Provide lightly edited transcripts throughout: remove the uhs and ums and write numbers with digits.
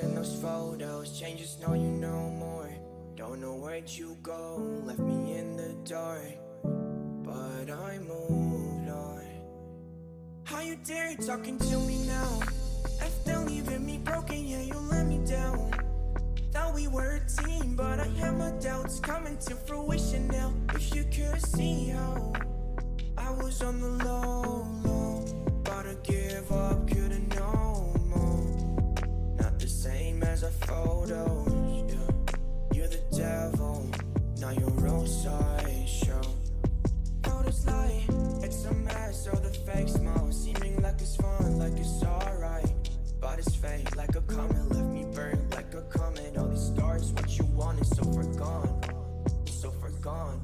in those photos. Changes, know you know more. Don't know where'd you go, left me in the dark. But I moved on. How you dare talking to me now? After leaving me broken, yeah, you let me down. Thought we were a team, but I have my doubts coming to fruition now. If you could see how I was on the low, about to give up, couldn't know more. Not the same as our photos, yeah. You're the devil, now your own side show. Photos lie, it's a mess, or the fake smile, seeming like it's fun, like it's alright. But it's fake, like a comet, left me burned like a comet. All these stars, what you want is so far gone, so far gone.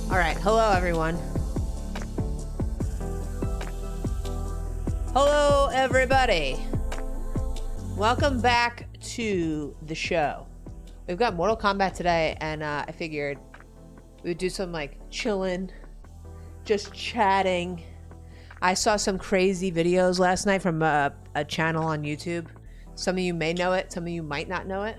All right, hello everyone. Hello everybody. Welcome back to the show. We've got Mortal Kombat today, and I figured we would do some like chilling, just chatting. I saw some crazy videos last night from a channel on YouTube. Some of you may know it, some of you might not know it.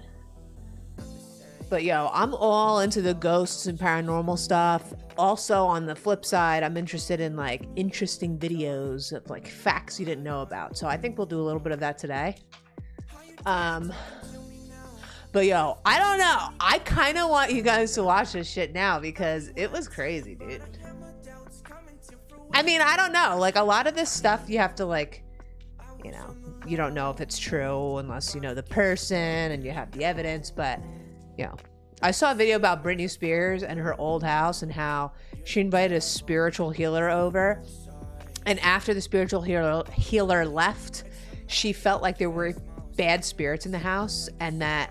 But yo, I'm all into the ghosts and paranormal stuff. Also, on the flip side, I'm interested in like interesting videos of like facts you didn't know about. So I think we'll do a little bit of that today. But yo, I don't know. I kind of want you guys to watch this shit now because it was crazy, dude. I mean, I don't know. Like a lot of this stuff you have to like, you know, you don't know if it's true unless you know the person and you have the evidence, but you know, I saw a video about Britney Spears and her old house and how she invited a spiritual healer over. And after the spiritual healer left, she felt like there were bad spirits in the house and that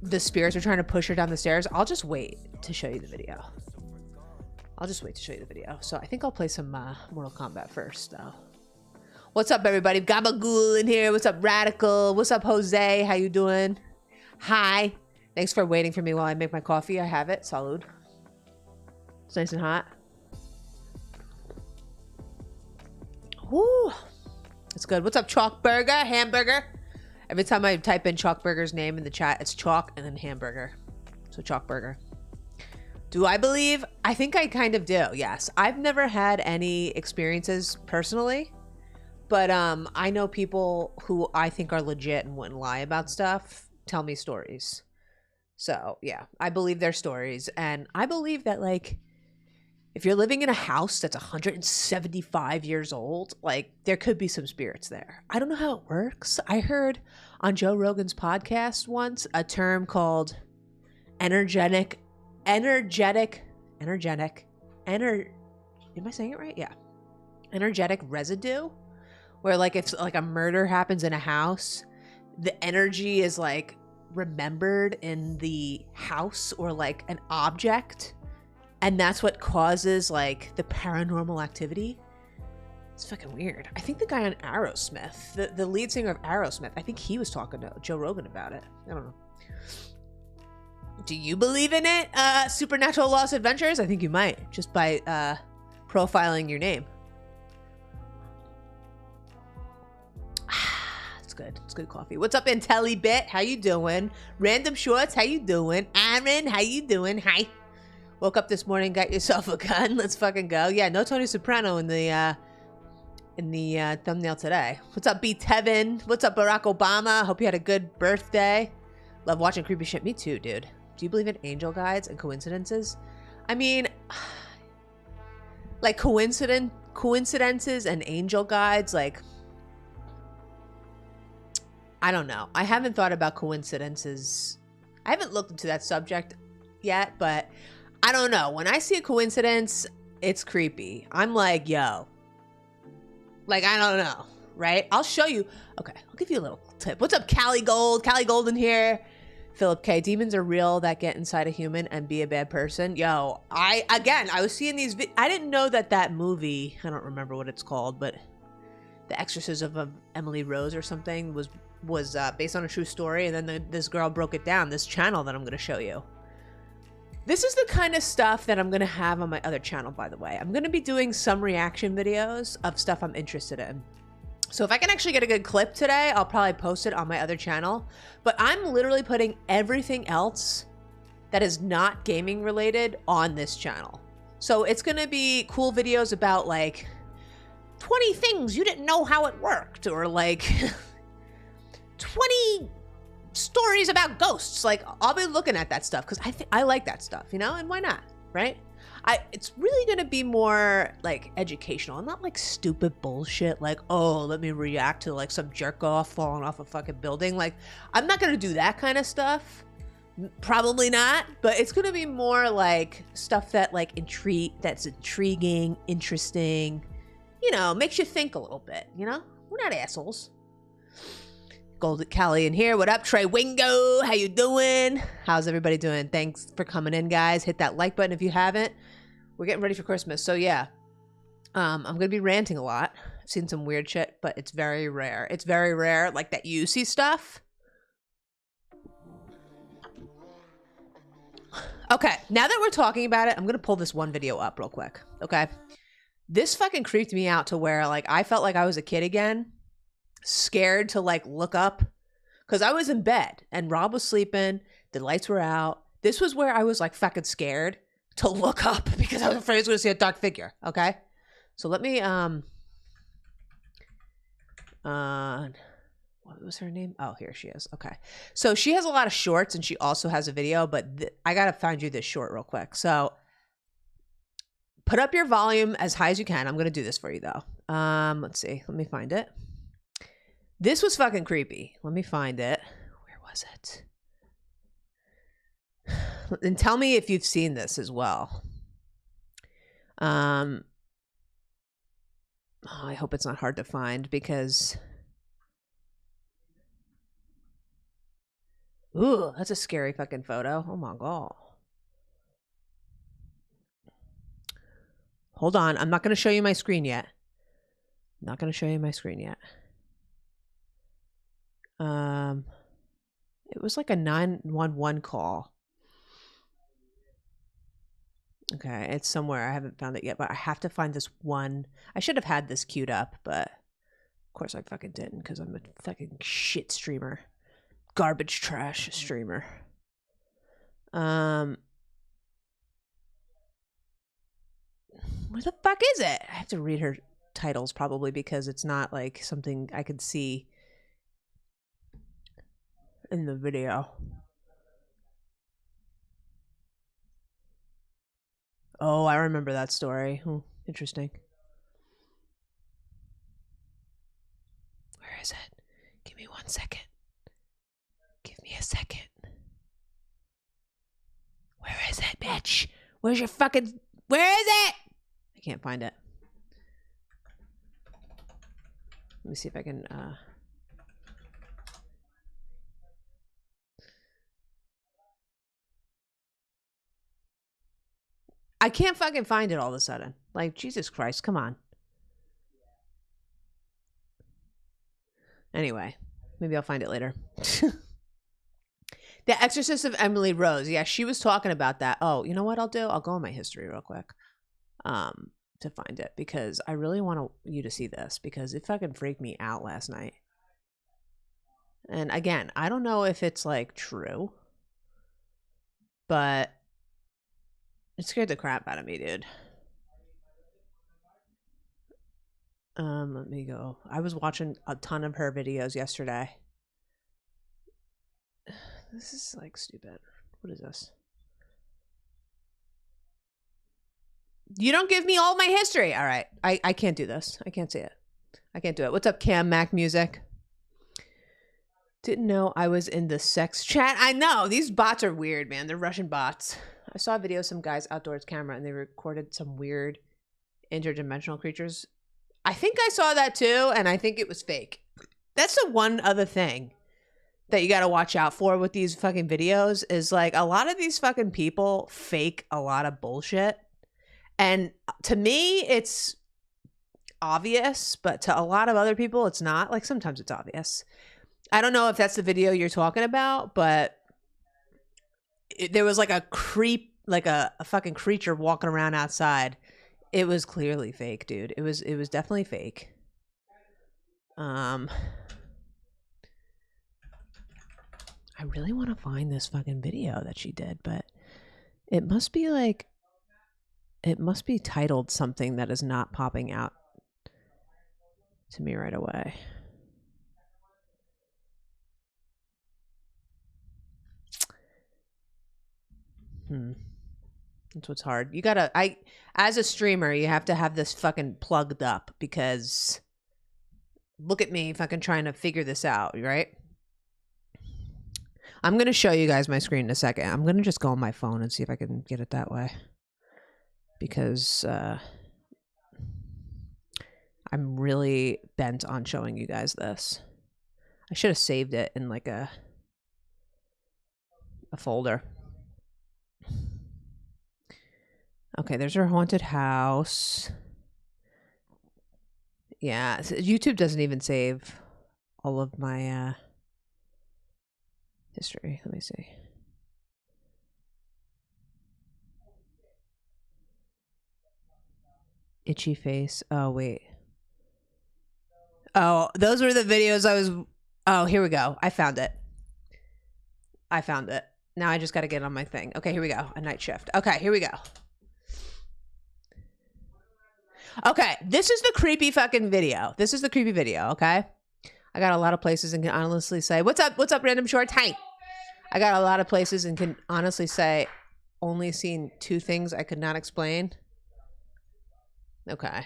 the spirits were trying to push her down the stairs. I'll just wait to show you the video. So I think I'll play some Mortal Kombat first, though. What's up, everybody? Gabagool in here. What's up, Radical? What's up, Jose? How you doing? Hi. Thanks for waiting for me while I make my coffee. I have it. Salud. It's nice and hot. Woo. It's good. What's up, Chalk Burger? Hamburger? Every time I type in Chalk Burger's name in the chat, it's Chalk and then Hamburger. So Chalk Burger. Do I believe? I think I kind of do, yes. I've never had any experiences personally, but I know people who I think are legit and wouldn't lie about stuff tell me stories. So yeah, I believe their stories. And I believe that like, if you're living in a house that's 175 years old, like there could be some spirits there. I don't know how it works. I heard on Joe Rogan's podcast once a term called am I saying it right? Yeah. Energetic residue, where like if like a murder happens in a house, the energy is like remembered in the house or like an object, and that's what causes like the paranormal activity. It's fucking weird. I think the guy on Aerosmith, the lead singer of Aerosmith, I think he was talking to Joe Rogan about it. I don't know. Do you believe in it? Supernatural Lost Adventures? I think you might, just by profiling your name. It's good. It's good coffee. What's up, IntelliBit? How you doing? Random Shorts, how you doing? Aaron, how you doing? Hi. Woke up this morning, got yourself a gun. Let's fucking go. Yeah, no Tony Soprano in the thumbnail today. What's up, B. Tevin? What's up, Barack Obama? Hope you had a good birthday. Love watching creepy shit. Me too, dude. Do you believe in angel guides and coincidences? I mean, like coincidences and angel guides, like, I don't know. I haven't thought about coincidences. I haven't looked into that subject yet, but I don't know. When I see a coincidence, it's creepy. I'm like, yo, like, I don't know, right? I'll show you. Okay, I'll give you a little tip. What's up, Callie Gold? Callie Golden here. Philip K. Demons are real that get inside a human and be a bad person. Yo, I was seeing these. I didn't know that movie, I don't remember what it's called, but The Exorcism of Emily Rose or something was was based on a true story, and then this girl broke it down, this channel that I'm going to show you. This is the kind of stuff that I'm going to have on my other channel, by the way. I'm going to be doing some reaction videos of stuff I'm interested in. So if I can actually get a good clip today, I'll probably post it on my other channel. But I'm literally putting everything else that is not gaming related on this channel. So it's going to be cool videos about like 20 things you didn't know how it worked, or like 20 stories about ghosts. Like, I'll be looking at that stuff because I like that stuff, you know, and why not, right? It's really gonna be more like educational and not like stupid bullshit like, oh, let me react to like some jerk off falling off a fucking building. Like, I'm not gonna do that kind of stuff. Probably not, but it's gonna be more like stuff that like that's intriguing, interesting, you know, makes you think a little bit, you know? We're not assholes. Golden Callie in here. What up, Trey Wingo? How you doing? How's everybody doing? Thanks for coming in, guys. Hit that like button if you haven't. We're getting ready for Christmas, so yeah. I'm gonna be ranting a lot. I've seen some weird shit, but it's very rare. It's very rare, like that you see stuff. Okay, now that we're talking about it, I'm gonna pull this one video up real quick, okay? This fucking creeped me out to where like I felt like I was a kid again. Scared to like look up because I was in bed and Rob was sleeping, the lights were out. This was where I was like fucking scared to look up because I was afraid I was going to see a dark figure. Okay, so let me what was her name? Oh, here she is. Okay, so she has a lot of shorts and she also has a video, but I gotta find you this short real quick. So put up your volume as high as you can. I'm gonna do this for you though. Let's see, let me find it. This was fucking creepy. Let me find it. Where was it? And tell me if you've seen this as well. Oh, I hope it's not hard to find because... Ooh, that's a scary fucking photo. Oh my God. Hold on. I'm not going to show you my screen yet. Not going to show you my screen yet. It was like a 911 call. Okay, it's somewhere. I haven't found it yet, but I have to find this one. I should have had this queued up, but of course I fucking didn't because I'm a fucking shit streamer. Garbage trash streamer. Where the fuck is it? I have to read her titles probably because it's not like something I could see in the video. Oh, I remember that story. Interesting. Where is it? Give me 1 second. Give me a second. Where is it, bitch? Where's your fucking... Where is it? I can't find it. Let me see if I can... I can't fucking find it all of a sudden. Like, Jesus Christ, come on. Anyway, maybe I'll find it later. The Exorcism of Emily Rose. Yeah, she was talking about that. Oh, you know what I'll do? I'll go in my history real quick to find it because I really want you to see this because it fucking freaked me out last night. And again, I don't know if it's like true, but it scared the crap out of me, dude. Let me go. I was watching a ton of her videos yesterday. This is like stupid. What is this? You don't give me all my history. All right. I can't do this. I can't see it. I can't do it. What's up, Cam Mac Music? Didn't know I was in the sex chat. I know. These bots are weird, man. They're Russian bots. I saw a video of some guy's outdoors camera and they recorded some weird interdimensional creatures. I think I saw that too, and I think it was fake. That's the one other thing that you got to watch out for with these fucking videos is like a lot of these fucking people fake a lot of bullshit. And to me, it's obvious, but to a lot of other people, it's not. Like sometimes it's obvious. I don't know if that's the video you're talking about, but there was like a creep, like a fucking creature walking around outside. It was clearly fake, dude. It was definitely fake. I really want to find this fucking video that she did, but it must be like, it must be titled something that is not popping out to me right away. That's what's hard. You gotta, as a streamer, you have to have this fucking plugged up, because look at me fucking trying to figure this out, right? I'm going to show you guys my screen in a second. I'm going to just go on my phone and see if I can get it that way, because I'm really bent on showing you guys this. I should have saved it in like a folder. Okay, there's her haunted house. Yeah, YouTube doesn't even save all of my history. Let me see. Itchy face. Oh, wait. Oh, those were the videos I was... Oh, here we go. I found it. Now I just got to get on my thing. Okay, here we go. A night shift. Okay, here we go. Okay, this is the creepy fucking video. Okay? I got a lot of places and can honestly say... What's up, Random Shorts? Hi! I got a lot of places and can honestly say only seen 2 things I could not explain. Okay.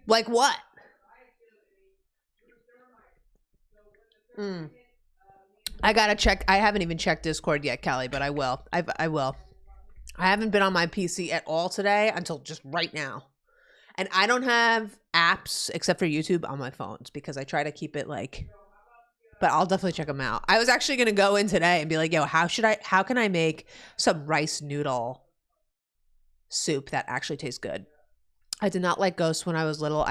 Like what? I gotta check. I haven't even checked Discord yet, Callie, but I will. I will. I haven't been on my PC at all today until just right now. And I don't have apps except for YouTube on my phones, because I try to keep it like... But I'll definitely check them out. I was actually going to go in today and be like, yo, how can I make some rice noodle soup that actually tastes good? I did not like ghosts when I was little.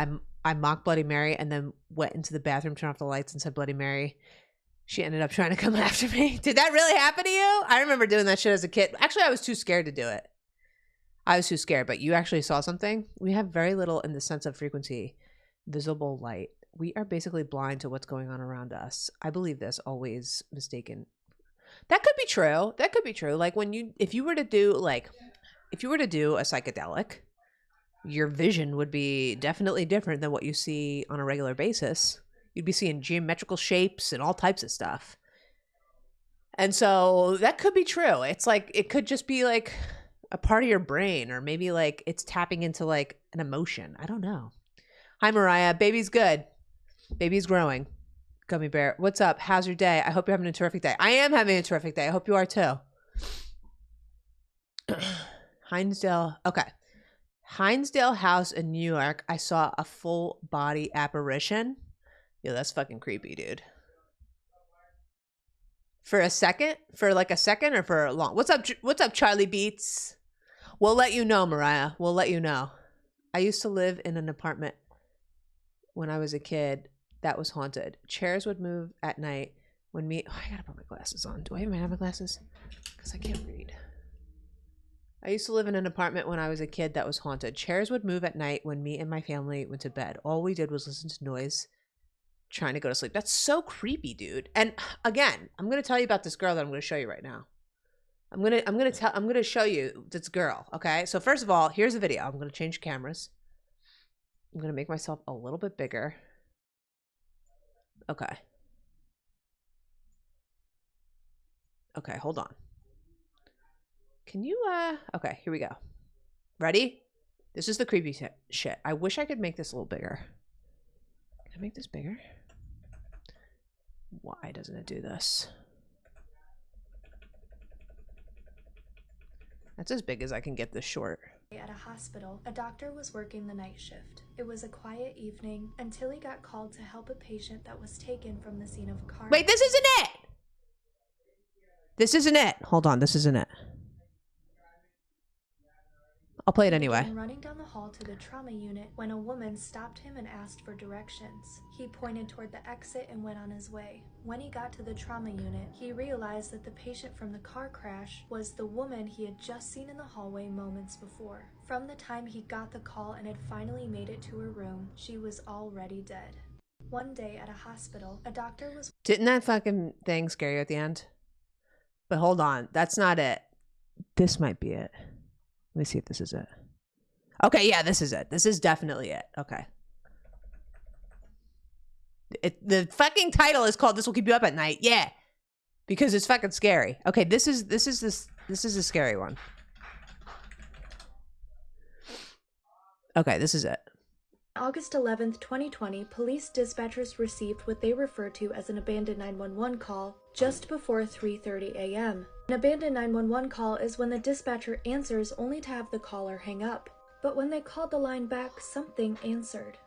I mocked Bloody Mary and then went into the bathroom, turned off the lights and said Bloody Mary. She ended up trying to come after me. Did that really happen to you? I remember doing that shit as a kid. Actually, I was too scared to do it. I was too scared, but you actually saw something? We have very little in the sense of frequency, visible light. We are basically blind to what's going on around us. I believe this, always mistaken. That could be true. That could be true. Like if you were to do a psychedelic, your vision would be definitely different than what you see on a regular basis. You'd be seeing geometrical shapes and all types of stuff. And so that could be true. It's like, it could just be like a part of your brain, or maybe like it's tapping into like an emotion. I don't know. Hi, Mariah. Baby's good. Baby's growing. Gummy bear. What's up? How's your day? I hope you're having a terrific day. I am having a terrific day. I hope you are too. Hinesdale. Okay. Hinesdale House in New York. I saw a full body apparition. Yo, that's fucking creepy, dude. For a second? For like a second or for a long? What's up, Charlie Beats? We'll let you know, Mariah. We'll let you know. I used to live in an apartment when I was a kid that was haunted. Chairs would move at night when me... Oh, I gotta put my glasses on. Do I even have my glasses? Because I can't read. I used to live in an apartment when I was a kid that was haunted. Chairs would move at night when me and my family went to bed. All we did was listen to noise, trying to go to sleep. That's so creepy, dude. And again, I'm going to tell you about this girl that I'm going to show you right now. I'm going to show you this girl. Okay. So first of all, here's a video. I'm going to change cameras. I'm going to make myself a little bit bigger. Okay. Okay. Hold on. Can you, okay, here we go. Ready? This is the creepy shit. I wish I could make this a little bigger. Can I make this bigger? Why doesn't it do this? That's as big as I can get this short. At a hospital, a doctor was working the night shift. It was a quiet evening until he got called to help a patient that was taken from the scene of a car. Wait, this isn't it! This isn't it. Hold on, this isn't it. I'll play it He anyway. began running down the hall to the trauma unit when a woman stopped him and asked for directions. He pointed toward the exit and went on his way. When he got to the trauma unit, he realized that the patient from the car crash was the woman he had just seen in the hallway moments before. From the time he got the call and had finally made it to her room, she was already dead. One day at a hospital, a doctor was... Didn't that fucking thing scare you at the end? But hold on, that's not it. This might be it. Let me see if this is it. Okay, yeah, this is it. This is definitely it. Okay. The fucking title is called "This Will Keep You Up at Night." Yeah, because it's fucking scary. Okay, this is a scary one. Okay, this is it. August 11th, 2020, police dispatchers received what they refer to as an abandoned 911 call just before 3:30 a.m. An abandoned 911 call is when the dispatcher answers only to have the caller hang up. But when they called the line back, something answered.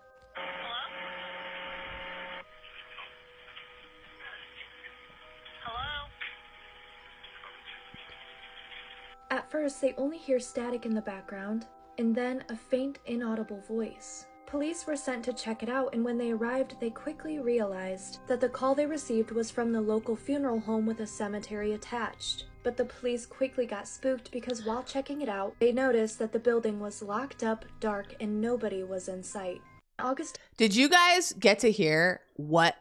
At first, they only hear static in the background, and then a faint, inaudible voice. Police were sent to check it out, and when they arrived, they quickly realized that the call they received was from the local funeral home with a cemetery attached. But the police quickly got spooked because while checking it out, they noticed that the building was locked up, dark, and nobody was in sight. August... Did you guys get to hear what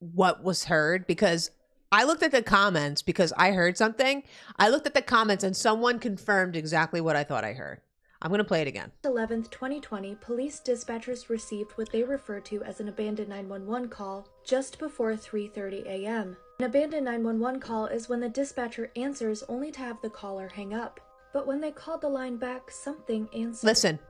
was heard? Because I looked at the comments because I heard something. I looked at the comments and someone confirmed exactly what I thought I heard. I'm going to play it again. 11th, 2020, police dispatchers received what they refer to as an abandoned 911 call just before 3:30 a.m. An abandoned 911 call is when the dispatcher answers only to have the caller hang up. But when they called the line back, something answered. Listen.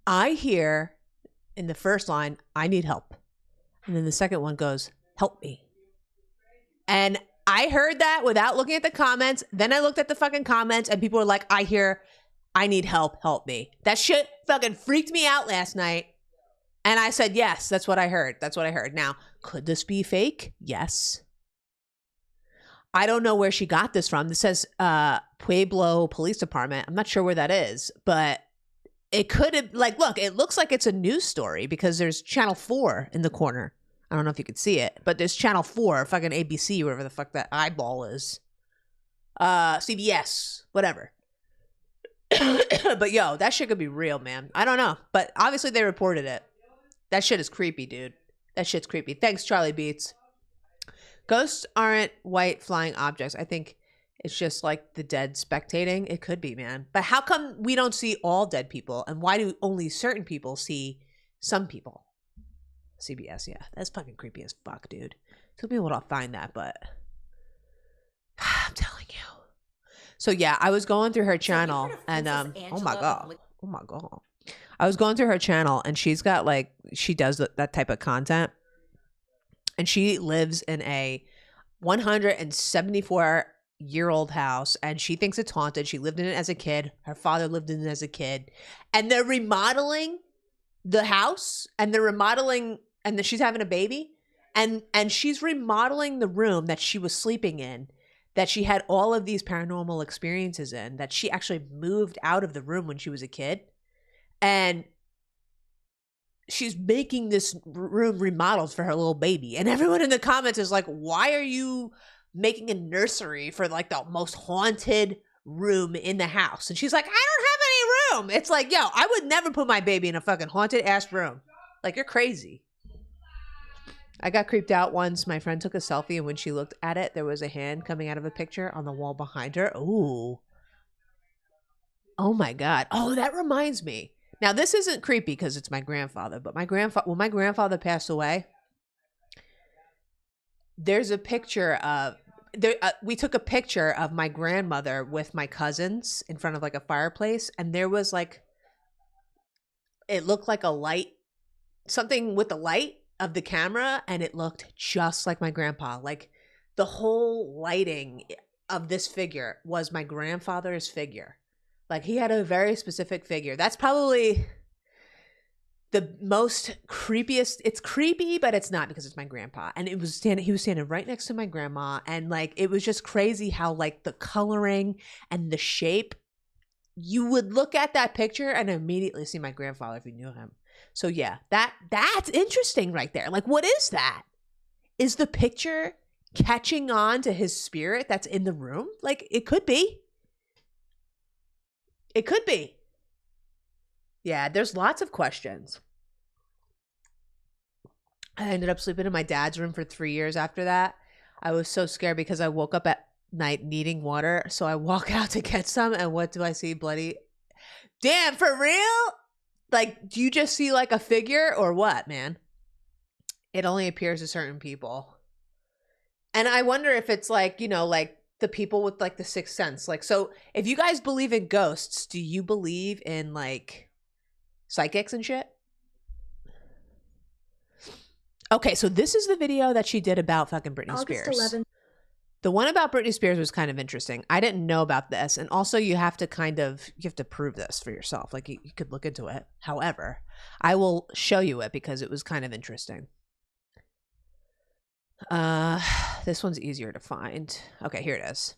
I hear in the first line, "I need help." And then the second one goes, "Help me." And I heard that without looking at the comments. Then I looked at the fucking comments and people were like, "I hear, I need help, help me." That shit fucking freaked me out last night. And I said, yes, that's what I heard. That's what I heard. Now, could this be fake? Yes. I don't know where she got this from. This says Pueblo Police Department. I'm not sure where that is, but it could have, like, look, it looks like it's a news story because there's Channel 4 in the corner. I don't know if you could see it, but there's Channel 4, fucking ABC, whatever the fuck that eyeball is. CBS, whatever. But yo, that shit could be real, man. I don't know, but obviously they reported it. That shit is creepy, dude. That shit's creepy. Thanks, Charlie Beats. Ghosts aren't white flying objects. I think it's just like the dead spectating. It could be, man. But how come we don't see all dead people? And why do only certain people see some people? CBS, yeah. That's fucking creepy as fuck, dude. Took me a while to find that, but I'm telling you. So yeah, I was going through her channel and oh my god. I was going through her channel and she's got like, she does that type of content. And she lives in a 174-year-old house and she thinks it's haunted. She lived in it as a kid. Her father lived in it as a kid. And they're remodeling the house and they're remodeling, and then she's having a baby. And she's remodeling the room that she was sleeping in, that she had all of these paranormal experiences in, that she actually moved out of the room when she was a kid. And she's making this room remodeled for her little baby. And everyone in the comments is like, why are you making a nursery for like the most haunted room in the house? And she's like, I don't have any room. It's like, yo, I would never put my baby in a fucking haunted ass room. Like, you're crazy. I got creeped out once. My friend took a selfie and when she looked at it, there was a hand coming out of a picture on the wall behind her. Ooh. Oh my God. Oh, that reminds me. Now, this isn't creepy because it's my grandfather, but when my grandfather passed away, there's a picture of, we took a picture of my grandmother with my cousins in front of like a fireplace. And there was like, it looked like a light, something with the light of the camera. And it looked just like my grandpa. Like the whole lighting of this figure was my grandfather's figure. Like he had a very specific figure. That's probably the most creepiest. It's creepy, but it's not because it's my grandpa. And he was standing right next to my grandma. And like, it was just crazy how like the coloring and the shape, you would look at that picture and immediately see my grandfather if you knew him. So yeah, that's interesting right there. Like, what is that? Is the picture catching on to his spirit that's in the room? Like, it could be. It could be. Yeah, there's lots of questions. I ended up sleeping in my dad's room for 3 years after that. I was so scared because I woke up at night needing water. So I walk out to get some, and what do I see? Bloody. Damn, for real? Like, do you just see like a figure or what, man? It only appears to certain people. And I wonder if it's like, you know, like the people with like the sixth sense. Like, so if you guys believe in ghosts, do you believe in like psychics and shit? Okay, so this is the video that she did about fucking Britney Spears. August 11th. The one about Britney Spears was kind of interesting. I didn't know about this. And also you have to prove this for yourself. Like you could look into it. However, I will show you it because it was kind of interesting. This one's easier to find. Okay, here it is.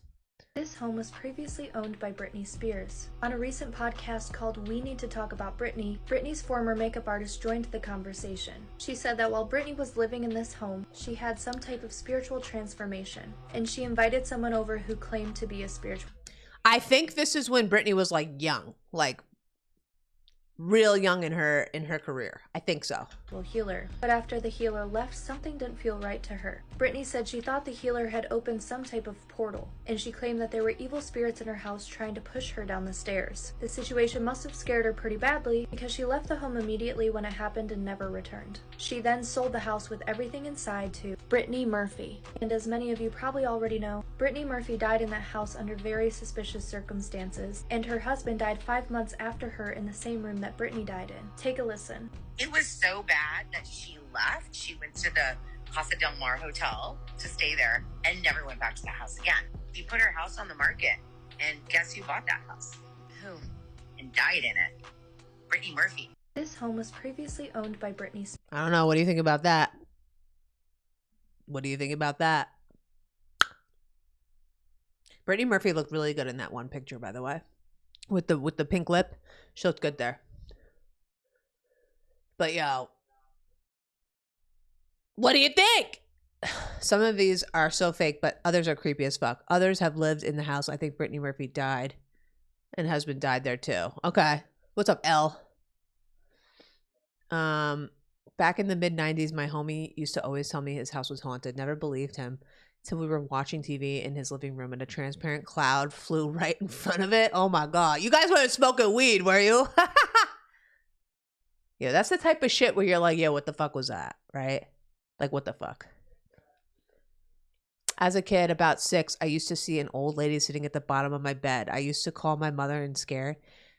This home was previously owned by Britney Spears. On a recent podcast called We Need to Talk About Britney, Britney's former makeup artist joined the conversation. She said that while Britney was living in this home, she had some type of spiritual transformation, and she invited someone over who claimed to be a spiritual. I think this is when Britney was like young, like real young in her career. I think so. Healer. But after the healer left, something didn't feel right to her. Britney said she thought the healer had opened some type of portal, and she claimed that there were evil spirits in her house trying to push her down the stairs. The situation must have scared her pretty badly because she left the home immediately when it happened and never returned. She then sold the house with everything inside to Britney Murphy. And as many of you probably already know, Britney Murphy died in that house under very suspicious circumstances, and her husband died 5 months after her in the same room that Britney died in. Take a listen. It was so bad that she left. She went to the Casa Del Mar Hotel to stay there and never went back to the house again. She put her house on the market, and guess who bought that house? Who? And died in it. Britney Murphy. This home was previously owned by Britney Spears. I don't know. What do you think about that? What do you think about that? Britney Murphy looked really good in that one picture, by the way. With the pink lip. She looked good there. But yo, what do you think? Some of these are so fake, but others are creepy as fuck. Others have lived in the house. I think Britney Murphy died, and husband died there too. Okay, what's up, L? Back in the mid-90s, my homie used to always tell me his house was haunted. Never believed him until we were watching TV in his living room and a transparent cloud flew right in front of it. Oh my god, you guys weren't smoking weed, were you? Yeah, that's the type of shit where you're like, yo, what the fuck was that? Right? Like, what the fuck? As a kid, about 6, I used to see an old lady sitting at the bottom of my bed. I used to call my mother and scare,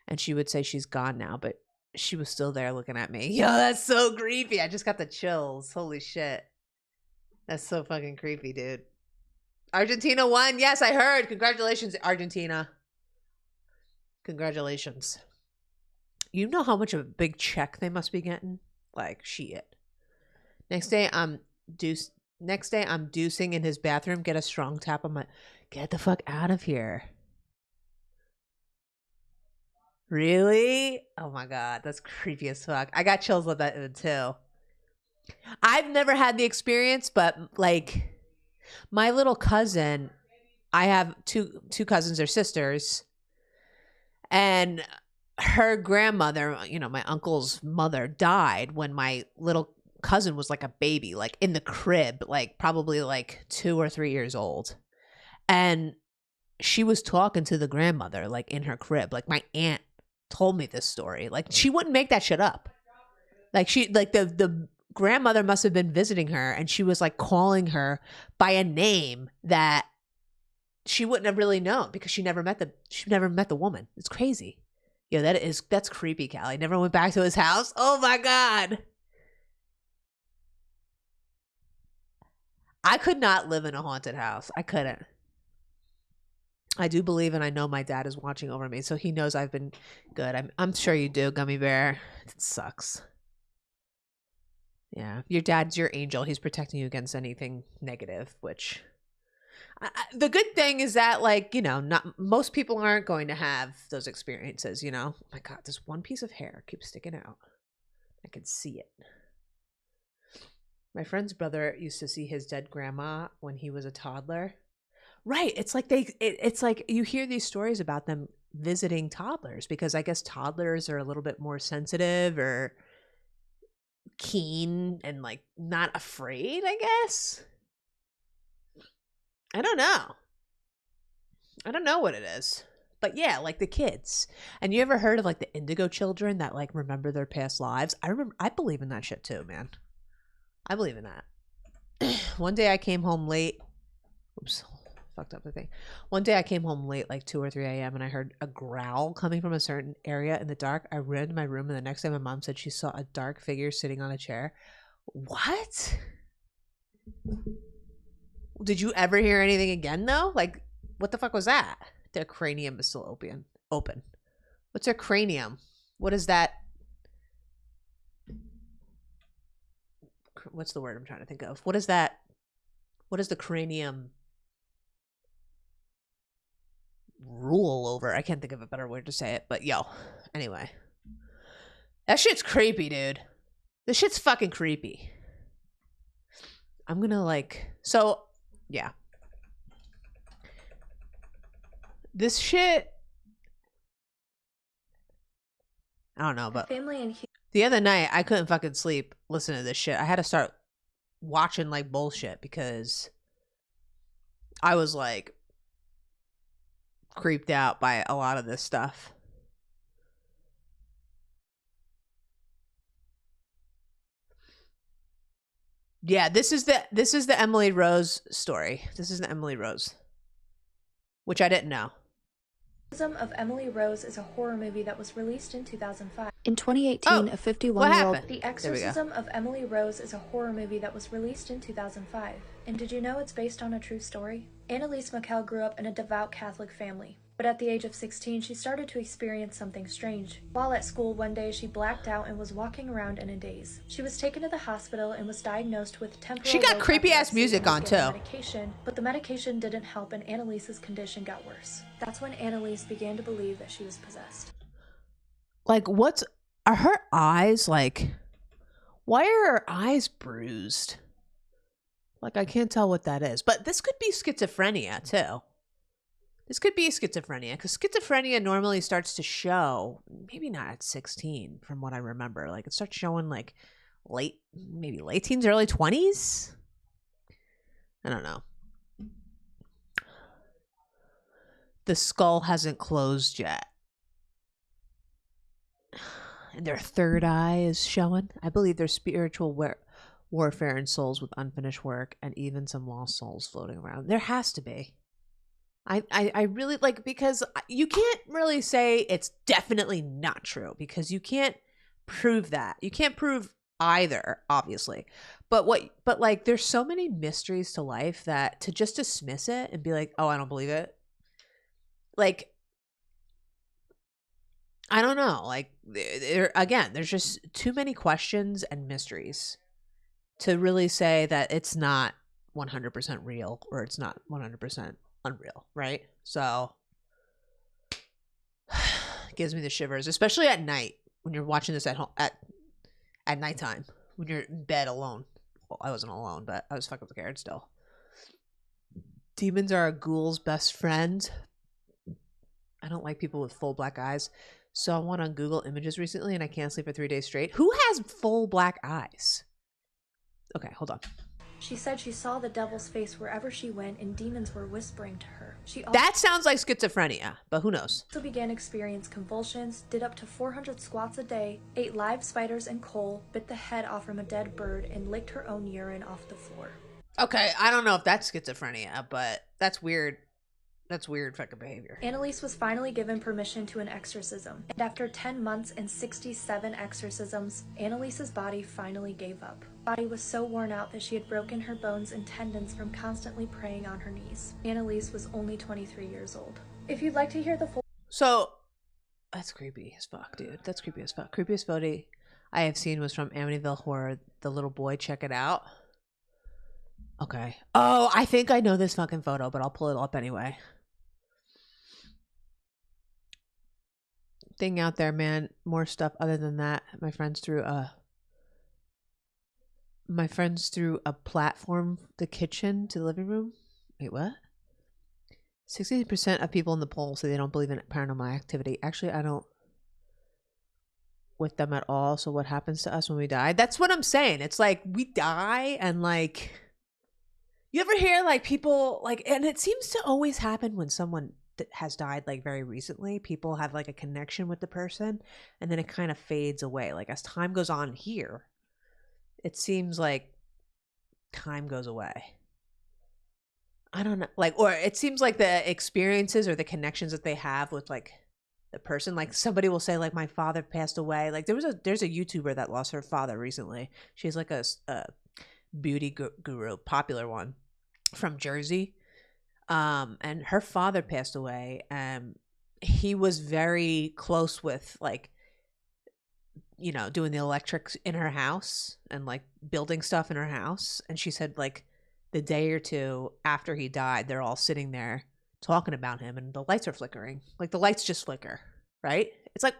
and she would say she's gone now, but she was still there looking at me. Yo, that's so creepy. I just got the chills. Holy shit. That's so fucking creepy, dude. Argentina won. Yes, I heard. Congratulations, Argentina. Congratulations. You know how much of a big check they must be getting? Like, shit. Next day, I'm deucing in his bathroom. Get a strong tap on my... Get the fuck out of here. Really? Oh my god, that's creepy as fuck. I got chills with that too. I've never had the experience, but like my little cousin, I have two cousins or sisters, and her grandmother, you know, my uncle's mother, died when my little cousin was like a baby, like in the crib, like probably like 2 or 3 years old. And she was talking to the grandmother like in her crib. Like my aunt told me this story. Like she wouldn't make that shit up. Like she, like the grandmother must have been visiting her, and she was like calling her by a name that she wouldn't have really known because she never met the woman. It's crazy. Yeah, that's creepy, Callie. Never went back to his house. Oh my god. I could not live in a haunted house. I couldn't. I do believe, and I know my dad is watching over me, so he knows I've been good. I'm sure you do, Gummy Bear. It sucks. Yeah, your dad's your angel. He's protecting you against anything negative, which the good thing is that, like, you know, not most people aren't going to have those experiences, you know? Oh my God, this one piece of hair keeps sticking out. I can see it. My friend's brother used to see his dead grandma when he was a toddler. Right. It's like it's like you hear these stories about them visiting toddlers because I guess toddlers are a little bit more sensitive or keen and like not afraid, I guess. I don't know. I don't know what it is. But yeah, like the kids. And you ever heard of like the indigo children that like remember their past lives? I believe in that shit too, man. I believe in that. One day I came home late. Oops, fucked up the thing. One day I came home late, like 2 or 3 a.m. and I heard a growl coming from a certain area in the dark. I ran to my room and the next day my mom said she saw a dark figure sitting on a chair. What? Did you ever hear anything again though? Like, what the fuck was that? Their cranium is still open. What's their cranium? What is that? What's the word I'm trying to think of? What is that? What is the cranium rule over? I can't think of a better word to say it, but yo, anyway. That shit's creepy, dude. This shit's fucking creepy. I'm gonna like, so, yeah. This shit, I don't know, but the other night I couldn't fucking sleep listening to this shit. I had to start watching like bullshit because I was like creeped out by a lot of this stuff. Yeah, this is the Emily Rose story. This is the Emily Rose, which I didn't know. Exorcism of Emily Rose is a horror movie that was released in 2005. In 2018, a 51-year-old... The Exorcism of Emily Rose is a horror movie that was released in 2005. And did you know it's based on a true story? Annalise McKell grew up in a devout Catholic family. But at the age of 16, she started to experience something strange. While at school one day, she blacked out and was walking around in a daze. She was taken to the hospital and was diagnosed with temporal... She got creepy-ass music on, too. Medication, but the medication didn't help and Annalise's condition got worse. That's when Annalise began to believe that she was possessed. Like, are her eyes, like... Why are her eyes bruised? Like, I can't tell what that is. But this could be schizophrenia, too. This could be schizophrenia, because schizophrenia normally starts to show, maybe not at 16, from what I remember. Like, it starts showing, like, maybe late teens, early 20s? I don't know. The skull hasn't closed yet. And their third eye is showing. I believe there's spiritual warfare and souls with unfinished work, and even some lost souls floating around. There has to be. I really like, because you can't really say it's definitely not true because you can't prove that. You can't prove either, obviously. But like, there's so many mysteries to life that to just dismiss it and be like, oh, I don't believe it. Like, I don't know. Like, there's just too many questions and mysteries to really say that it's not 100% real or it's not 100% unreal, right? So it gives me the shivers, especially at night when you're watching this at home at nighttime when you're in bed alone. Well, I wasn't alone, but I was fucking scared still. Demons are a ghoul's best friend. I don't like people with full black eyes. So I went on Google Images recently and I can't sleep for 3 days straight. Who has full black eyes? Okay, hold on. She said she saw the devil's face wherever she went and demons were whispering to her. That sounds like schizophrenia, but who knows? Also began experience convulsions, did up to 400 squats a day, ate live spiders and coal, bit the head off from a dead bird, and licked her own urine off the floor. Okay, I don't know if that's schizophrenia, but that's weird. That's weird fucking behavior. Annalise was finally given permission to an exorcism, and after 10 months and 67 exorcisms, Annalise's body finally gave up. Her body was so worn out that she had broken her bones and tendons from constantly praying on her knees. Annalise was only 23 years old. If you'd like to hear the full... So, that's creepy as fuck, dude. That's creepy as fuck. Creepy as I have seen was from Amityville Horror. The little boy, check it out. Okay. Oh, I think I know this fucking photo, but I'll pull it up anyway. Thing out there, man. More stuff other than that. My friends threw a platform, the kitchen to the living room. Wait, what? 60% of people in the poll say they don't believe in paranormal activity. Actually, I don't with them at all. So what happens to us when we die? That's what I'm saying. It's like we die and like, you ever hear like people like, and it seems to always happen when someone has died like very recently. People have like a connection with the person and then it kind of fades away. Like as time goes on here, it seems like time goes away. I don't know, like, or it seems like the experiences or the connections that they have with like the person, like somebody will say like my father passed away. Like there's a YouTuber that lost her father recently. She's like a beauty guru, popular one from Jersey. And her father passed away. He was very close with like, you know, doing the electrics in her house and like building stuff in her house. And she said like the day or two after he died, they're all sitting there talking about him and the lights are flickering. Like the lights just flicker, right? It's like,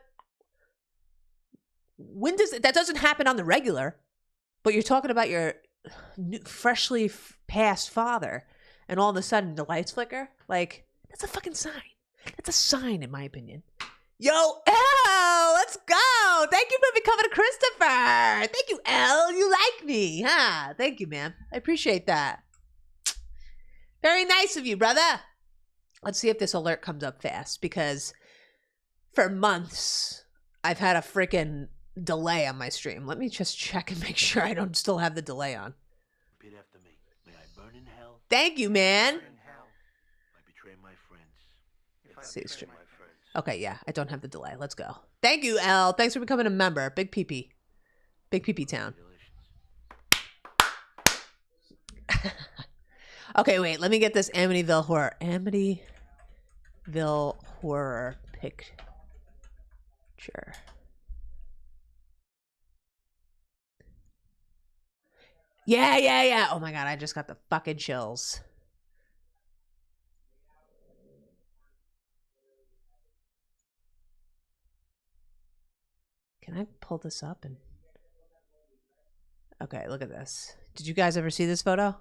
when does that doesn't happen on the regular, but you're talking about your freshly passed father and all of a sudden the lights flicker. Like that's a fucking sign. That's a sign in my opinion. Yo, Elle, let's go. Thank you for becoming a Christopher. Thank you, Elle. You like me, huh? Thank you, man. I appreciate that. Very nice of you, brother. Let's see if this alert comes up fast because for months I've had a freaking delay on my stream. Let me just check and make sure I don't still have the delay on. Repeat after me. May I burn in hell? Thank you, man. Burn in hell. I betray my friends. If I betray my friends. Okay, yeah, I don't have the delay. Let's go. Thank you, Elle. Thanks for becoming a member. Big PP. Big PP town. Okay, wait. Let me get this Amityville Horror picture. Yeah. Oh my God, I just got the fucking chills. Can I pull this up and... Okay, look at this. Did you guys ever see this photo?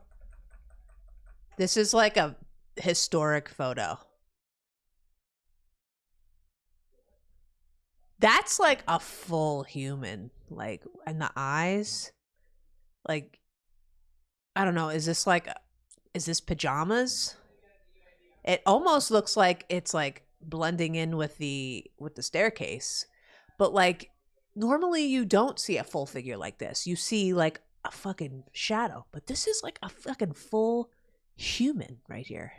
This is like a historic photo. That's like a full human. Like, and the eyes, like, I don't know. Is this pajamas? It almost looks like it's like blending in with the staircase. But like, normally you don't see a full figure like this. You see like a fucking shadow. But this is like a fucking full human right here.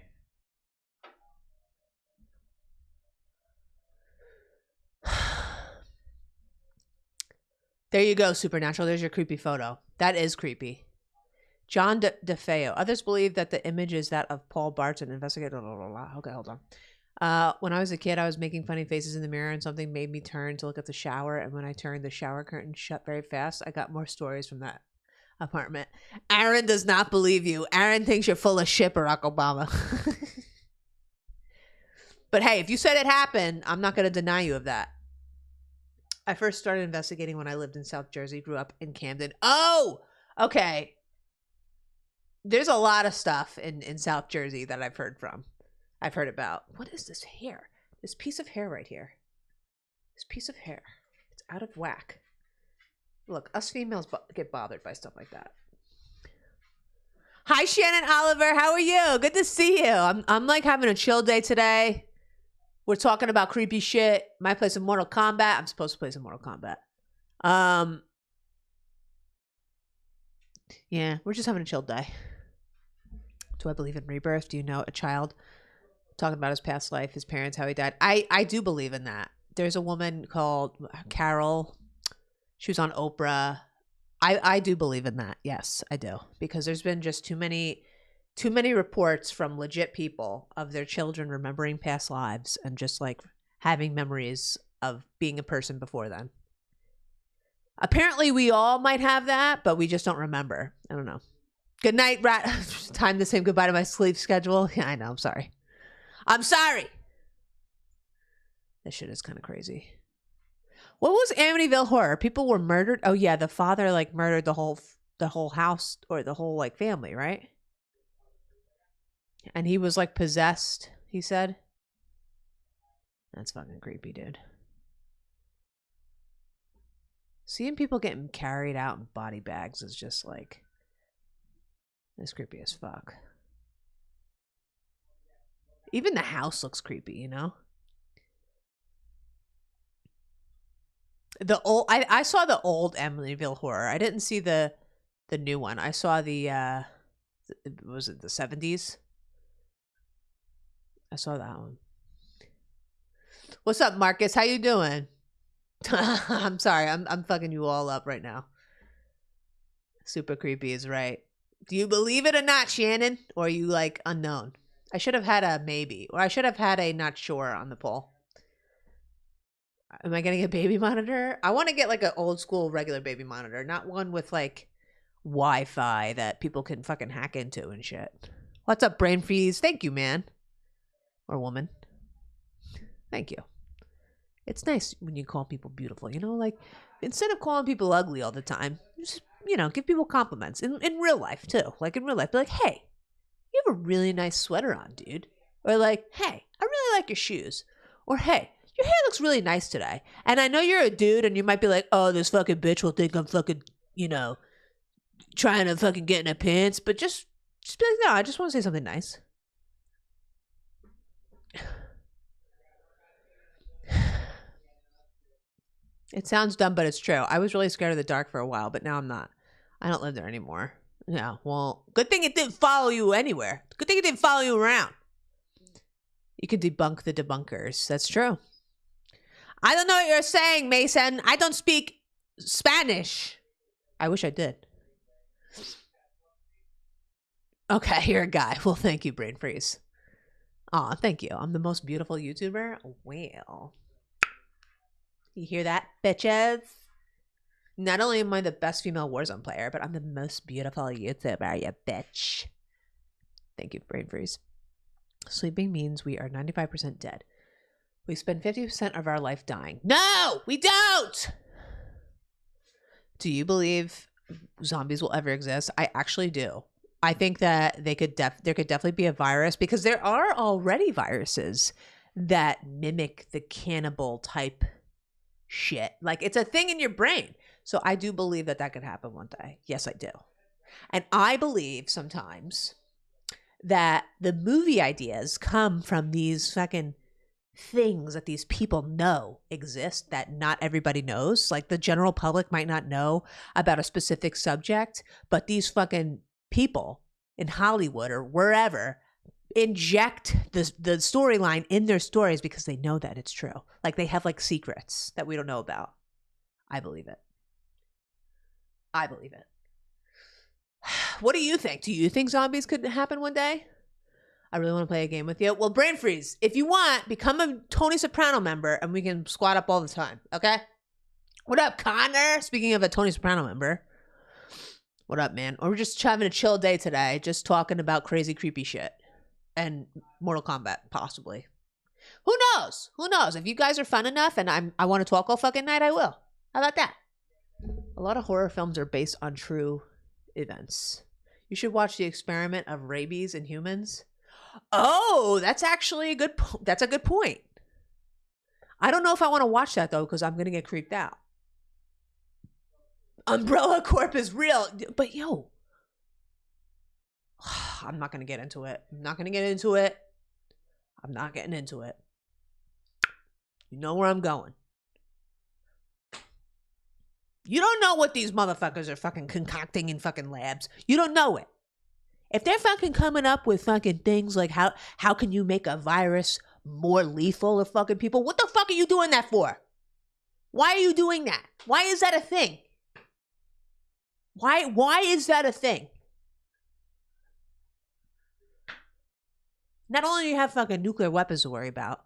There you go, Supernatural. There's your creepy photo. That is creepy. John DeFeo. Others believe that the image is that of Paul Barton, investigator. Okay, hold on. When I was a kid, I was making funny faces in the mirror and something made me turn to look at the shower. And when I turned, the shower curtain shut very fast. I got more stories from that apartment. Aaron does not believe you. Aaron thinks you're full of shit, Barack Obama. But hey, if you said it happened, I'm not going to deny you of that. I first started investigating when I lived in South Jersey, grew up in Camden. Oh, okay. There's a lot of stuff in South Jersey that I've heard about. What is this hair? This piece of hair right here. This piece of hair. It's out of whack. Look, us females get bothered by stuff like that. Hi, Shannon Oliver. How are you? Good to see you. I'm like having a chill day today. We're talking about creepy shit. Might play some Mortal Kombat. I'm supposed to play some Mortal Kombat. Yeah, we're just having a chill day. Do I believe in rebirth? Do you know a child talking about his past life, his parents, how he died? I do believe in that. There's a woman called Carol. She was on Oprah. I do believe in that. Yes, I do. Because there's been just too many reports from legit people of their children remembering past lives and just like having memories of being a person before then. Apparently we all might have that, but we just don't remember. I don't know. Good night, rat. Time to say goodbye to my sleep schedule. Yeah, I know. I'm sorry. I'm sorry. This shit is kind of crazy. What was Amityville Horror? People were murdered. Oh yeah, the father like murdered the whole house or the whole like family, right? And he was like possessed, he said. That's fucking creepy, dude. Seeing people getting carried out in body bags is just like, it's creepy as fuck. Even the house looks creepy, you know? I saw the old Amityville Horror. I didn't see the new one. I saw the was it the 70s? I saw that one. What's up, Marcus? How you doing? I'm sorry. I'm fucking you all up right now. Super creepy is right. Do you believe it or not, Shannon? Or are you like unknown? I should have had a maybe, or I should have had a not sure on the poll. Am I getting a baby monitor? I want to get like an old school regular baby monitor, not one with like Wi-Fi that people can fucking hack into and shit. What's up, Brain Freeze? Thank you, man. Or woman. Thank you. It's nice when you call people beautiful, you know, like instead of calling people ugly all the time, just, you know, give people compliments in real life too. Like in real life, be like, hey, you have a really nice sweater on, dude. Or like, hey, I really like your shoes. Or hey, your hair looks really nice today. And I know you're a dude and you might be like, oh, this fucking bitch will think I'm fucking, you know, trying to fucking get in her pants. But just be like, no, I just want to say something nice. It sounds dumb, but it's true. I was really scared of the dark for a while, but now I'm not. I don't live there anymore. Yeah, well, good thing it didn't follow you anywhere. Good thing it didn't follow you around. You can debunk the debunkers. That's true. I don't know what you're saying, Mason. I don't speak Spanish. I wish I did. Okay, you're a guy. Well, thank you, Brain Freeze. Aw, thank you. I'm the most beautiful YouTuber? Well. You hear that, bitches? Not only am I the best female Warzone player, but I'm the most beautiful YouTuber, you bitch. Thank you, Brain Freeze. Sleeping means we are 95% dead. We spend 50% of our life dying. No, we don't! Do you believe zombies will ever exist? I actually do. I think that there could definitely be a virus because there are already viruses that mimic the cannibal type shit. Like it's a thing in your brain. So I do believe that could happen one day. Yes, I do. And I believe sometimes that the movie ideas come from these fucking things that these people know exist that not everybody knows. Like the general public might not know about a specific subject, but these fucking people in Hollywood or wherever inject the storyline in their stories because they know that it's true. Like they have like secrets that we don't know about. I believe it. I believe it. What do you think? Do you think zombies could happen one day? I really want to play a game with you. Well, Brain Freeze, if you want, become a Tony Soprano member and we can squat up all the time. Okay? What up, Connor? Speaking of a Tony Soprano member. What up, man? Or we're just having a chill day today, just talking about crazy, creepy shit. And Mortal Kombat, possibly. Who knows? Who knows? If you guys are fun enough and I want to talk all fucking night, I will. How about that? A lot of horror films are based on true events. You should watch The Experiment of Rabies in Humans. Oh, that's actually that's a good point. I don't know if I want to watch that though, because I'm going to get creeped out. Umbrella Corp is real. But yo, I'm not going to get into it. I'm not getting into it. You know where I'm going. You don't know what these motherfuckers are fucking concocting in fucking labs. You don't know it. If they're fucking coming up with fucking things like how can you make a virus more lethal to fucking people? What the fuck are you doing that for? Why are you doing that? Why is that a thing? Why is that a thing? Not only do you have fucking nuclear weapons to worry about,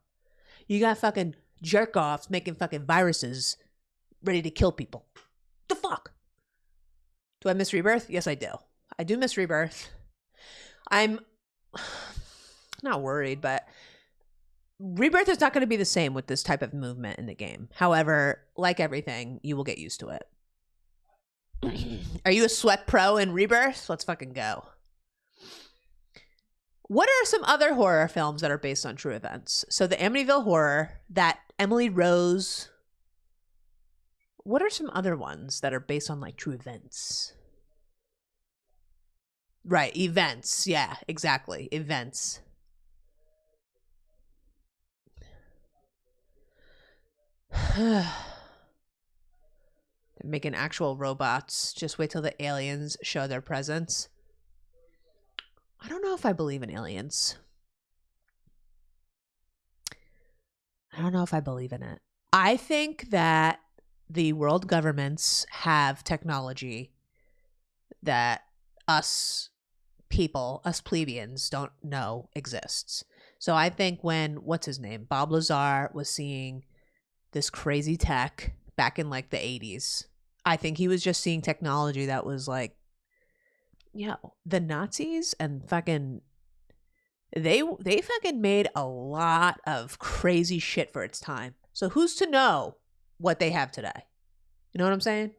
you got fucking jerk-offs making fucking viruses ready to kill people. fuck? Do I miss Rebirth? Yes, I do. I do miss Rebirth. I'm not worried, but Rebirth is not going to be the same with this type of movement in the game. However, like everything, you will get used to it. Are you a sweat pro in Rebirth? Let's fucking go. What are some other horror films that are based on true events? So the Amityville Horror, that Emily Rose. What are some other ones that are based on like true events? Right, events. Yeah, exactly. Events. They're making actual robots. Just wait till the aliens show their presence. I don't know if I believe in aliens. I don't know if I believe in it. I think that the world governments have technology that us people, us plebeians, don't know exists. So I think when, what's his name? Bob Lazar was seeing this crazy tech back in like the 80s. I think he was just seeing technology that was like, the Nazis and fucking they fucking made a lot of crazy shit for its time. So who's to know what they have today? You know what I'm saying?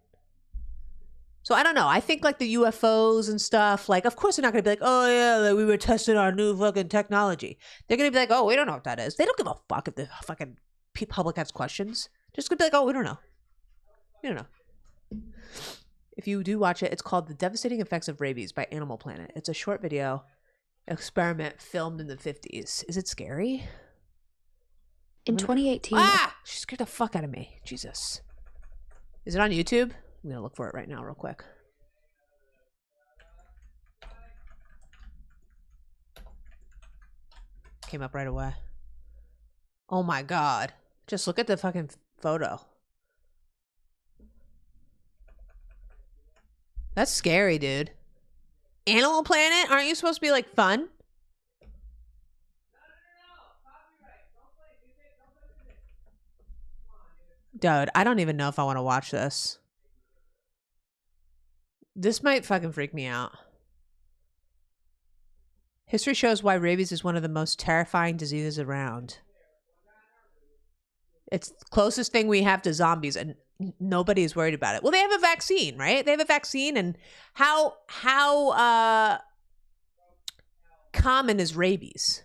So I don't know. I think like the UFOs and stuff, like, of course they're not going to be like, oh yeah, like, we were testing our new fucking technology. They're going to be like, oh, we don't know what that is. They don't give a fuck if the fucking public has questions. Just going to be like, oh, we don't know. We don't know. If you do watch it, it's called The Devastating Effects of Rabies by Animal Planet. It's a short video experiment filmed in the 50s. Is it scary? In 2018, She scared the fuck out of me. Jesus. Is it on YouTube? I'm going to look for it right now real quick. Came up right away. Oh my God. Just look at the fucking photo. That's scary, dude. Animal Planet? Aren't you supposed to be like fun? Dude, I don't even know if I want to watch this. This might fucking freak me out. History shows why rabies is one of the most terrifying diseases around. It's the closest thing we have to zombies, and nobody is worried about it. Well, they have a vaccine, right? They have a vaccine, and how common is rabies?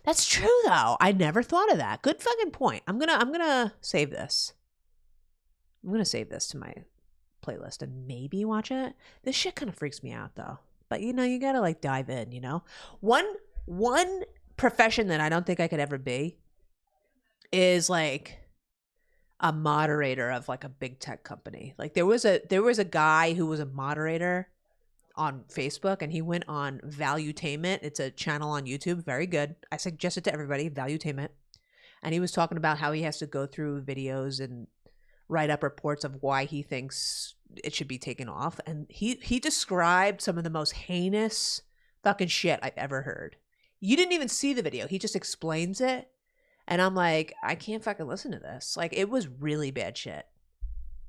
That's true, though. I never thought of that. Good fucking point. I'm gonna save this. I'm gonna save this to my playlist and maybe watch it. This shit kind of freaks me out, though. But you gotta like dive in. One profession that I don't think I could ever be is like a moderator of like a big tech company. Like there was a guy who was a moderator on Facebook, and he went on Valuetainment. It's a channel on YouTube, very good. I suggest it to everybody, Valuetainment. And he was talking about how he has to go through videos and write up reports of why he thinks it should be taken off. And he described some of the most heinous fucking shit I've ever heard. You didn't even see the video. He just explains it. And I'm like, I can't fucking listen to this. Like, it was really bad shit.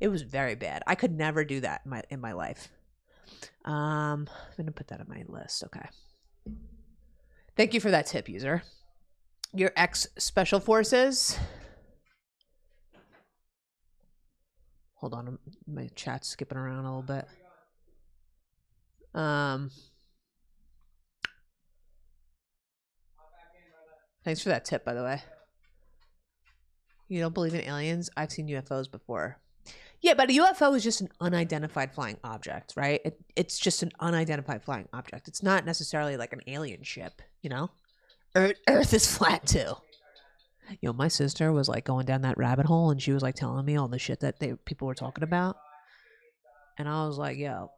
It was very bad. I could never do that in my life. I'm going to put that on my list. Okay. Thank you for that tip, user. Your ex-special forces. Hold on. My chat's skipping around a little bit. Thanks for that tip, by the way. You don't believe in aliens? I've seen UFOs before. Yeah, but a UFO is just an unidentified flying object, right? It's just an unidentified flying object. It's not necessarily like an alien ship, Earth is flat too. My sister was like going down that rabbit hole, and she was like telling me all the shit that people were talking about. And I was like, yo,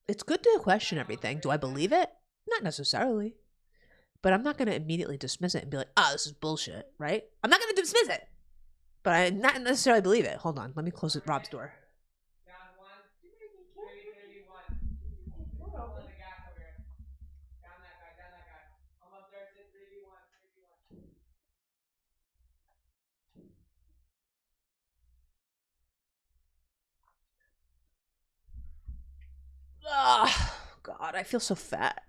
it's good to question everything. Do I believe it? Not necessarily. But I'm not going to immediately dismiss it and be like, this is bullshit, right? I'm not going to dismiss it. But I not necessarily believe it. Hold on. Let me close Rob's door. God, I feel so fat.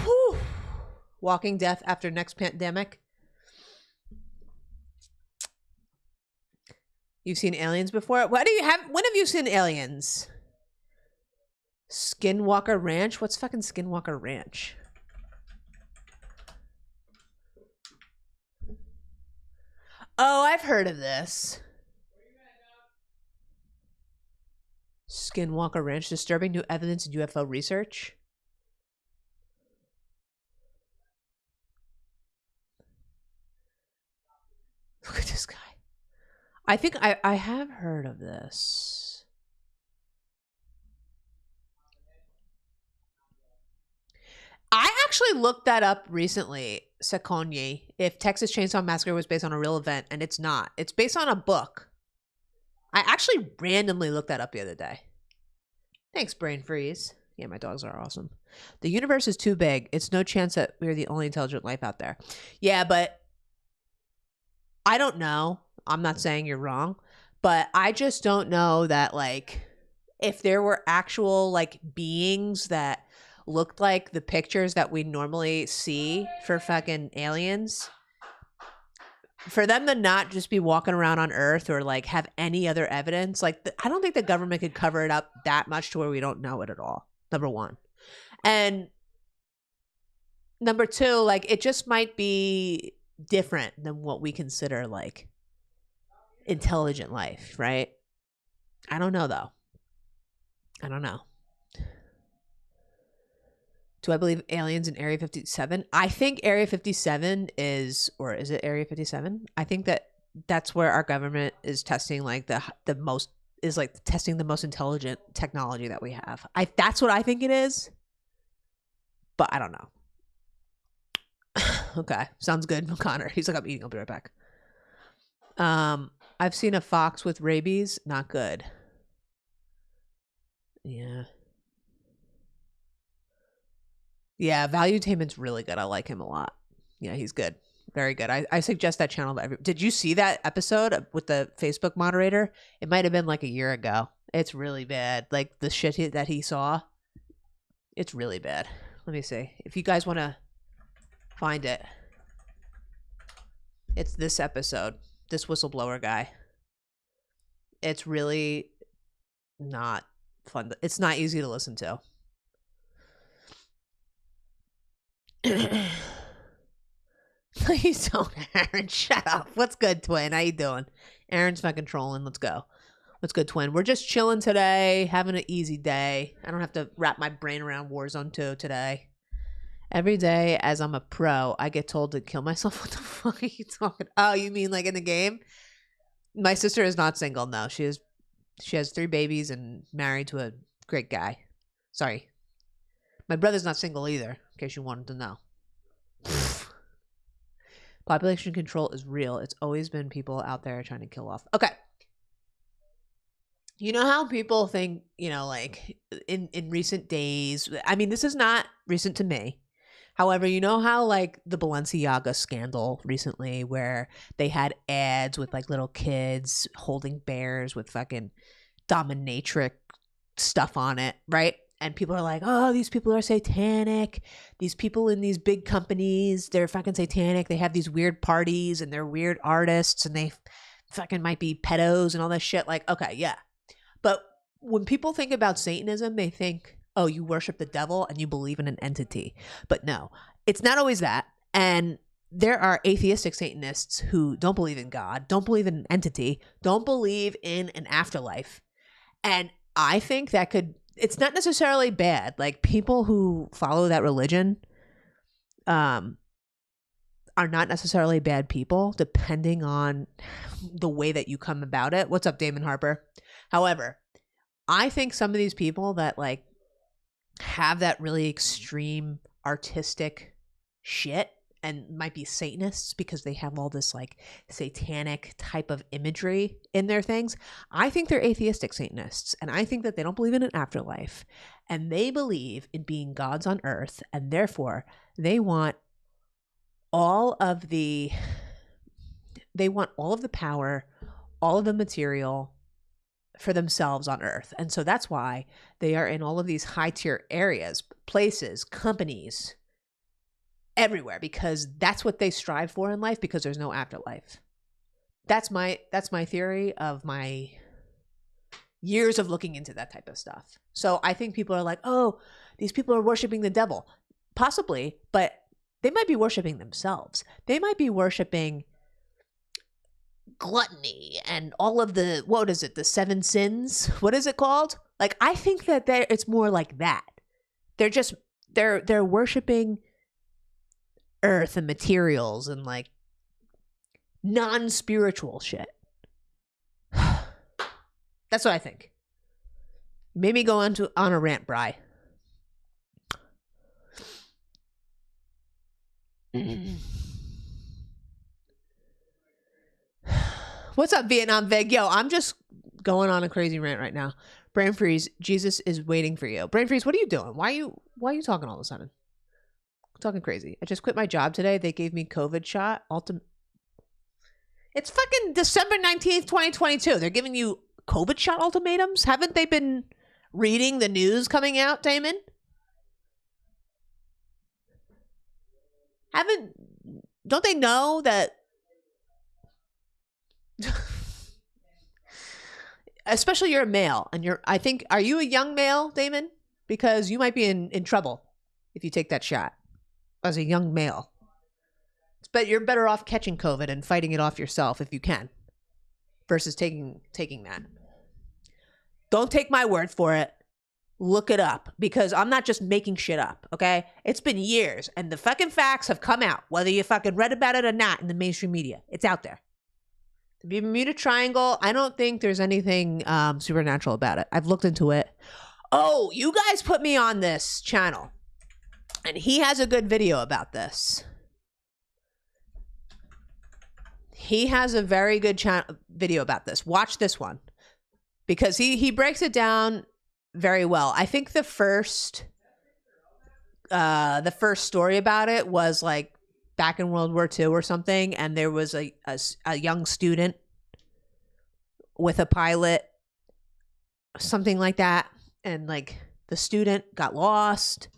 Whew. Walking death after next pandemic. You've seen aliens before? When have you seen aliens? Skinwalker Ranch? What's fucking Skinwalker Ranch? Oh, I've heard of this. Skinwalker Ranch, disturbing new evidence in UFO research. Look at this guy. I think I have heard of this. I actually looked that up recently, Sakonyi, if Texas Chainsaw Massacre was based on a real event, and it's not. It's based on a book. I actually randomly looked that up the other day. Thanks, Brain Freeze. Yeah, my dogs are awesome. The universe is too big. It's no chance that we're the only intelligent life out there. Yeah, but I don't know. I'm not saying you're wrong, but I just don't know that, like, if there were actual, like, beings that looked like the pictures that we normally see for fucking aliens, for them to not just be walking around on Earth or, like, have any other evidence, like, I don't think the government could cover it up that much to where we don't know it at all, number one. And number two, like, it just might be different than what we consider, like, intelligent life, right? I don't know, though. I don't know. Do I believe aliens in Area 57? I think Area 57 is, or is it Area 57? I think that's where our government is testing, like, the most, is, like, testing the most intelligent technology that we have. That's what I think it is, but I don't know. Okay, sounds good, Connor. He's like, I'm eating. I'll be right back. I've seen a fox with rabies. Not good. Yeah. Yeah, Valuetainment's really good. I like him a lot. Yeah, he's good. Very good. I suggest that channel to everyone. Did you see that episode with the Facebook moderator? It might have been like a year ago. It's really bad. Like, the shit that he saw. It's really bad. Let me see. If you guys want to find it. It's this episode. This whistleblower guy. It's really not fun. It's not easy to listen to. Please don't, Aaron. Shut up. What's good, twin? How you doing? Aaron's fucking trolling. Let's go. What's good, twin? We're just chilling today, having an easy day. I don't have to wrap my brain around Warzone 2 today. Every day, as I'm a pro, I get told to kill myself. What the fuck are you talking? Oh, you mean like in the game? My sister is not single. No, she has 3 babies and married to a great guy. Sorry. My brother's not single either, in case you wanted to know. Population control is real. It's always been people out there trying to kill off. Okay. You know how people think, you know, like in recent days, I mean, this is not recent to me. However, you know how, like, the Balenciaga scandal recently where they had ads with, like, little kids holding bears with fucking dominatrix stuff on it, right? And people are like, oh, these people are satanic. These people in these big companies, they're fucking satanic. They have these weird parties and they're weird artists and they fucking might be pedos and all this shit. Like, okay, yeah. But when people think about Satanism, they think, oh, you worship the devil and you believe in an entity. But no, it's not always that. And there are atheistic Satanists who don't believe in God, don't believe in an entity, don't believe in an afterlife. And I think that it's not necessarily bad. Like, people who follow that religion are not necessarily bad people, depending on the way that you come about it. What's up, Damon Harper? However, I think some of these people that, like, have that really extreme artistic shit and might be Satanists because they have all this, like, satanic type of imagery in their things. I think they're atheistic Satanists, and I think that they don't believe in an afterlife, and they believe in being gods on earth, and therefore they want all of the power, all of the material, for themselves on earth. And so that's why they are in all of these high tier areas, places, companies, everywhere, because that's what they strive for in life, because there's no afterlife. That's my theory of my years of looking into that type of stuff. So I think people are like, oh, these people are worshiping the devil. Possibly, but they might be worshiping themselves. They might be worshiping gluttony and all of the, what is it, the 7 sins? What is it called? Like, I think that it's more like that. They're worshiping earth and materials and like non-spiritual shit. That's what I think. Made me go on a rant, Bri. What's up, Vietnam Vig? Yo, I'm just going on a crazy rant right now. Brain freeze. Jesus is waiting for you. Brain freeze. What are you doing? Why are you talking all of a sudden? I'm talking crazy. I just quit my job today. They gave me COVID shot. It's fucking December 19th, 2022. They're giving you COVID shot ultimatums. Haven't they been reading the news coming out, Damon? Don't they know that? Especially you're a male and are you a young male, Damon? Because you might be in trouble if you take that shot as a young male. But you're better off catching COVID and fighting it off yourself if you can, versus taking that. Don't take my word for it. Look it up, because I'm not just making shit up, okay? It's been years, and the fucking facts have come out, whether you fucking read about it or not in the mainstream media. It's out there. The Bermuda Triangle, I don't think there's anything supernatural about it. I've looked into it. Oh, you guys put me on this channel, and he has a good video about this. He has a very good video about this. Watch this one, because he breaks it down very well. I think the first story about it was like back in World War II or something, and there was a young student with a pilot, something like that, and like the student got lost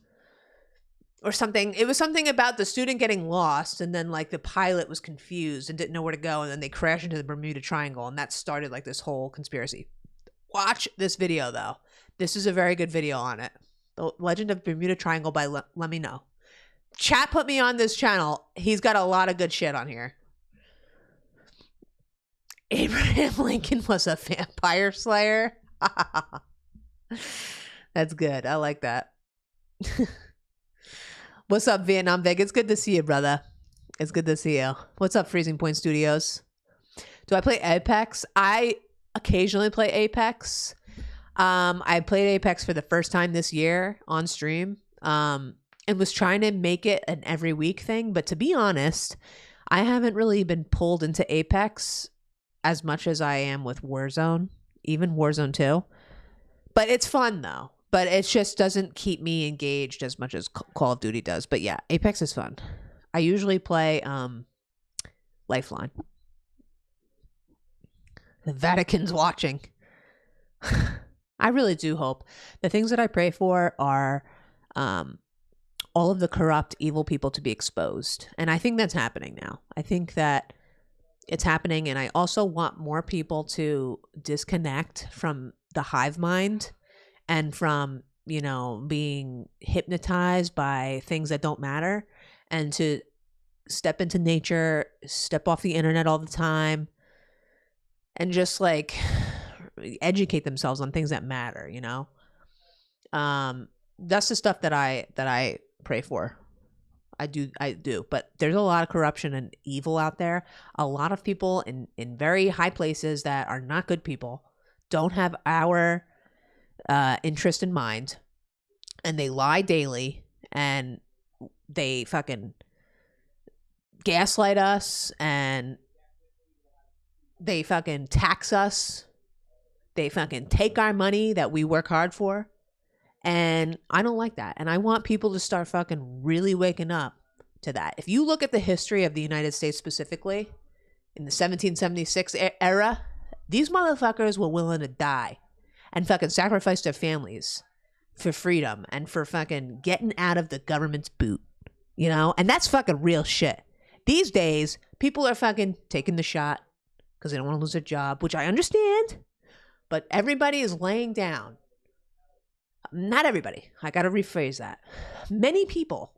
or something. It was something about the student getting lost, and then like the pilot was confused and didn't know where to go, and then they crashed into the Bermuda Triangle, and that started like this whole conspiracy. Watch this video though. This is a very good video on it. The Legend of Bermuda Triangle by Let Me Know. Chat put me on this channel. He's got a lot of good shit on here. Abraham Lincoln was a vampire slayer. That's good. I like that. What's up, Vietnam Vig? It's good to see you, brother. It's good to see you. What's up, Freezing Point Studios? Do I play Apex? I occasionally play Apex. I played Apex for the first time this year on stream, and was trying to make it an every week thing. But to be honest, I haven't really been pulled into Apex as much as I am with Warzone, even Warzone 2. But it's fun though. But it just doesn't keep me engaged as much as Call of Duty does. But yeah, Apex is fun. I usually play Lifeline. The Vatican's watching. I really do hope. The things that I pray for are all of the corrupt, evil people to be exposed. And I think that's happening now. I think that it's happening. And I also want more people to disconnect from the hive mind and from, you know, being hypnotized by things that don't matter, and to step into nature, step off the internet all the time, and just like educate themselves on things that matter, you know? That's the stuff that I pray for. I do. But there's a lot of corruption and evil out there. A lot of people in very high places that are not good people, don't have our interest in mind, and they lie daily, and they fucking gaslight us, and they fucking tax us. They fucking take our money that we work hard for. And I don't like that. And I want people to start fucking really waking up to that. If you look at the history of the United States specifically, in the 1776 era, These motherfuckers were willing to die and fucking sacrifice their families for freedom and for fucking getting out of the government's boot, you know? And that's fucking real shit. These days, people are fucking taking the shot because they don't want to lose their job, which I understand. But everybody is laying down. Not everybody. I got to rephrase that. Many people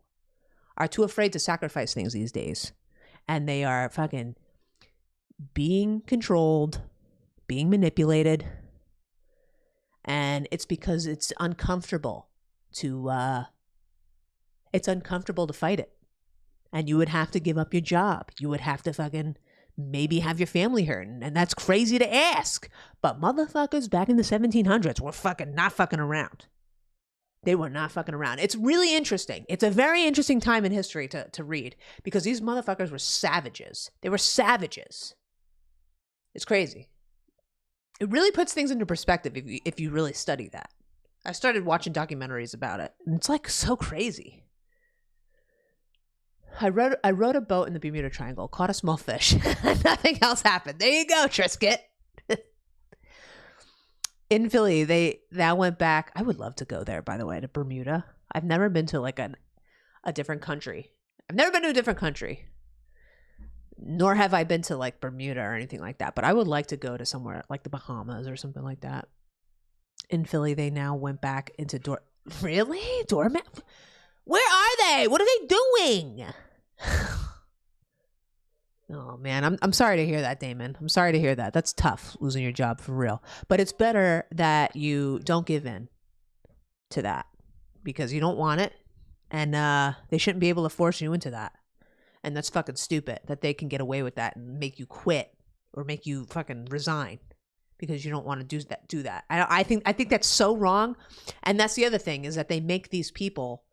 are too afraid to sacrifice things these days. And they are fucking being controlled, being manipulated. And it's because it's uncomfortable to fight it. And you would have to give up your job. You would have to fucking maybe have your family hurting. And that's crazy to ask. But motherfuckers back in the 1700s were fucking not fucking around. They were not fucking around. It's really interesting. It's a very interesting time in history to read because these motherfuckers were savages. They were savages. It's crazy. It really puts things into perspective if you really study that. I started watching documentaries about it, and it's like so crazy. I rode a boat in the Bermuda Triangle, caught a small fish. Nothing else happened. There you go, Trisket. In Philly, that went back. I would love to go there, by the way, to Bermuda. I've never been to like a different country. I've never been to a different country. Nor have I been to like Bermuda or anything like that. But I would like to go to somewhere like the Bahamas or something like that. In Philly, they now went back into Really? Doormat? Where are they? What are they doing? Oh man, I'm sorry to hear that, Damon. I'm sorry to hear that. That's tough, losing your job for real. But it's better that you don't give in to that because you don't want it, and they shouldn't be able to force you into that. And that's fucking stupid that they can get away with that and make you quit or make you fucking resign because you don't want to do that. I think that's so wrong. And that's the other thing is that they make these people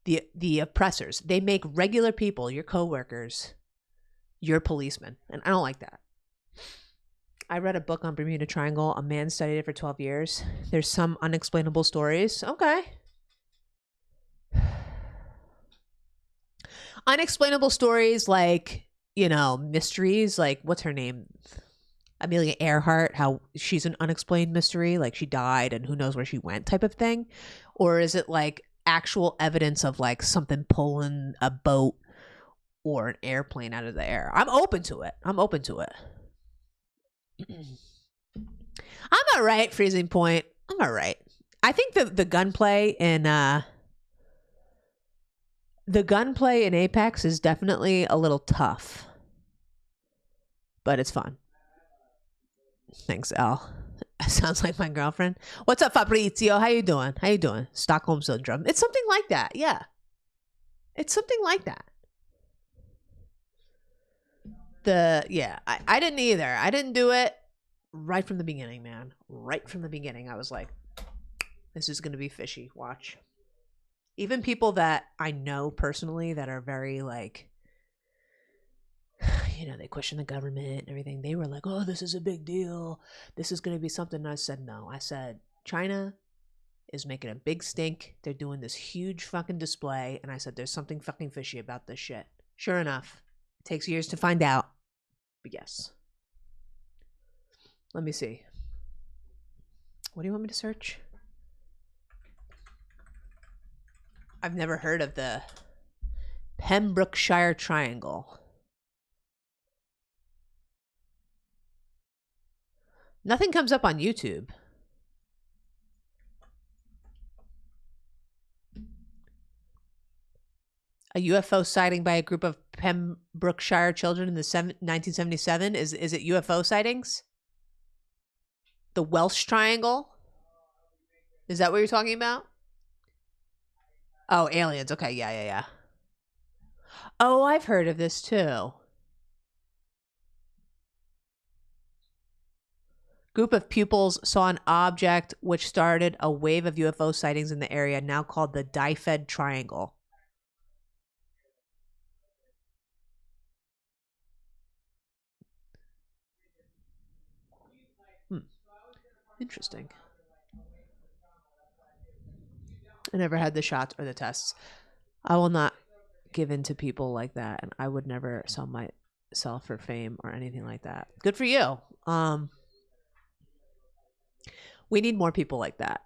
the oppressors. They make regular people, your coworkers, your policemen. And I don't like that. I read a book on Bermuda Triangle. A man studied it for 12 years. There's some unexplainable stories. Okay. Unexplainable stories like, mysteries. Like, what's her name? Amelia Earhart, how she's an unexplained mystery. Like, she died and who knows where she went type of thing. Or is it like actual evidence of like something pulling a boat or an airplane out of the air? I'm open to it. I'm all right, freezing point. I'm all right. I think the gunplay in Apex is definitely a little tough, but it's fun. Thanks, Al. Sounds like my girlfriend. What's up, Fabrizio? How you doing? Stockholm Syndrome. It's something like that. Yeah. It's something like that. I didn't either. I didn't do it right from the beginning, man. Right from the beginning. I was like, this is going to be fishy. Watch. Even people that I know personally that are very like, they question the government and everything. They were like, oh, this is a big deal. This is going to be something. And I said, no. I said, China is making a big stink. They're doing this huge fucking display. And I said, there's something fucking fishy about this shit. Sure enough, it takes years to find out. But yes. Let me see. What do you want me to search? I've never heard of the Pembrokeshire Triangle. Nothing comes up on YouTube. A UFO sighting by a group of Pembrokeshire children in the 1977. Is it UFO sightings? The Welsh Triangle? Is that what you're talking about? Oh, aliens. Okay, yeah. Oh, I've heard of this too. Group of pupils saw an object which started a wave of UFO sightings in the area, now called the Dyfed Triangle. Interesting. I never had the shots or the tests. I will not give in to people like that, and I would never sell myself for fame or anything like that. Good for you. We need more people like that.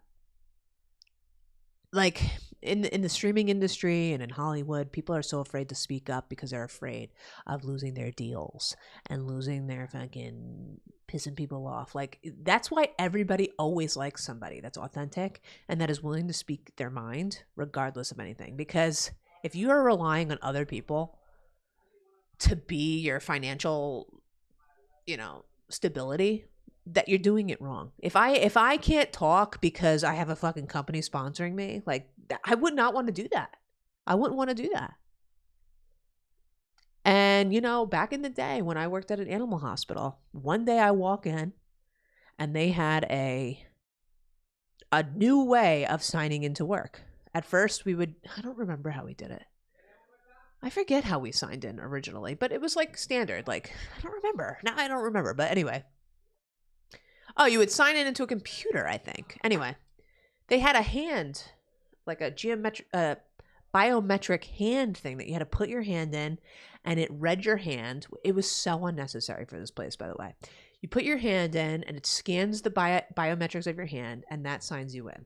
Like in the streaming industry and in Hollywood, people are so afraid to speak up because they're afraid of losing their deals and losing their fucking pissing people off. Like, that's why everybody always likes somebody that's authentic and that is willing to speak their mind regardless of anything. Because if you are relying on other people to be your financial, stability, that you're doing it wrong. If I can't talk because I have a fucking company sponsoring me, like, I would not want to do that. I wouldn't want to do that. And, back in the day when I worked at an animal hospital, one day I walk in and they had a new way of signing into work. At first I don't remember how we did it. I forget how we signed in originally, but it was like standard. Like, I don't remember. Now I don't remember. But anyway. Oh, you would sign in into a computer, I think. Anyway, they had a hand, like a biometric hand thing that you had to put your hand in, and it read your hand. It was so unnecessary for this place, by the way. You put your hand in, and it scans the biometrics of your hand, and that signs you in.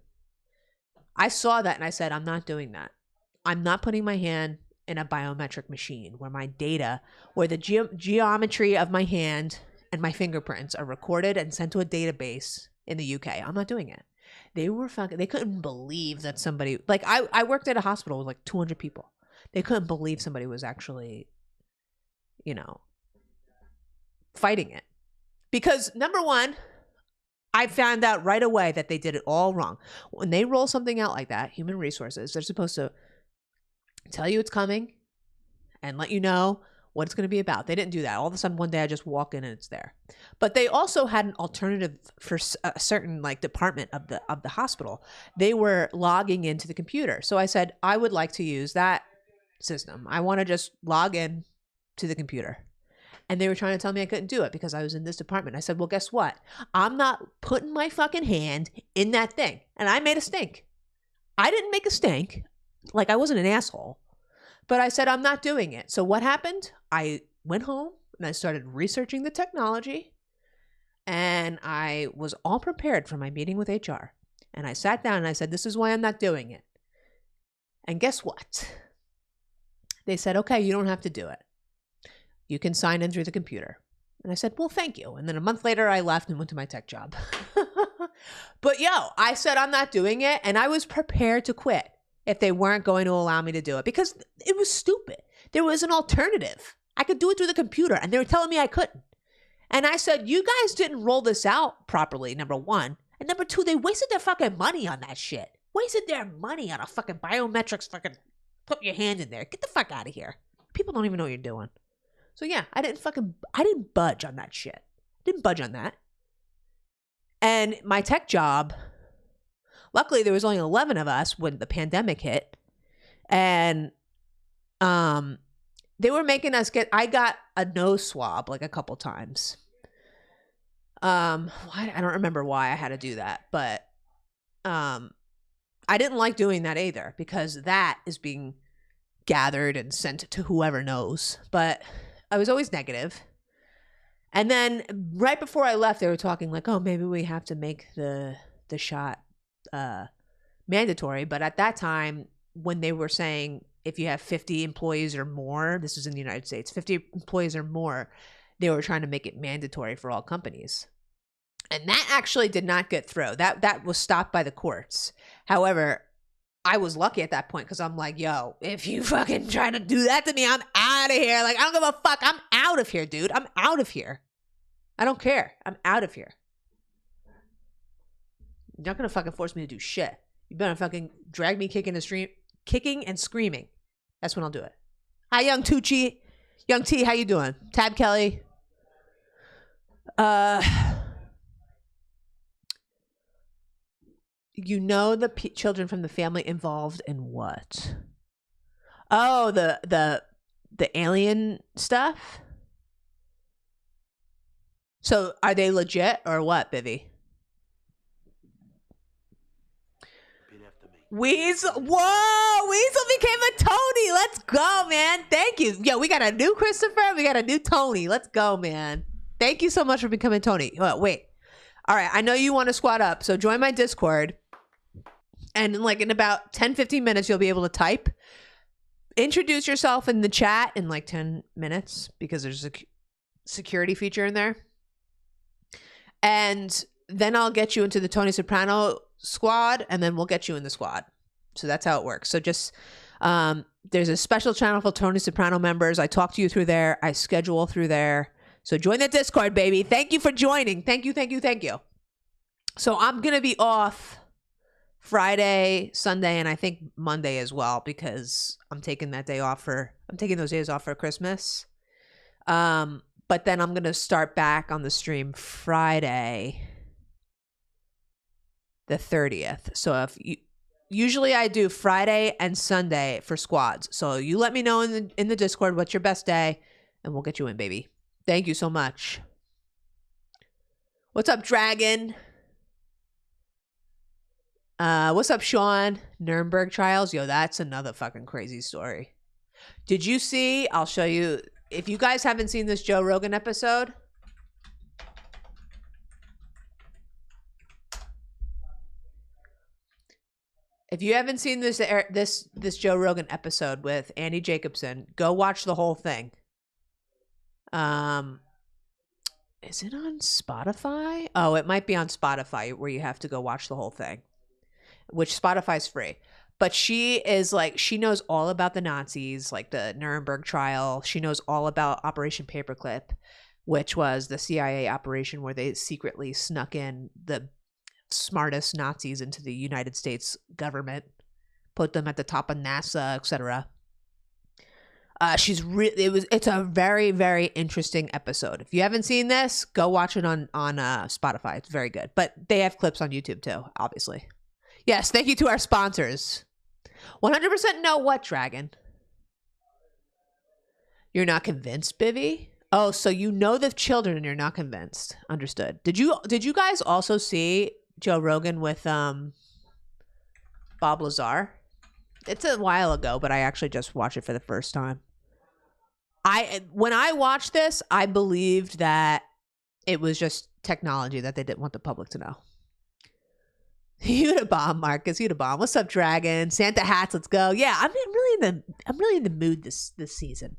I saw that, and I said, I'm not doing that. I'm not putting my hand in a biometric machine where my data, where the geometry of my hand and my fingerprints are recorded and sent to a database in the UK. I'm not doing it. They couldn't believe that somebody, like, I worked at a hospital with like 200 people. They couldn't believe somebody was actually, fighting it. Because number one, I found out right away that they did it all wrong. When they roll something out like that, human resources, they're supposed to tell you it's coming and let you know what it's going to be about. They didn't do that. All of a sudden, one day I just walk in and it's there. But they also had an alternative for a certain department of the hospital. They were logging into the computer. So I said, I would like to use that system. I want to just log in to the computer. And they were trying to tell me I couldn't do it because I was in this department. I said, well, guess what? I'm not putting my fucking hand in that thing. And I made a stink. I didn't make a stink. Like, I wasn't an asshole. But I said, I'm not doing it. So what happened? I went home and I started researching the technology, and I was all prepared for my meeting with HR. And I sat down and I said, this is why I'm not doing it. And guess what? They said, okay, you don't have to do it. You can sign in through the computer. And I said, well, thank you. And then a month later, I left and went to my tech job. But I said, I'm not doing it. And I was prepared to quit if they weren't going to allow me to do it, because it was stupid. There was an alternative. I could do it through the computer, and they were telling me I couldn't. And I said, you guys didn't roll this out properly, number one. And number two, they wasted their fucking money on that shit. Wasted their money on a fucking biometrics fucking put your hand in there. Get the fuck out of here. People don't even know what you're doing. So yeah, I didn't budge on that shit. Didn't budge on that. And my tech job, luckily, there was only 11 of us when the pandemic hit, and they were making us I got a nose swab like a couple times. I don't remember why I had to do that, but I didn't like doing that either, because that is being gathered and sent to whoever knows. But I was always negative. And then right before I left, they were talking like, oh, maybe we have to make the shot mandatory. But at that time, when they were saying if you have 50 employees or more, this was in the United States, 50 employees or more, they were trying to make it mandatory for all companies. And that actually did not get through. That was stopped by the courts. However, I was lucky at that point, because I'm like, yo, if you fucking try to do that to me, I'm out of here. Like, I don't give a fuck. I'm out of here, dude. I'm out of here. I don't care. I'm out of here. You're not going to fucking force me to do shit. You better fucking drag me kicking and screaming. That's when I'll do it. Hi, Young Tucci. Young T, how you doing? Tab Kelly. You know the children from the family involved in what? Oh, the alien stuff? So are they legit or what, Bivy? Weasel. Whoa! Weasel became a Tony. Let's go, man. Thank you. Yo, we got a new Christopher. We got a new Tony. Let's go, man. Thank you so much for becoming Tony. Wait. All right, I know you want to squat up, so join my Discord. And in about 10, 15 minutes, you'll be able to type. Introduce yourself in the chat in 10 minutes because there's a security feature in there. And then I'll get you into the Tony Soprano squad, and then we'll get you in the squad. So that's how it works. So just there's a special channel for Tony Soprano members. I talk to you through there. I schedule through there. So join the Discord, baby. Thank you for joining. Thank you. So I'm going to be off Friday, Sunday, and I think Monday as well because I'm taking those days off for Christmas. But then I'm going to start back on the stream Friday, the 30th. So usually I do Friday and Sunday for squads. So you let me know in the Discord what's your best day, and we'll get you in, baby. Thank you so much. What's up, Dragon? What's up, Sean? Nuremberg trials? Yo, that's another fucking crazy story. Did you see? I'll show you. If you guys haven't seen this Joe Rogan episode, this Joe Rogan episode with Andy Jacobson, go watch the whole thing. Is it on Spotify? Oh, it might be on Spotify where you have to go watch the whole thing, which Spotify's free. But she knows all about the Nazis, like the Nuremberg trial. She knows all about Operation Paperclip, which was the CIA operation where they secretly snuck in the smartest Nazis into the United States government, put them at the top of NASA, etc. It's a very, very interesting episode. If you haven't seen this, go watch it on Spotify. It's very good. But they have clips on YouTube too, obviously. Yes, thank you to our sponsors. 100% know what, Dragon? You're not convinced, Bivy? Oh, so you know the children and you're not convinced. Understood. Did you guys also see Joe Rogan with Bob Lazar? It's a while ago, but I actually just watched it for the first time. When I watched this, I believed that it was just technology that they didn't want the public to know. You the bomb, Marcus. You the bomb. What's up, Dragon? Santa hats. Let's go. Yeah, I'm really in the mood this season.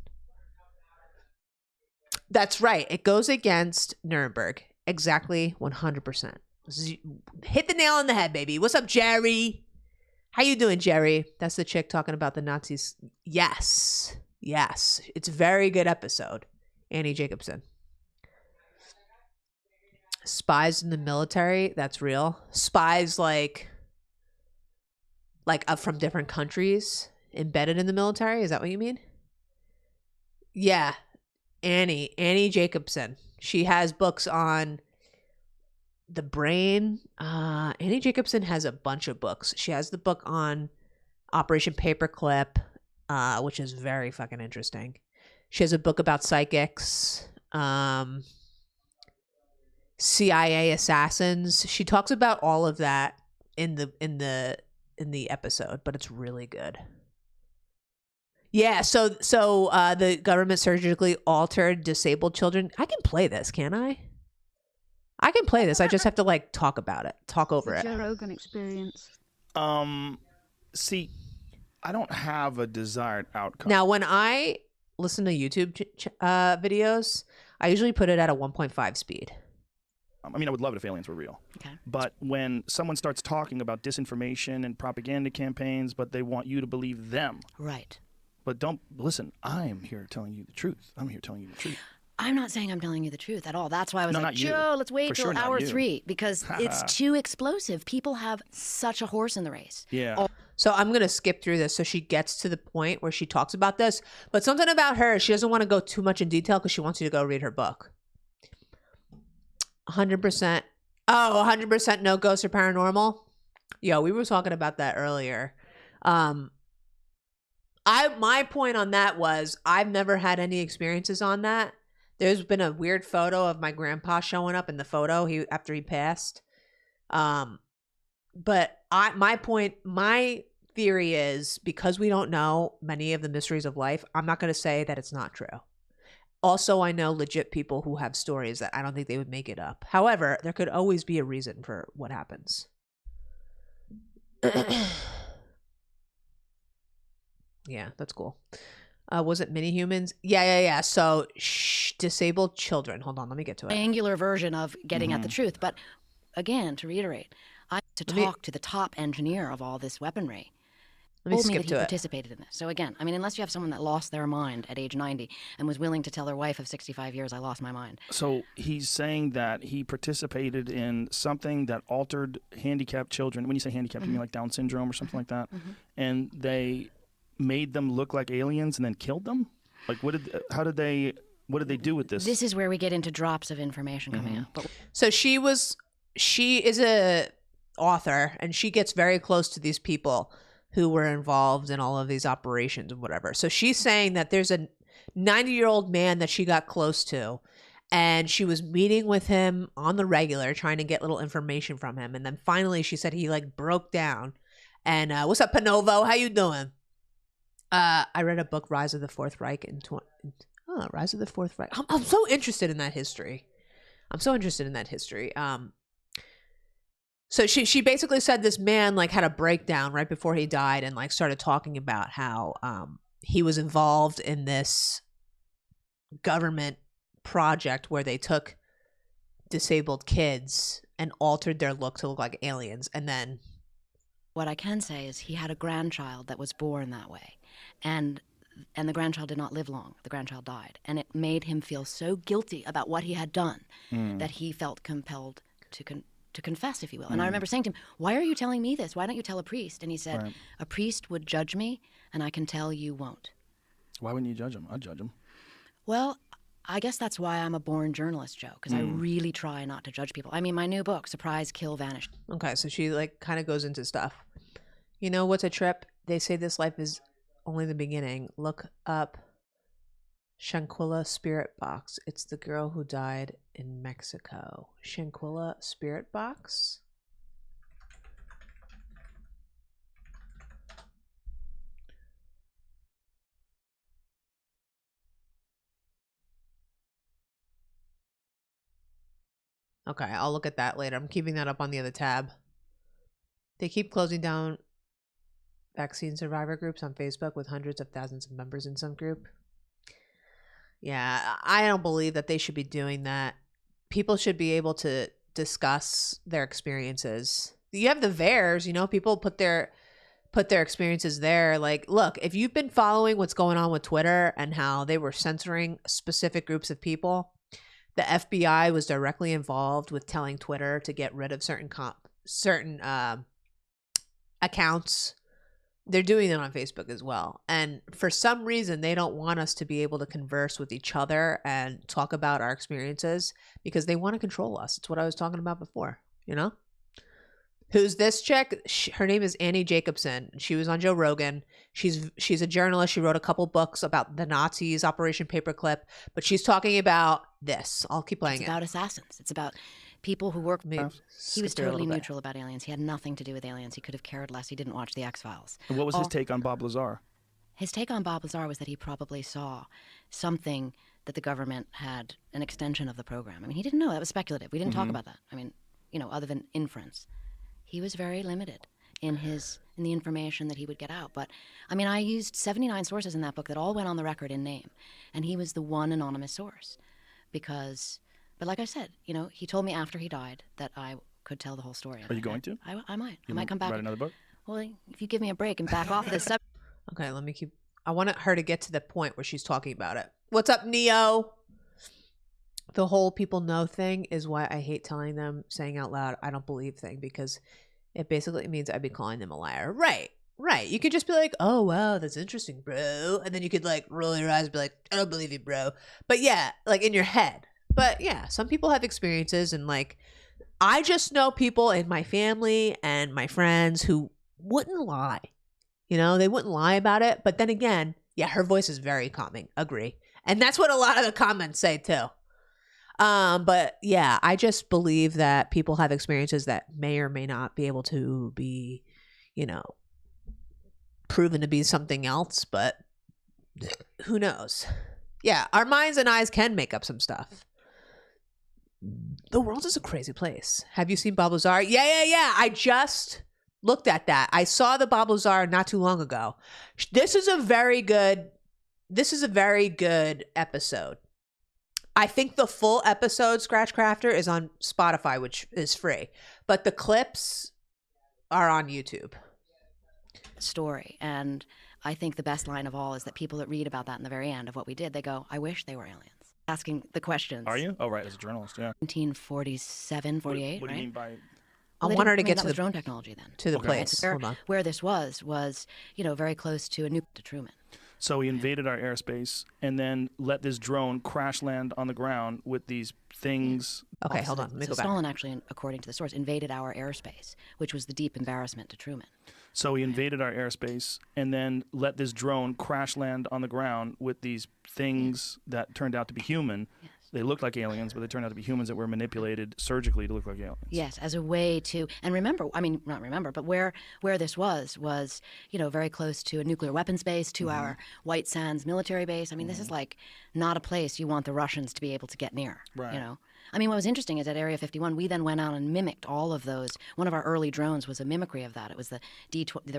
That's right. It goes against Nuremberg. Exactly 100%. Hit the nail on the head, baby. What's up, Jerry? How you doing, Jerry? That's the chick talking about the Nazis. Yes. It's a very good episode. Annie Jacobson. Spies in the military, that's real. Spies from different countries embedded in the military, is that what you mean? Yeah. Annie Jacobson. She has books on the brain. Annie Jacobson has a bunch of books. She has the book on Operation Paperclip, which is very fucking interesting. She has a book about psychics. CIA assassins. She talks about all of that in the episode, but it's really good. Yeah, so the government surgically altered disabled children. I can play this, can't I? I can play this. I just have to talk about it, talk over it. Joe Rogan experience. See, I don't have a desired outcome. Now, when I listen to YouTube videos, I usually put it at a 1.5 speed. I mean, I would love it if aliens were real. Okay. But when someone starts talking about disinformation and propaganda campaigns, but they want you to believe them. Right. But don't listen. I'm here telling you the truth. I'm here telling you the truth. I'm not saying I'm telling you the truth at all. That's why I was like, you. Joe, let's wait For till sure not hour you. 3 because it's too explosive. People have such a horse in the race. Yeah. So I'm going to skip through this so she gets to the point where she talks about this. But something about her, she doesn't want to go too much in detail because she wants you to go read her book. 100%. Oh, 100% no ghosts or paranormal. Yo, we were talking about that earlier. My point on that was I've never had any experiences on that. There's been a weird photo of my grandpa showing up in the photo after he passed. But my theory is because we don't know many of the mysteries of life, I'm not going to say that it's not true. Also, I know legit people who have stories that I don't think they would make it up. However, there could always be a reason for what happens. Yeah, that's cool. Was it mini humans? Yeah. So, disabled children. Hold on, let me get to it. Angular version of getting at the truth. But again, to reiterate, I had to talk to the top engineer of all this weaponry. Let me Told me skip that he to it. participated in this. So again, I mean, unless you have someone that lost their mind at age 90 and was willing to tell their wife of 65 years, I lost my mind. So he's saying that he participated in something that altered handicapped children. When you say handicapped, you mean like Down syndrome or something like that? And they made them look like aliens and then killed them? Like, what did they do with this? This is where we get into drops of information coming out. But So she is a author, and she gets very close to these people who were involved in all of these operations and whatever. So she's saying that there's a 90-year-old man that she got close to, and she was meeting with him on the regular, trying to get little information from him. And then finally she said he like broke down. And what's up, Panovo? How you doing? I read a book, Rise of the Fourth Reich, Rise of the Fourth Reich. I'm so interested in that history. So she basically said this man like had a breakdown right before he died, and like started talking about how he was involved in this government project where they took disabled kids and altered their look to look like aliens. And then what I can say is he had a grandchild that was born that way. And the grandchild did not live long. The grandchild died. And it made him feel so guilty about what he had done that he felt compelled to confess, if you will. And I remember saying to him, why are you telling me this? Why don't you tell a priest? And he said, a priest would judge me, and I can tell you won't. Why wouldn't you judge him? I'd judge him. Well, I guess that's why I'm a born journalist, Joe, because I really try not to judge people. I mean, my new book, Surprise, Kill, Vanish. Okay, so she like kind of goes into stuff. You know what's a trip? They say this life is only the beginning. Look up Shanquilla Spirit Box. It's the girl who died in Mexico. Shanquilla Spirit Box? Okay, I'll look at that later. I'm keeping that up on the other tab. They keep closing down vaccine survivor groups on Facebook with hundreds of thousands of members in some group. Yeah, I don't believe that they should be doing that. People should be able to discuss their experiences. You have the VAERS, you know, people put their experiences there. Like, look, if you've been following what's going on with Twitter and how they were censoring specific groups of people, the FBI was directly involved with telling Twitter to get rid of certain accounts. They're doing it on Facebook as well. And for some reason, they don't want us to be able to converse with each other and talk about our experiences because they want to control us. It's what I was talking about before, you know? Who's this chick? Her name is Annie Jacobson. She was on Joe Rogan. She's a journalist. She wrote a couple books about the Nazis, Operation Paperclip, but she's talking about this. I'll keep playing it. It's about assassins. It's about people who work. He was totally neutral about aliens. He had nothing to do with aliens. He could have cared less. He didn't watch the X-Files. And what was his take on Bob Lazar? His take on Bob Lazar was that he probably saw something that the government had an extension of the program. I mean, he didn't know. That was speculative. We didn't talk about that. I mean, you know, other than inference. He was very limited in the information that he would get out. But, I mean, I used 79 sources in that book that all went on the record in name. And he was the one anonymous source. Because, but like I said, you know, he told me after he died that I could tell the whole story. Are you going to? I might. I might come back. Write another book? Well, if you give me a break and back off this subject. Okay, I want her to get to the point where she's talking about it. What's up, Neo? The whole people know thing is why I hate telling them, saying out loud, I don't believe thing, because it basically means I'd be calling them a liar. Right. You could just be like, oh, wow, that's interesting, bro. And then you could like roll your eyes and be like, I don't believe you, bro. But yeah, like in your head. But yeah, some people have experiences, and like, I just know people in my family and my friends who wouldn't lie. You know, they wouldn't lie about it. But then again, yeah, her voice is very calming. Agree. And that's what a lot of the comments say too. But yeah, I just believe that people have experiences that may or may not be able to be, you know, proven to be something else, but who knows? Yeah, our minds and eyes can make up some stuff. The world is a crazy place. Have you seen Bob Lazar? Yeah. I just looked at that. I saw the Bob Lazar not too long ago. This is a very good episode. I think the full episode, Scratch Crafter, is on Spotify, which is free. But the clips are on YouTube. Story. And I think the best line of all is that people that read about that in the very end of what we did, they go, I wish they were aliens. Asking the questions. Are you? Oh, right, as a journalist, yeah. 1947, 48, What do right? you mean by... I want her to get to the the drone technology then. To the Okay. place. Hold on. Where this was, very close to a nuke to Truman. So he invaded our airspace and then let this drone crash land on the ground with these things. Okay, hold on. Let me So go back. Stalin actually, according to the source, invaded our airspace, which was the deep embarrassment to Truman. So he invaded our airspace and then let this drone crash land on the ground with these things that turned out to be human. Yes. They looked like aliens, but they turned out to be humans that were manipulated surgically to look like aliens. Yes, as a way to, and remember, I mean, not remember, but where this was, very close to a nuclear weapons base, to our White Sands military base. I mean, this is like not a place you want the Russians to be able to get near, Right. I mean, what was interesting is at Area 51, we then went out and mimicked all of those. One of our early drones was a mimicry of that. It was there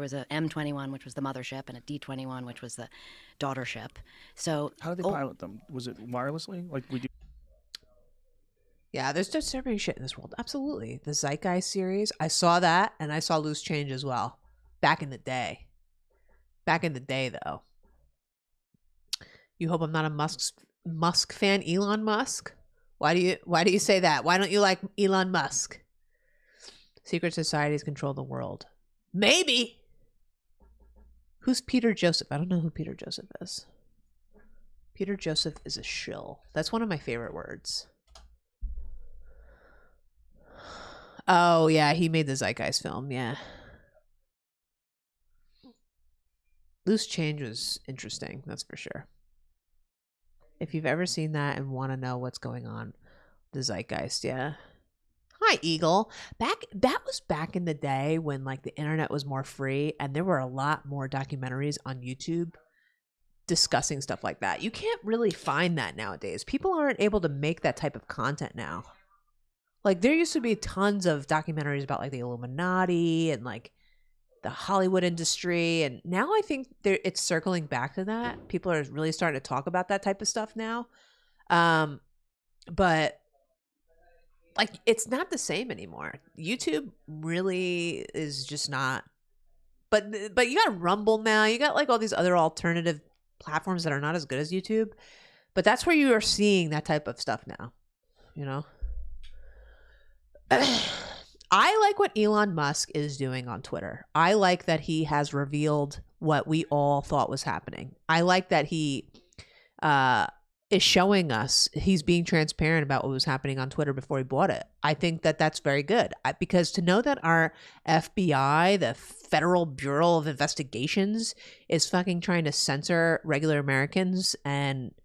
was a M21, which was the mothership, and a D21, which was the daughter ship. So How did they pilot them? Was it wirelessly? Like we do? Yeah, there's disturbing shit in this world. Absolutely. The Zeitgeist series, I saw that, and I saw Loose Change as well. Back in the day. Back in the day, though. You hope I'm not a Musk fan, Elon Musk? Why do you say that? Why don't you like Elon Musk? Secret societies control the world. Maybe. Who's Peter Joseph? I don't know who Peter Joseph is. Peter Joseph is a shill. That's one of my favorite words. Oh, yeah, he made the Zeitgeist film, yeah. Loose Change was interesting, that's for sure. If you've ever seen that and want to know what's going on, the Zeitgeist, yeah. Hi, Eagle. That was back in the day when like the internet was more free and there were a lot more documentaries on YouTube discussing stuff like that. You can't really find that nowadays. People aren't able to make that type of content now. Like there used to be tons of documentaries about like the Illuminati and like the Hollywood industry, and now I think it's circling back to that. People are really starting to talk about that type of stuff now. But like it's not the same anymore. YouTube really is just not. But you got Rumble now. You got like all these other alternative platforms that are not as good as YouTube. But that's where you are seeing that type of stuff now. You know? I like what Elon Musk is doing on Twitter. I like that he has revealed what we all thought was happening. I like that he is showing us he's being transparent about what was happening on Twitter before he bought it. I think that that's very good because to know that our FBI, the Federal Bureau of Investigations, is fucking trying to censor regular Americans and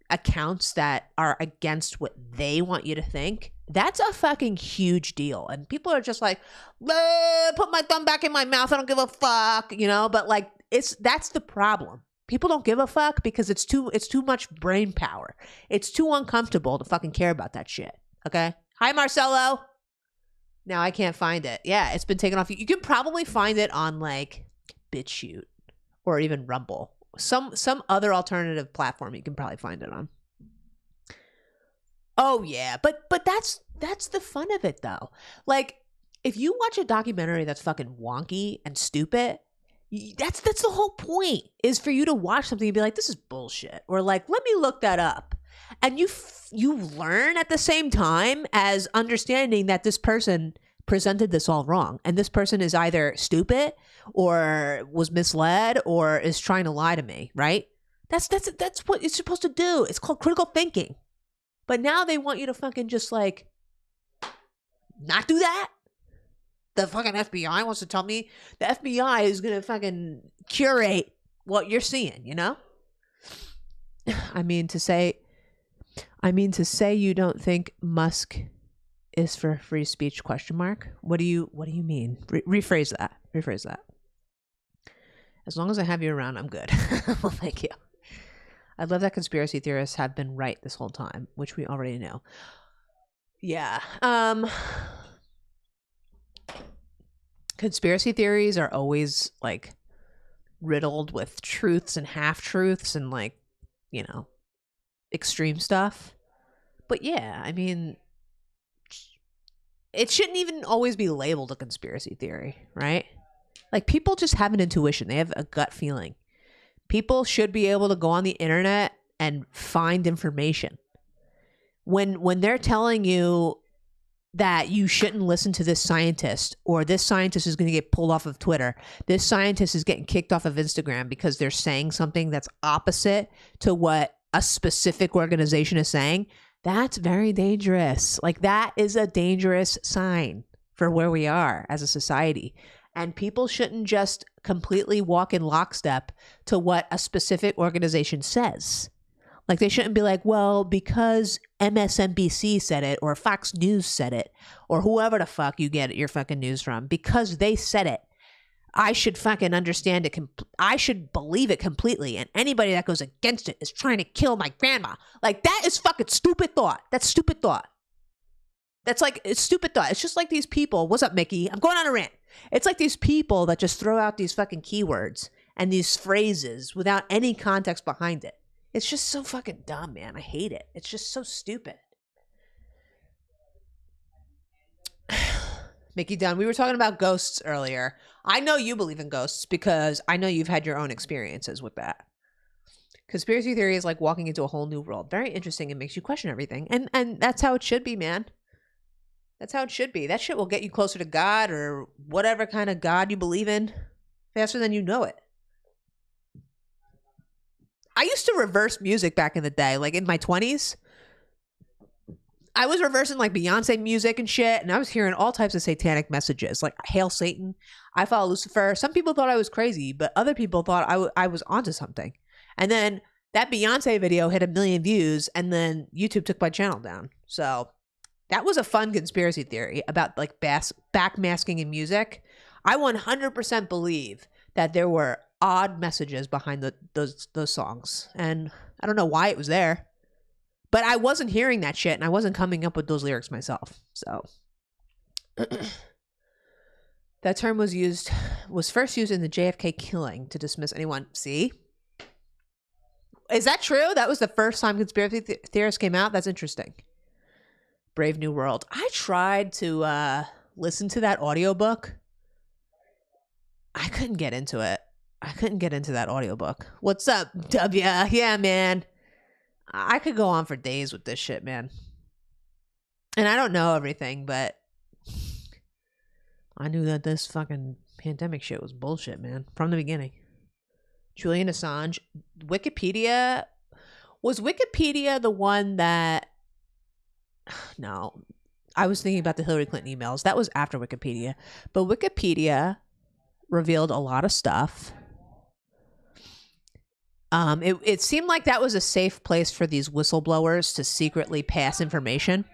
accounts that are against what they want you to think, that's a fucking huge deal. And people are just like, put my thumb back in my mouth, I don't give a fuck, you know. But like that's the problem. People don't give a fuck because it's too much brain power. It's too uncomfortable to fucking care about that shit. Okay. Hi, Marcelo. Now I can't find it. Yeah, it's been taken off. You can probably find it on like BitChute or even Rumble. Some other alternative platform you can probably find it on. Oh yeah, but that's the fun of it though. Like if you watch a documentary that's fucking wonky and stupid, that's the whole point, is for you to watch something and be like, this is bullshit, or like, let me look that up. And you learn at the same time as understanding that this person presented this all wrong, and this person is either stupid or was misled or is trying to lie to me, right? That's what it's supposed to do. It's called critical thinking. But now they want you to fucking just like not do that. The fucking FBI wants to tell me the FBI is going to fucking curate what you're seeing, you know? I mean to say you don't think Musk is for free speech ? What do you mean? Rephrase that. As long as I have you around, I'm good. Well, thank you. I love that conspiracy theorists have been right this whole time, which we already know. Yeah. Conspiracy theories are always like riddled with truths and half-truths and like, you know, extreme stuff. But yeah, I mean, it shouldn't even always be labeled a conspiracy theory, right? Like, people just have an intuition. They have a gut feeling. People should be able to go on the internet and find information. When they're telling you that you shouldn't listen to this scientist, or this scientist is going to get pulled off of Twitter, this scientist is getting kicked off of Instagram because they're saying something that's opposite to what a specific organization is saying, that's very dangerous. Like, that is a dangerous sign for where we are as a society. And people shouldn't just completely walk in lockstep to what a specific organization says. Like, they shouldn't be like, well, because MSNBC said it, or Fox News said it, or whoever the fuck you get your fucking news from, because they said it, I should fucking understand it. I should believe it completely. And anybody that goes against it is trying to kill my grandma. Like, that is fucking stupid thought. That's stupid thought. That's like, it's stupid thought. It's just like these people. What's up, Mickey? I'm going on a rant. It's like these people that just throw out these fucking keywords and these phrases without any context behind it. It's just so fucking dumb, man. I hate it. It's just so stupid. Mickey Dunn, we were talking about ghosts earlier. I know you believe in ghosts because I know you've had your own experiences with that. Conspiracy theory is like walking into a whole new world. Very interesting. It makes you question everything. And that's how it should be, man. That's how it should be. That shit will get you closer to God or whatever kind of God you believe in faster than you know it. I used to reverse music back in the day, like in my 20s. I was reversing like Beyonce music and shit, and I was hearing all types of satanic messages, like Hail Satan, I follow Lucifer. Some people thought I was crazy, but other people thought I was onto something. And then that Beyonce video hit 1 million views, and then YouTube took my channel down. So that was a fun conspiracy theory about like backmasking in music. I 100% believe that there were odd messages behind those songs, and I don't know why it was there, but I wasn't hearing that shit, and I wasn't coming up with those lyrics myself. So that term was first used in the JFK killing to dismiss anyone. See, is that true? That was the first time conspiracy theorists came out. That's interesting. Brave New World. I tried to listen to that audiobook. I couldn't get into it. I couldn't get into that audiobook. What's up, W? Yeah, man. I could go on for days with this shit, man. And I don't know everything, but I knew that this fucking pandemic shit was bullshit, man, from the beginning. Julian Assange. Wikipedia. Was Wikipedia the one that... No. I was thinking about the Hillary Clinton emails. That was after Wikipedia. But Wikipedia revealed a lot of stuff. It seemed like that was a safe place for these whistleblowers to secretly pass information,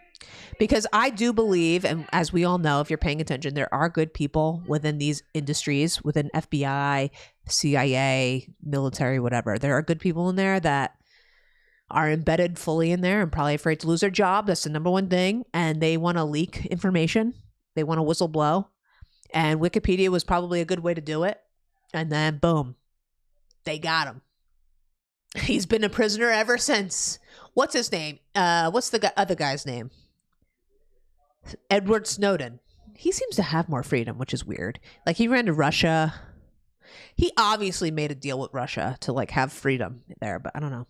because I do believe, and as we all know, if you're paying attention, there are good people within these industries, within FBI, CIA, military, whatever. There are good people in there that are embedded fully in there and probably afraid to lose their job. That's the number one thing. And they want to leak information. They want to whistleblow. And Wikipedia was probably a good way to do it. And then boom, they got him. He's been a prisoner ever since. What's his name? What's the other guy's name? Edward Snowden. He seems to have more freedom, which is weird. Like, he ran to Russia. He obviously made a deal with Russia to like have freedom there, but I don't know.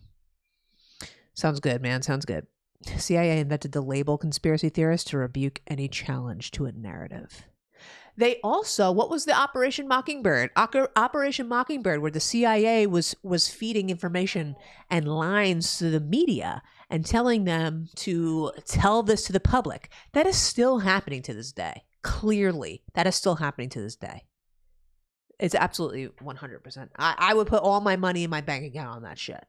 Sounds good, man. Sounds good. CIA invented the label conspiracy theorist to rebuke any challenge to a narrative. They also, what was the Operation Mockingbird? Operation Mockingbird, where the CIA was feeding information and lines to the media and telling them to tell this to the public. That is still happening to this day. Clearly, that is still happening to this day. It's absolutely 100%. I would put all my money in my bank account on that shit.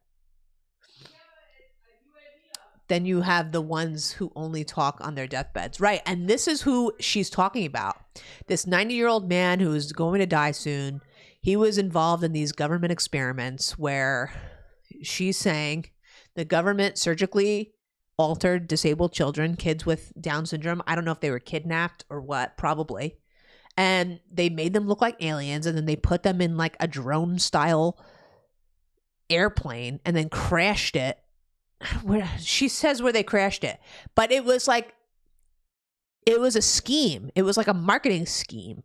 Then you have the ones who only talk on their deathbeds. Right. And this is who she's talking about. This 90-year-old man who is going to die soon. He was involved in these government experiments where She's saying the government surgically altered disabled children, kids with Down syndrome. I don't know if they were kidnapped or what, probably. And they made them look like aliens, and then they put them in like a drone style airplane and then crashed it. She says where they crashed it, but it was like, it was a scheme. It was like a marketing scheme.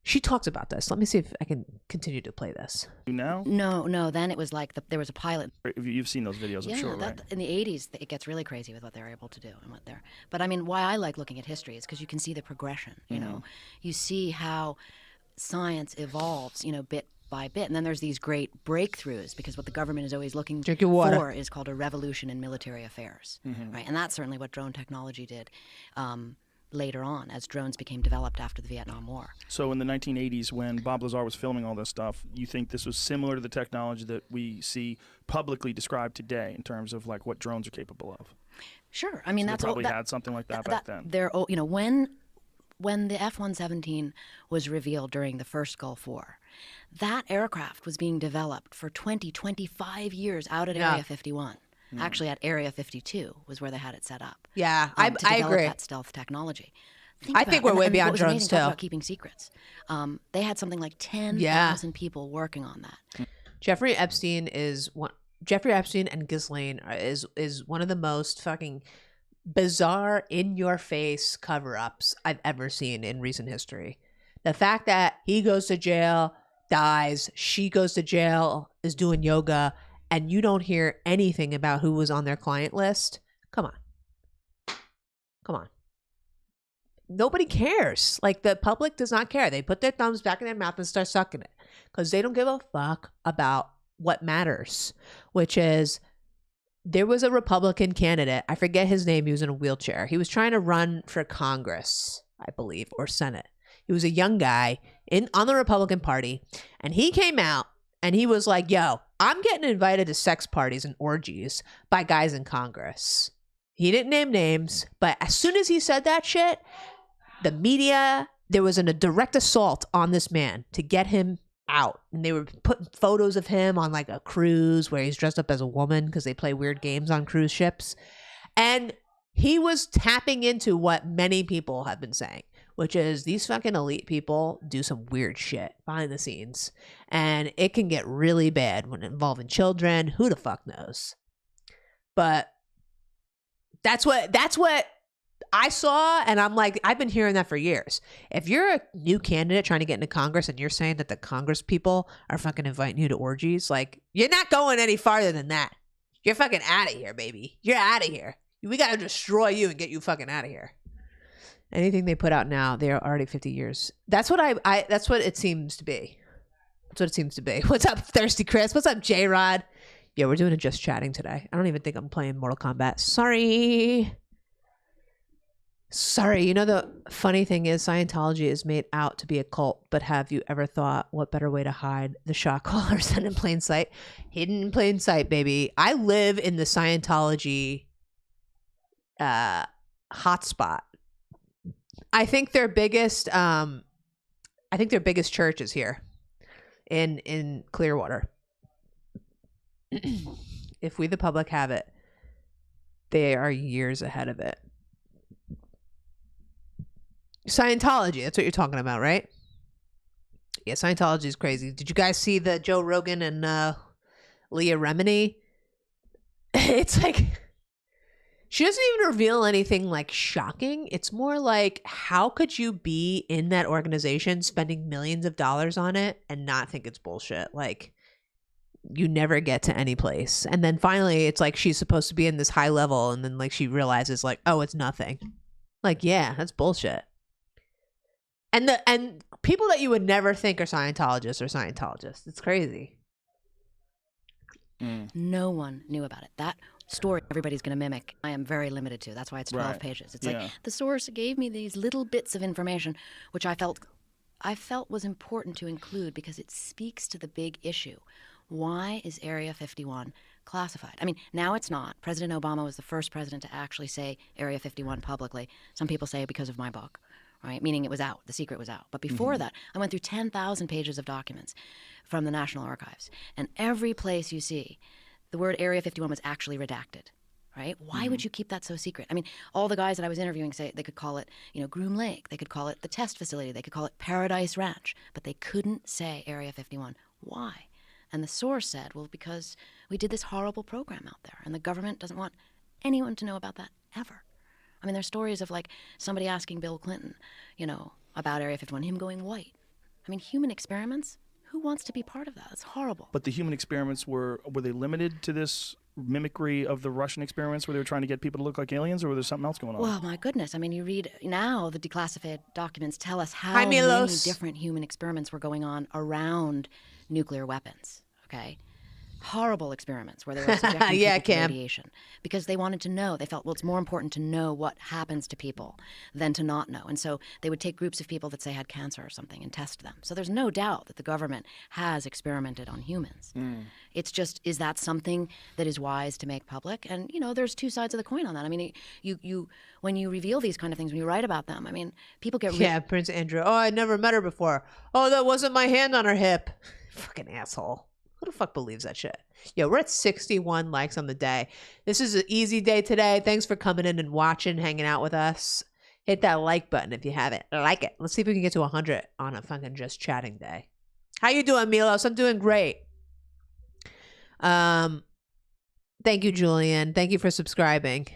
She talks about this. Let me see if I can continue to play this. Now? No. Then it was like there was a pilot. You've seen those videos, I'm sure, right? In the 80s, it gets really crazy with what they're able to do and what they're. But I mean, why I like looking at history is because you can see the progression. You know, you see how science evolves. You know, bit by bit, and then there's these great breakthroughs because what the government is always looking for is called a revolution in military affairs, right? And that's certainly what drone technology did. Later on, as drones became developed after the Vietnam War. So in the 1980s, when Bob Lazar was filming all this stuff, you think this was similar to the technology that we see publicly described today in terms of like what drones are capable of? Sure. I mean, so that's they probably had something like that back then. They're, you know, when the F-117 was revealed during the first Gulf War, that aircraft was being developed for 20, 25 years out at Area 51. Actually, at Area 52 was where they had it set up. Yeah, to I develop agree. that stealth technology. I think we're way beyond drones, amazing, talk too. about keeping secrets. They had something like 10,000 people working on that. Jeffrey Epstein and Ghislaine is one of the most fucking bizarre, in-your-face cover-ups I've ever seen in recent history. The fact that he goes to jail, dies, she goes to jail, is doing yoga, and you don't hear anything about who was on their client list. Come on. Nobody cares. Like, the public does not care. They put their thumbs back in their mouth and start sucking it because they don't give a fuck about what matters, which is there was a Republican candidate. I forget his name. He was in a wheelchair. He was trying to run for Congress, I believe, or Senate. He was a young guy on the Republican Party, and he came out and he was like, yo, I'm getting invited to sex parties and orgies by guys in Congress. He didn't name names, but as soon as he said that shit, the media, there was a direct assault on this man to get him out. And they were putting photos of him on like a cruise where he's dressed up as a woman because they play weird games on cruise ships. And he was tapping into what many people have been saying, which is these fucking elite people do some weird shit behind the scenes. And it can get really bad when involving children. Who the fuck knows? But that's what I saw. And I'm like, I've been hearing that for years. If you're a new candidate trying to get into Congress and you're saying that the Congress people are fucking inviting you to orgies, like, you're not going any farther than that. You're fucking out of here, baby. You're out of here. We got to destroy you and get you fucking out of here. Anything they put out now, they're already 50 years. That's what that's what it seems to be. That's what it seems to be. What's up, Thirsty Chris? What's up, J-Rod? Yeah, we're doing it just chatting today. I don't even think I'm playing Mortal Kombat. Sorry. You know, the funny thing is Scientology is made out to be a cult, but have you ever thought what better way to hide the shot callers than in plain sight? Hidden in plain sight, baby. I live in the Scientology hotspot. I think their biggest church is here in Clearwater. If we the public have it, they are years ahead of it. Scientology, that's what you're talking about, right? Yeah, Scientology is crazy. Did you guys see the Joe Rogan and Leah Remini? It's like, she doesn't even reveal anything like shocking. It's more like, how could you be in that organization spending millions of dollars on it and not think it's bullshit? Like, you never get to any place. And then finally, it's like she's supposed to be in this high level, and then like she realizes like, oh, it's nothing. Like, yeah, that's bullshit. And people that you would never think are Scientologists are Scientologists. It's crazy. No one knew about it. That story everybody's going to mimic, I am very limited to. That's why it's 12 Right. pages. It's like the source gave me these little bits of information, which I felt was important to include because it speaks to the big issue. Why is Area 51 classified? I mean, now it's not. President Obama was the first president to actually say Area 51 publicly. Some people say because of my book, right? Meaning it was out. The secret was out. But before that, I went through 10,000 pages of documents from the National Archives. And every place you see the word Area 51 was actually redacted, right? Why would you keep that so secret? I mean, all the guys that I was interviewing say they could call it, Groom Lake. They could call it the test facility. They could call it Paradise Ranch. But they couldn't say Area 51. Why? And the source said, well, because we did this horrible program out there, and the government doesn't want anyone to know about that ever. I mean, there's stories of, like, somebody asking Bill Clinton, about Area 51, him going white. I mean, human experiments? Who wants to be part of that? It's horrible. But the human experiments, were they limited to this mimicry of the Russian experiments where they were trying to get people to look like aliens, or was there something else going on? Well, my goodness. I mean, you read now, the declassified documents tell us how Hi, many Milos. different human experiments were going on around nuclear weapons, okay? Horrible experiments where they were subjecting Yeah, people to Cam. radiation because they wanted to know. They felt, well, it's more important to know what happens to people than to not know. And so they would take groups of people that, say, had cancer or something and test them. So there's no doubt that the government has experimented on humans. It's just, is that something that is wise to make public? And, there's two sides of the coin on that. I mean, you when you reveal these kind of things, when you write about them, I mean, people get Yeah, Prince Andrew. Oh, I never met her before. Oh, that wasn't my hand on her hip. Fucking asshole. Who the fuck believes that shit? Yo, we're at 61 likes on the day. This is an easy day today. Thanks for coming in and watching, hanging out with us. Hit that like button if you haven't. Like it. Let's see if we can get to 100 on a fucking just chatting day. How you doing, Milos? I'm doing great. Thank you, Julian. Thank you for subscribing.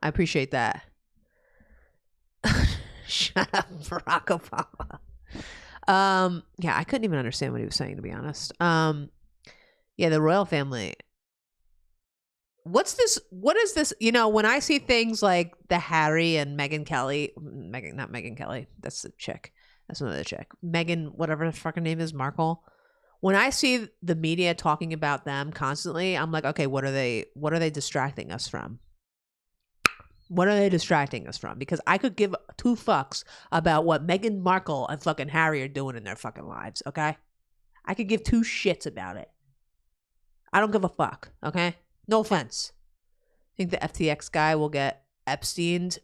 I appreciate that. Shut up, Barack Obama. Yeah, I couldn't even understand what he was saying, to be honest. Yeah, the royal family. What is this? When I see things like the Harry and Meghan Kelly, not Meghan Kelly, that's the chick. That's another chick. Meghan, whatever the fucking name is, Markle. When I see the media talking about them constantly, I'm like, okay, what are they distracting us from? What are they distracting us from? Because I could give two fucks about what Meghan Markle and fucking Harry are doing in their fucking lives, okay? I could give two shits about it. I don't give a fuck, okay? No offense. Think the FTX guy will get Epsteined?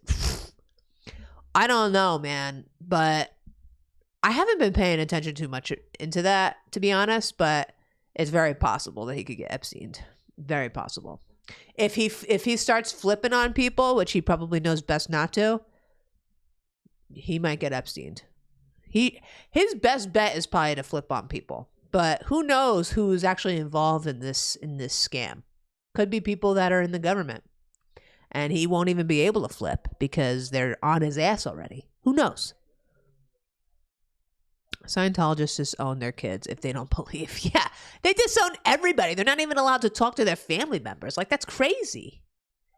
I don't know, man, but I haven't been paying attention too much into that, to be honest, but it's very possible that he could get Epsteined. Very possible. If he starts flipping on people, which he probably knows best not to, he might get Epsteined. His best bet is probably to flip on people. But who knows who's actually involved in this scam? Could be people that are in the government. And he won't even be able to flip because they're on his ass already. Who knows? Scientologists disown their kids if they don't believe. Yeah, they disown everybody. They're not even allowed to talk to their family members. Like, that's crazy.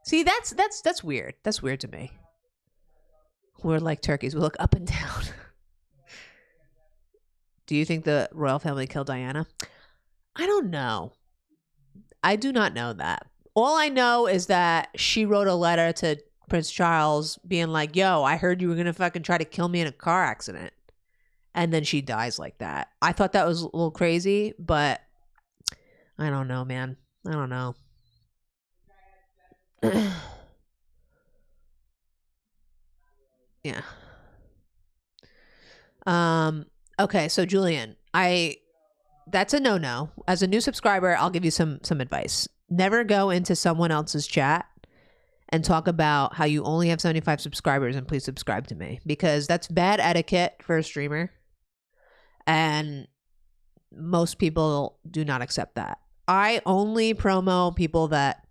See, that's weird. That's weird to me. We're like turkeys. We look up and down. Do you think the royal family killed Diana? I don't know. I do not know that. All I know is that she wrote a letter to Prince Charles being like, yo, I heard you were going to fucking try to kill me in a car accident. And then she dies like that. I thought that was a little crazy, but I don't know, man. I don't know. Yeah. Okay, so Julian, that's a no-no. As a new subscriber, I'll give you some advice. Never go into someone else's chat and talk about how you only have 75 subscribers and please subscribe to me, because that's bad etiquette for a streamer. And most people do not accept that. I only promo people that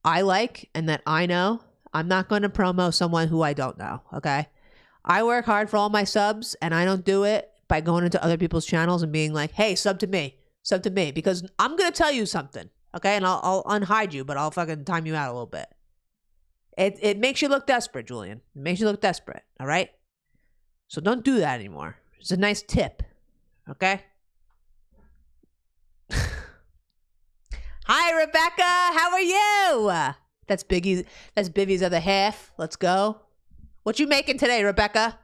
I like and that I know. I'm not going to promo someone who I don't know, okay? I work hard for all my subs, and I don't do it by going into other people's channels and being like, hey, sub to me, because I'm going to tell you something, okay? And I'll unhide you, but I'll fucking time you out a little bit. It makes you look desperate, Julian. It makes you look desperate, all right? So don't do that anymore. It's a nice tip, okay? Hi, Rebecca. How are you? That's Biggie. That's Bivvy's other half. Let's go. What you making today, Rebecca?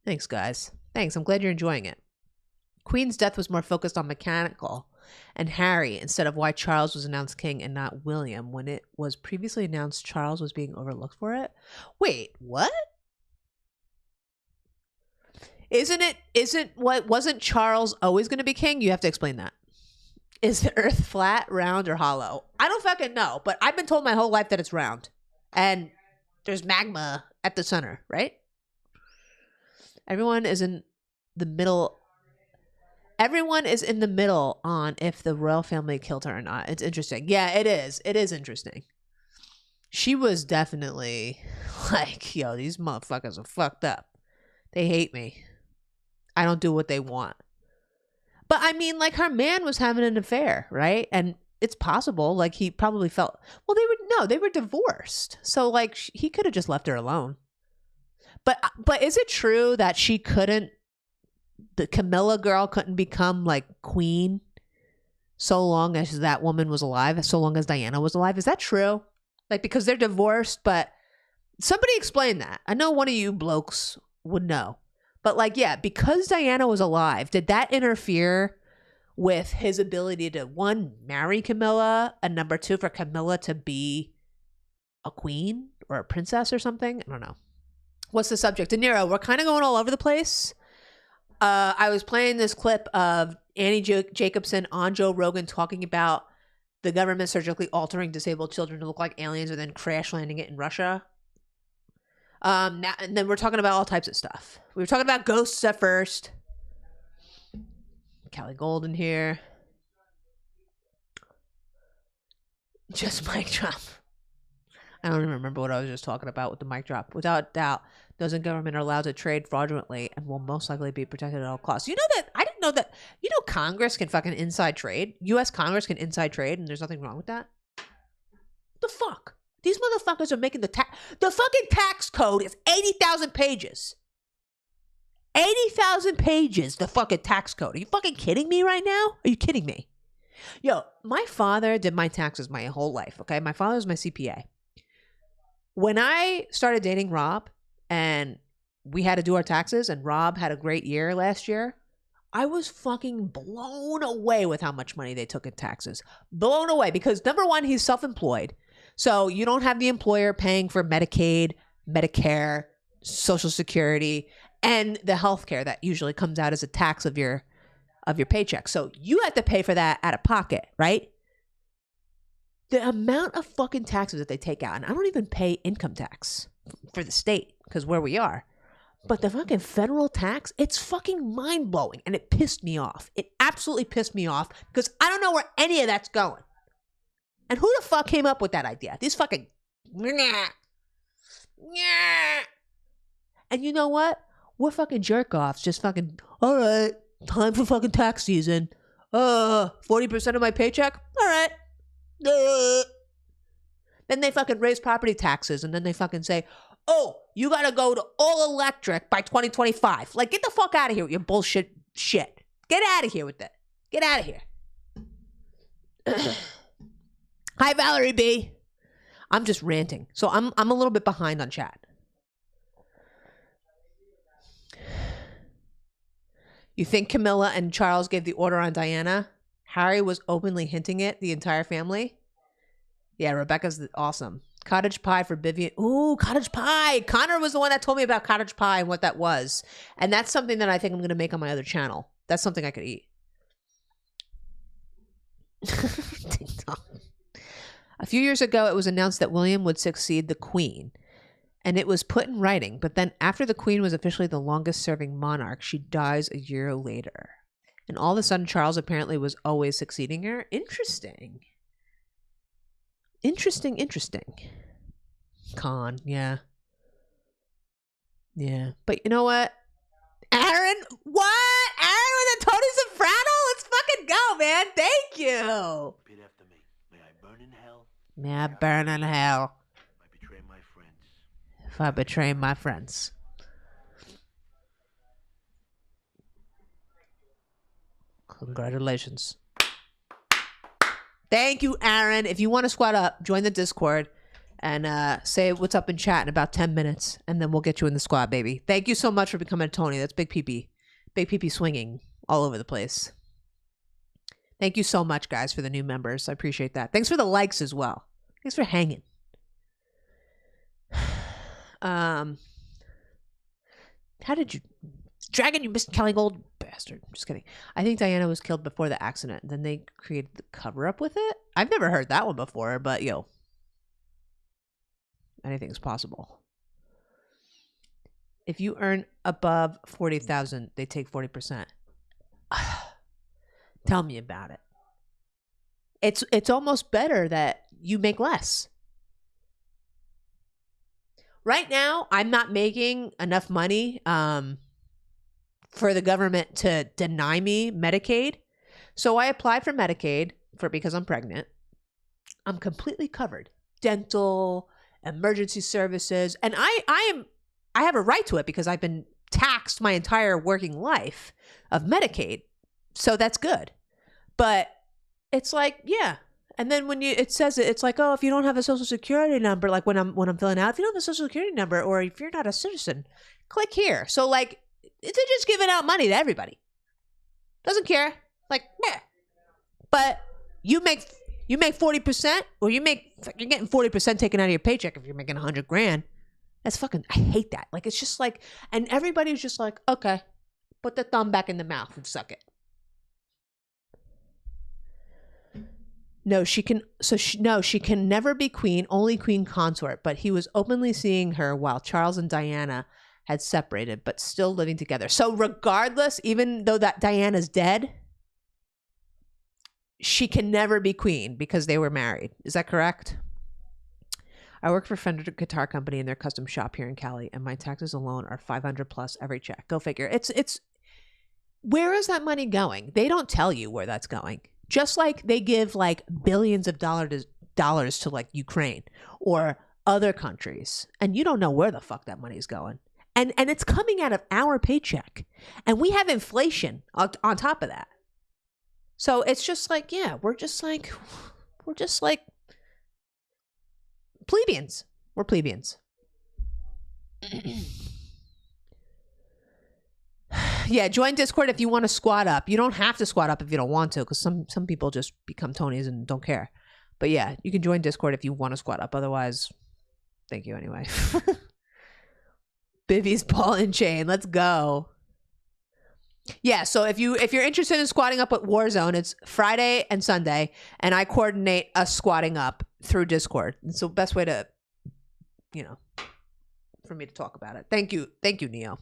Thanks, guys. Thanks. I'm glad you're enjoying it. Queen's death was more focused on mechanical and Harry instead of why Charles was announced king and not William when it was previously announced Charles was being overlooked for it. Wait, what? Wasn't Charles always going to be king? You have to explain that. Is the earth flat, round, or hollow? I don't fucking know, but I've been told my whole life that it's round. And there's magma at the center, right? Everyone is in the middle. Everyone is in the middle on if the royal family killed her or not. It's interesting. Yeah, it is. It is interesting. She was definitely like, yo, these motherfuckers are fucked up. They hate me. I don't do what they want. But I mean, like, her man was having an affair, right? And it's possible, like, he probably felt, well, they were divorced. So, like, he could have just left her alone. But is it true that the Camilla girl couldn't become, like, queen so long as that woman was alive, so long as Diana was alive? Is that true? Like, because they're divorced, but somebody explain that. I know one of you blokes would know. But, like, yeah, because Diana was alive, did that interfere with his ability to, one, marry Camilla, and number two, for Camilla to be a queen or a princess or something? I don't know. What's the subject? De Niro, we're kind of going all over the place. I was playing this clip of Annie Jacobson on Joe Rogan talking about the government surgically altering disabled children to look like aliens and then crash landing it in Russia. And then we're talking about all types of stuff. We were talking about ghosts at first. Callie Golden here. Just mic drop. I don't even remember what I was just talking about with the mic drop. Without doubt, those in government are allowed to trade fraudulently and will most likely be protected at all costs. You know that? I didn't know that. You know Congress can fucking inside trade? U.S. Congress can inside trade and there's nothing wrong with that? What the fuck? These motherfuckers are making the fucking tax code is 80,000 pages. 80,000 pages, the fucking tax code. Are you fucking kidding me right now? Are you kidding me? Yo, my father did my taxes my whole life, okay? My father was my CPA. When I started dating Rob and we had to do our taxes and Rob had a great year last year, I was fucking blown away with how much money they took in taxes. Blown away because, number one, he's self-employed. So you don't have the employer paying for Medicaid, Medicare, Social Security, and the health care that usually comes out as a tax of your paycheck. So you have to pay for that out of pocket, right? The amount of fucking taxes that they take out, and I don't even pay income tax for the state because where we are. But the fucking federal tax, it's fucking mind-blowing, and it pissed me off. It absolutely pissed me off because I don't know where any of that's going. And who the fuck came up with that idea? These fucking... And you know what? We're fucking jerk-offs. Just fucking, all right, time for fucking tax season. 40% of my paycheck? All right. Then they fucking raise property taxes, and then they fucking say, oh, you gotta go to all electric by 2025. Like, get the fuck out of here with your bullshit shit. Get out of here with it. Get out of here. Hi, Valerie B. I'm just ranting. So I'm a little bit behind on chat. You think Camilla and Charles gave the order on Diana? Harry was openly hinting it, the entire family. Yeah, Rebecca's awesome. Cottage pie for Vivian. Ooh, cottage pie. Connor was the one that told me about cottage pie and what that was. And that's something that I think I'm going to make on my other channel. That's something I could eat. A few years ago, it was announced that William would succeed the Queen. And it was put in writing. But then after the Queen was officially the longest serving monarch, she dies a year later. And all of a sudden, Charles apparently was always succeeding her. Interesting. Interesting. Con, yeah. Yeah. But you know what? Aaron, what? Aaron with a Tony Soprano? Let's fucking go, man. Thank you. Repeat after me. May I burn in hell? May I burn in hell If I betray my friends. if I betray my friends. Congratulations. Thank you, Aaron. If you want to squat up, join the Discord and say what's up in chat in about 10 minutes, and then we'll get you in the squad, baby. Thank you so much for becoming a Tony. That's big pee-pee. Big pee-pee swinging all over the place. Thank you so much, guys, for the new members. I appreciate that. Thanks for the likes as well. Thanks for hanging. How did you... Dragon, you Mr. Kelly Gold bastard. Just kidding. I think Diana was killed before the accident. Then they created the cover up with it. I've never heard that one before, but yo, anything's possible. If you earn above 40,000, they take 40%. Tell me about it. It's almost better that you make less. Right now, I'm not making enough money for the government to deny me Medicaid. So I applied for Medicaid because I'm pregnant. I'm completely covered. Dental, emergency services, and I have a right to it because I've been taxed my entire working life of Medicaid. So that's good. But it's like, yeah. And then when it says it's like, oh, if you don't have a social security number, like when I'm filling out, if you don't have a social security number or if you're not a citizen, click here. So like, they're just giving out money to everybody. Doesn't care. Like, yeah. But you make 40%, or you're getting 40% taken out of your paycheck if you're making $100,000. That's fucking. I hate that. Like, it's just like, and everybody's just like, okay, put the thumb back in the mouth and suck it. No, she can. She can never be queen. Only queen consort. But he was openly seeing her while Charles and Diana had separated, but still living together. So regardless, even though that Diana's dead, she can never be queen because they were married. Is that correct? I work for Fender Guitar Company in their custom shop here in Cali, and my taxes alone are $500 plus every check. Go figure. It's. Where is that money going? They don't tell you where that's going. Just like they give like billions of dollars to like Ukraine or other countries, and you don't know where the fuck that money is going. And it's coming out of our paycheck. And we have inflation on top of that. So it's just like, yeah, we're just like plebeians. We're plebeians. Yeah, join Discord if you want to squat up. You don't have to squat up if you don't want to, because some people just become Tonys and don't care. But yeah, you can join Discord if you want to squat up. Otherwise, thank you anyway. Bivvy's ball and chain. Let's go. Yeah, so if you're interested in squatting up at Warzone, it's Friday and Sunday, and I coordinate us squatting up through Discord. It's the best way to, for me to talk about it. Thank you, Neo.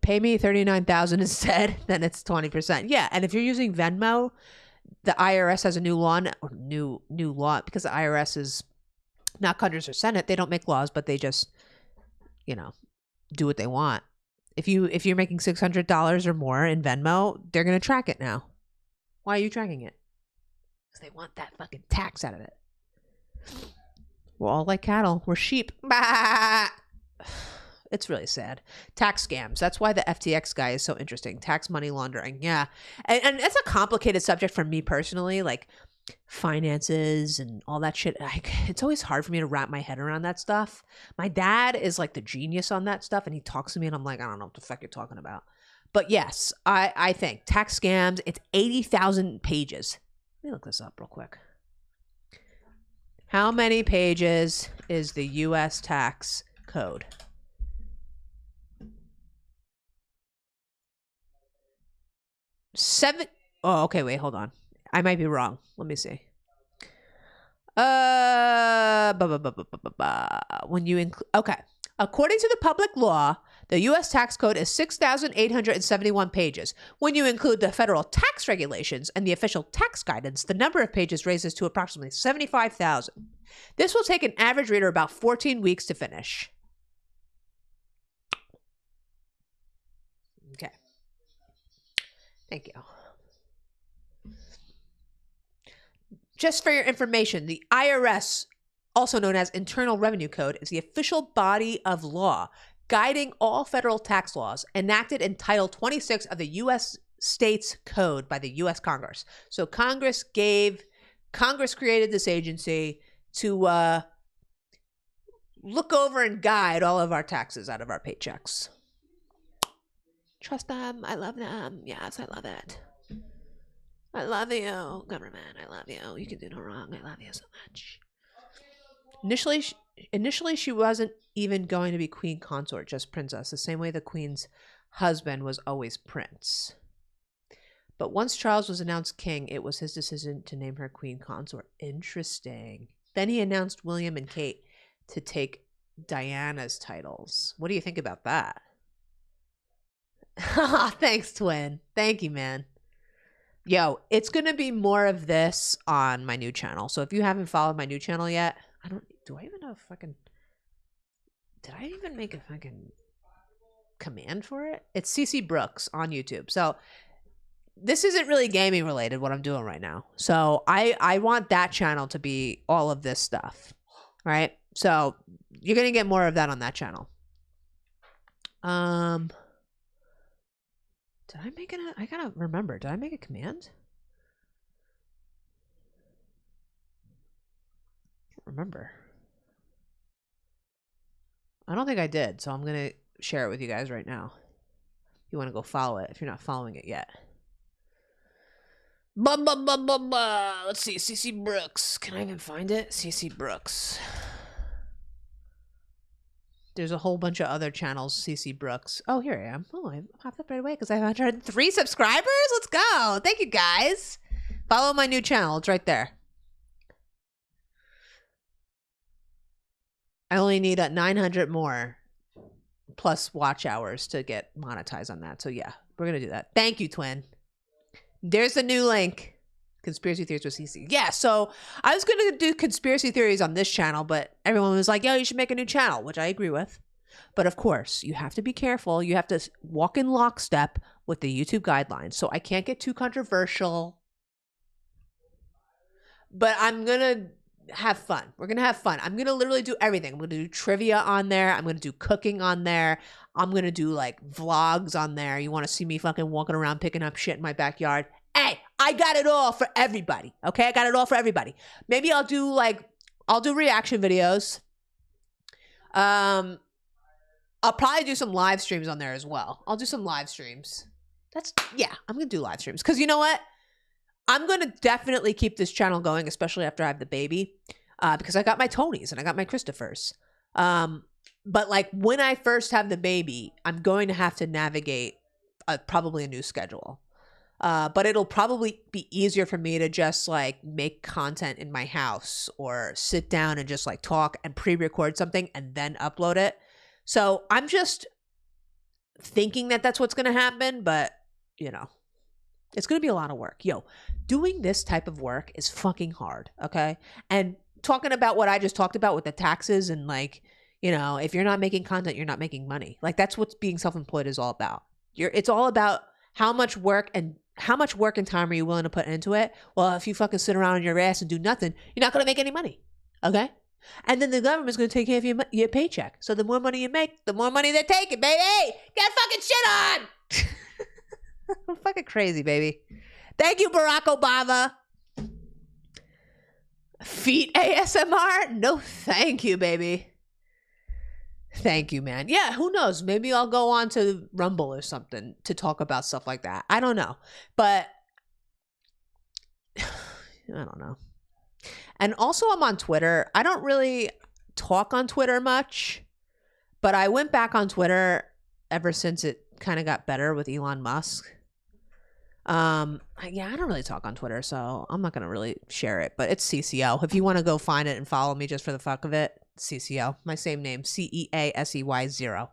Pay me $39,000 instead, then it's 20%. Yeah, and if you're using Venmo, the IRS has a new law, because the IRS is not Congress or Senate. They don't make laws, but they just, do what they want. If you're making $600 or more in Venmo, they're gonna track it now. Why are you tracking it? Because they want that fucking tax out of it. We're all like cattle. We're sheep. Bah! It's really sad. Tax scams. That's why the FTX guy is so interesting. Tax money laundering. Yeah. And it's a complicated subject for me personally, like finances and all that shit. It's always hard for me to wrap my head around that stuff. My dad is like the genius on that stuff, and he talks to me and I'm like, I don't know what the fuck you're talking about. But yes, I think tax scams, it's 80,000 pages. Let me look this up real quick. How many pages is the U.S. tax code? Oh, okay, wait, hold on. I might be wrong. Let me see. When you include, okay. According to the public law, the U.S. tax code is 6,871 pages. When you include the federal tax regulations and the official tax guidance, the number of pages raises to approximately 75,000. This will take an average reader about 14 weeks to finish. Okay. Thank you. Just for your information, the IRS, also known as Internal Revenue Code, is the official body of law guiding all federal tax laws enacted in Title 26 of the U.S. States Code by the U.S. Congress. So Congress created this agency to look over and guide all of our taxes out of our paychecks. Trust them. I love them. Yes, I love it. I love you, government. I love you. You can do no wrong. I love you so much. Initially, initially she wasn't even going to be queen consort, just princess, the same way the queen's husband was always prince. But once Charles was announced king, it was his decision to name her queen consort. Interesting. Then he announced William and Kate to take Diana's titles. What do you think about that? Thanks, twin. Thank you, man. Yo, it's going to be more of this on my new channel. So if you haven't followed my new channel yet, do I even know did I even make a fucking command for it? It's CC Brooks on YouTube. So this isn't really gaming related, what I'm doing right now. So I want that channel to be all of this stuff, right? So you're going to get more of that on that channel. Did I make I gotta remember, did I make a command? I can't remember. I don't think I did, so I'm gonna share it with you guys right now. You want to go follow it if you're not following it yet. Let's see, CC Brooks. Can I even find it? CC Brooks. There's a whole bunch of other channels, CC Brooks. Oh, here I am. Oh, I popped up right away because I have 103 subscribers. Let's go. Thank you, guys. Follow my new channel. It's right there. I only need 900 more plus watch hours to get monetized on that. So, yeah, we're going to do that. Thank you, twin. There's a new link. Conspiracy theories with CC. Yeah, so I was going to do conspiracy theories on this channel, but everyone was like, yo, you should make a new channel, which I agree with. But of course, you have to be careful. You have to walk in lockstep with the YouTube guidelines. So I can't get too controversial. But I'm going to have fun. We're going to have fun. I'm going to literally do everything. I'm going to do trivia on there. I'm going to do cooking on there. I'm going to do like vlogs on there. You want to see me fucking walking around picking up shit in my backyard? Hey, I got it all for everybody. Okay, I got it all for everybody. Maybe I'll do reaction videos. I'll probably do some live streams on there as well. I'll do some live streams. I'm gonna do live streams because you know what? I'm gonna definitely keep this channel going, especially after I have the baby, because I got my Tonys and I got my Christophers. But like when I first have the baby, I'm going to have to navigate probably a new schedule. But it'll probably be easier for me to just like make content in my house or sit down and just like talk and pre-record something and then upload it. So I'm just thinking that that's what's going to happen, but you know, it's going to be a lot of work. Yo, doing this type of work is fucking hard. Okay. And talking about what I just talked about with the taxes and like, you know, if you're not making content, you're not making money. Like that's what being self-employed is all about. It's all about how much work and time are you willing to put into it? Well, if you fucking sit around on your ass and do nothing, you're not going to make any money. Okay? And then the government's going to take care of your paycheck. So the more money you make, the more money they're taking, baby. Get fucking shit on. I'm fucking crazy, baby. Thank you, Barack Obama. Feet ASMR? No, thank you, baby. Thank you, man. Yeah, who knows? Maybe I'll go on to Rumble or something to talk about stuff like that. I don't know. But I don't know. And also I'm on Twitter. I don't really talk on Twitter much, but I went back on Twitter ever since it kind of got better with Elon Musk. I don't really talk on Twitter, so I'm not going to really share it, but it's CCO. If you want to go find it and follow me just for the fuck of it, CCO, my same name, CEASEY 0.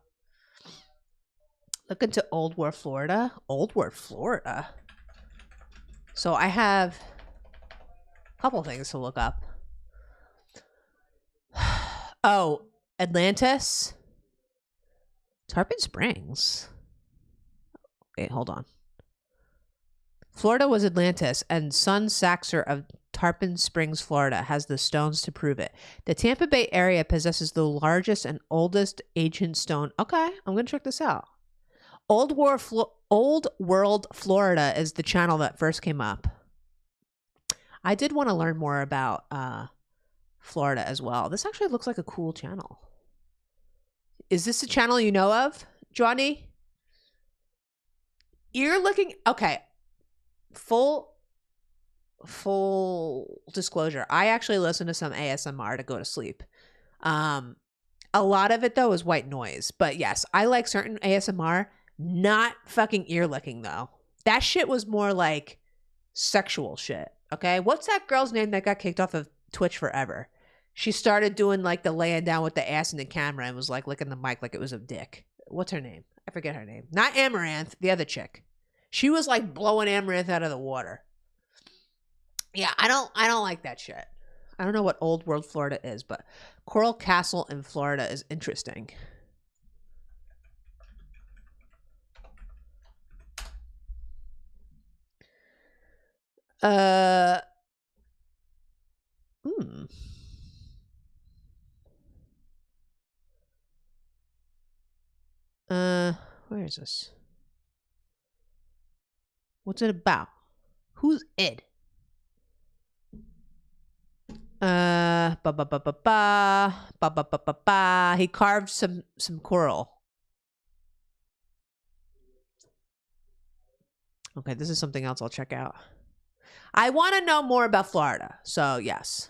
Look into Old War, Florida. Old War, Florida. So I have a couple things to look up. Oh, Atlantis. Tarpon Springs. Wait, hold on. Florida was Atlantis, and Son Saxer of Tarpon Springs, Florida, has the stones to prove it. The Tampa Bay area possesses the largest and oldest ancient stone. Okay, I'm going to check this out. Old World Florida is the channel that first came up. I did want to learn more about Florida as well. This actually looks like a cool channel. Is this a channel you know of, Johnny? You're looking... Okay. Full disclosure, I actually listen to some ASMR to go to sleep. A lot of it though is white noise. But yes, I like certain ASMR, not fucking ear licking though. That shit was more like sexual shit. Okay. What's that girl's name that got kicked off of Twitch forever? She started doing like the laying down with the ass in the camera and was like licking the mic like it was a dick. What's her name? I forget her name. Not Amaranth, the other chick. She was like blowing Amaranth out of the water. Yeah, I don't like that shit. I don't know what Old World Florida is, but Coral Castle in Florida is interesting. Where is this? What's it about? Who's Ed? He carved some coral. Okay, this is something else I'll check out. I want to know more about Florida. So, yes.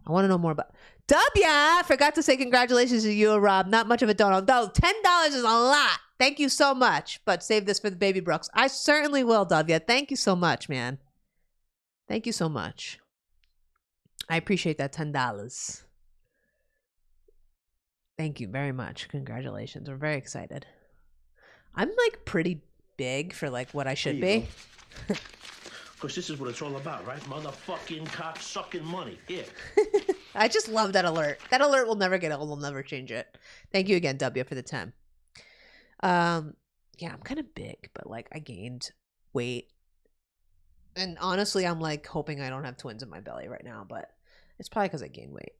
I want to know more about... W! I forgot to say congratulations to you, Rob. Not much of a donut. Though $10 is a lot. Thank you so much. But save this for the baby Brooks. I certainly will, W. Thank you so much, man. Thank you so much. I appreciate that $10. Thank you very much. Congratulations. We're very excited. I'm like pretty big for like what I should be. Because this is what it's all about, right? Motherfucking cock-sucking money. Here. I just love that alert. That alert will never get old. We'll never change it. Thank you again, W, for the 10. Yeah, I'm kind of big, but like I gained weight. And honestly, I'm like hoping I don't have twins in my belly right now, but it's probably because I gained weight.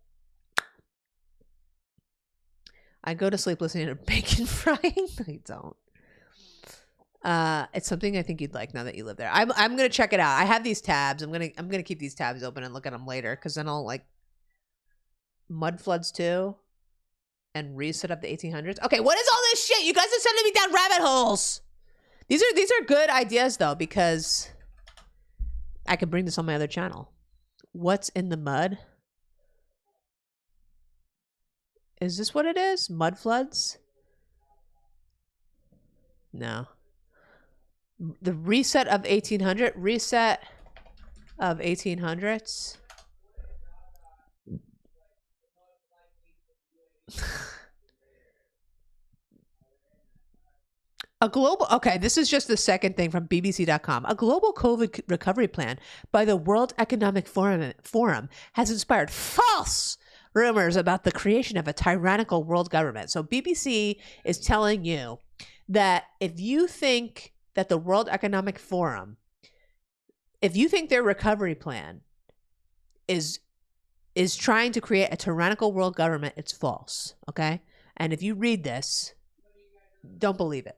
I go to sleep listening to bacon frying. I don't. It's something I think you'd like now that you live there. I'm gonna check it out. I have these tabs. I'm gonna keep these tabs open and look at them later because then I'll like mud floods too, and reset up the 1800s. Okay, what is all this shit? You guys are sending me down rabbit holes. These are good ideas though because I could bring this on my other channel. What's in the mud? Is this what it is? Mud floods? No. The reset of 1800? Reset of 1800s? A global, okay, this is just the second thing from BBC.com. A global COVID recovery plan by the World Economic Forum has inspired false rumors about the creation of a tyrannical world government. So BBC is telling you that if you think that the World Economic Forum, if you think their recovery plan is trying to create a tyrannical world government, it's false, okay? And if you read this, don't believe it.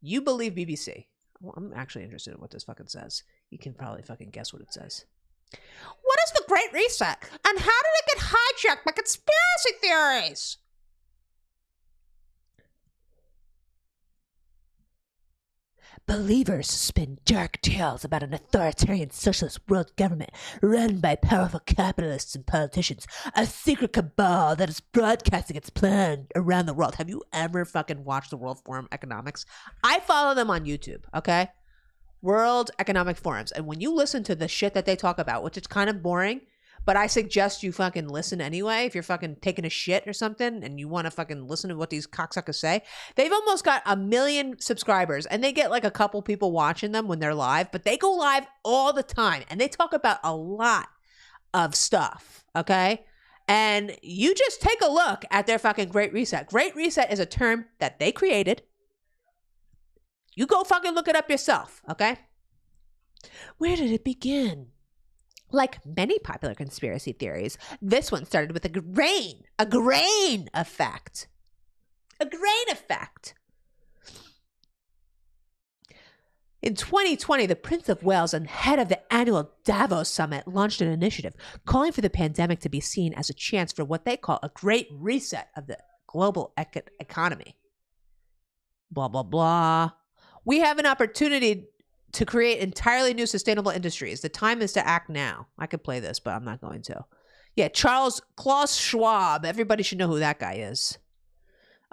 You believe BBC. Well, I'm actually interested in what this fucking says. You can probably fucking guess what it says. What is the Great Reset? And how did it get hijacked by conspiracy theories? Believers spin dark tales about an authoritarian socialist world government run by powerful capitalists and politicians, a secret cabal that is broadcasting its plan around the world. Have you ever fucking watched the World Forum Economics? I follow them on YouTube, okay? World Economic Forums. And when you listen to the shit that they talk about, which is kind of boring, but I suggest you fucking listen anyway. If you're fucking taking a shit or something and you want to fucking listen to what these cocksuckers say. They've almost got 1 million subscribers and they get like a couple people watching them when they're live, but they go live all the time and they talk about a lot of stuff, okay? And you just take a look at their fucking Great Reset. Great Reset is a term that they created. You go fucking look it up yourself, okay? Where did it begin? Like many popular conspiracy theories, this one started with a grain effect. A grain effect. In 2020, the Prince of Wales and head of the annual Davos Summit launched an initiative calling for the pandemic to be seen as a chance for what they call a great reset of the global economy. Blah, blah, blah. We have an opportunity to create entirely new sustainable industries. The time is to act now. I could play this, but I'm not going to. Yeah, Klaus Schwab. Everybody should know who that guy is.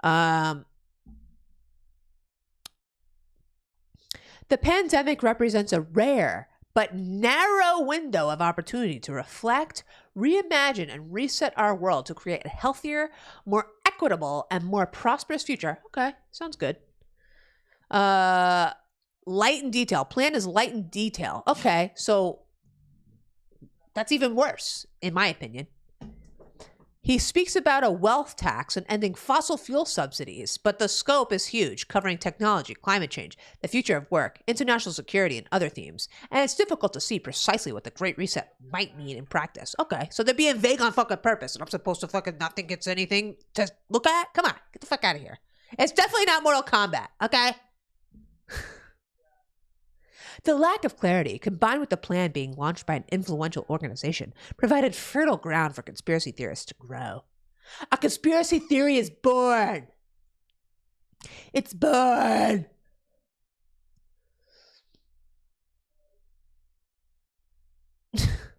The pandemic represents a rare but narrow window of opportunity to reflect, reimagine, and reset our world to create a healthier, more equitable, and more prosperous future. Okay, sounds good. Light and detail. Plan is light and detail. Okay, so that's even worse, in my opinion. He speaks about a wealth tax and ending fossil fuel subsidies, but the scope is huge, covering technology, climate change, the future of work, international security, and other themes. And it's difficult to see precisely what the Great Reset might mean in practice. Okay, so they're being vague on fucking purpose, and I'm supposed to fucking not think it's anything to look at? Come on, get the fuck out of here. It's definitely not Mortal Kombat, okay? The lack of clarity, combined with the plan being launched by an influential organization, provided fertile ground for conspiracy theorists to grow. A conspiracy theory is born. It's born.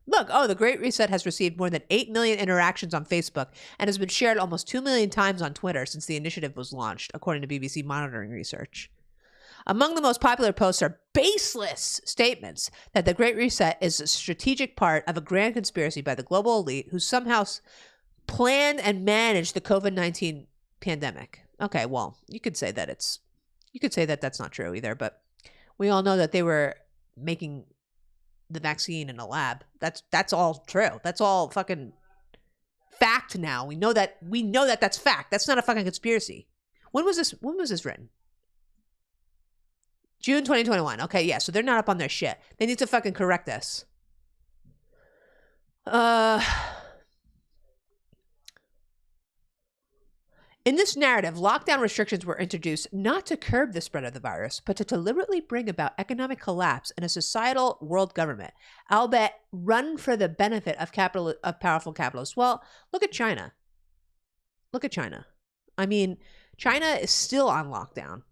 Look, the Great Reset has received more than 8 million interactions on Facebook and has been shared almost 2 million times on Twitter since the initiative was launched, according to BBC monitoring research. Among the most popular posts are baseless statements that the Great Reset is a strategic part of a grand conspiracy by the global elite who somehow planned and managed the COVID-19 pandemic. Okay, well, you could say that that's not true either, but we all know that they were making the vaccine in a lab. That's all true. That's all fucking fact now. We know that that's fact. That's not a fucking conspiracy. When was this written? June 2021. Okay, yeah, so they're not up on their shit. They need to fucking correct this. In this narrative, lockdown restrictions were introduced not to curb the spread of the virus, but to deliberately bring about economic collapse and a societal world government, albeit run for the benefit of powerful capitalists. Well, look at China. I mean, China is still on lockdown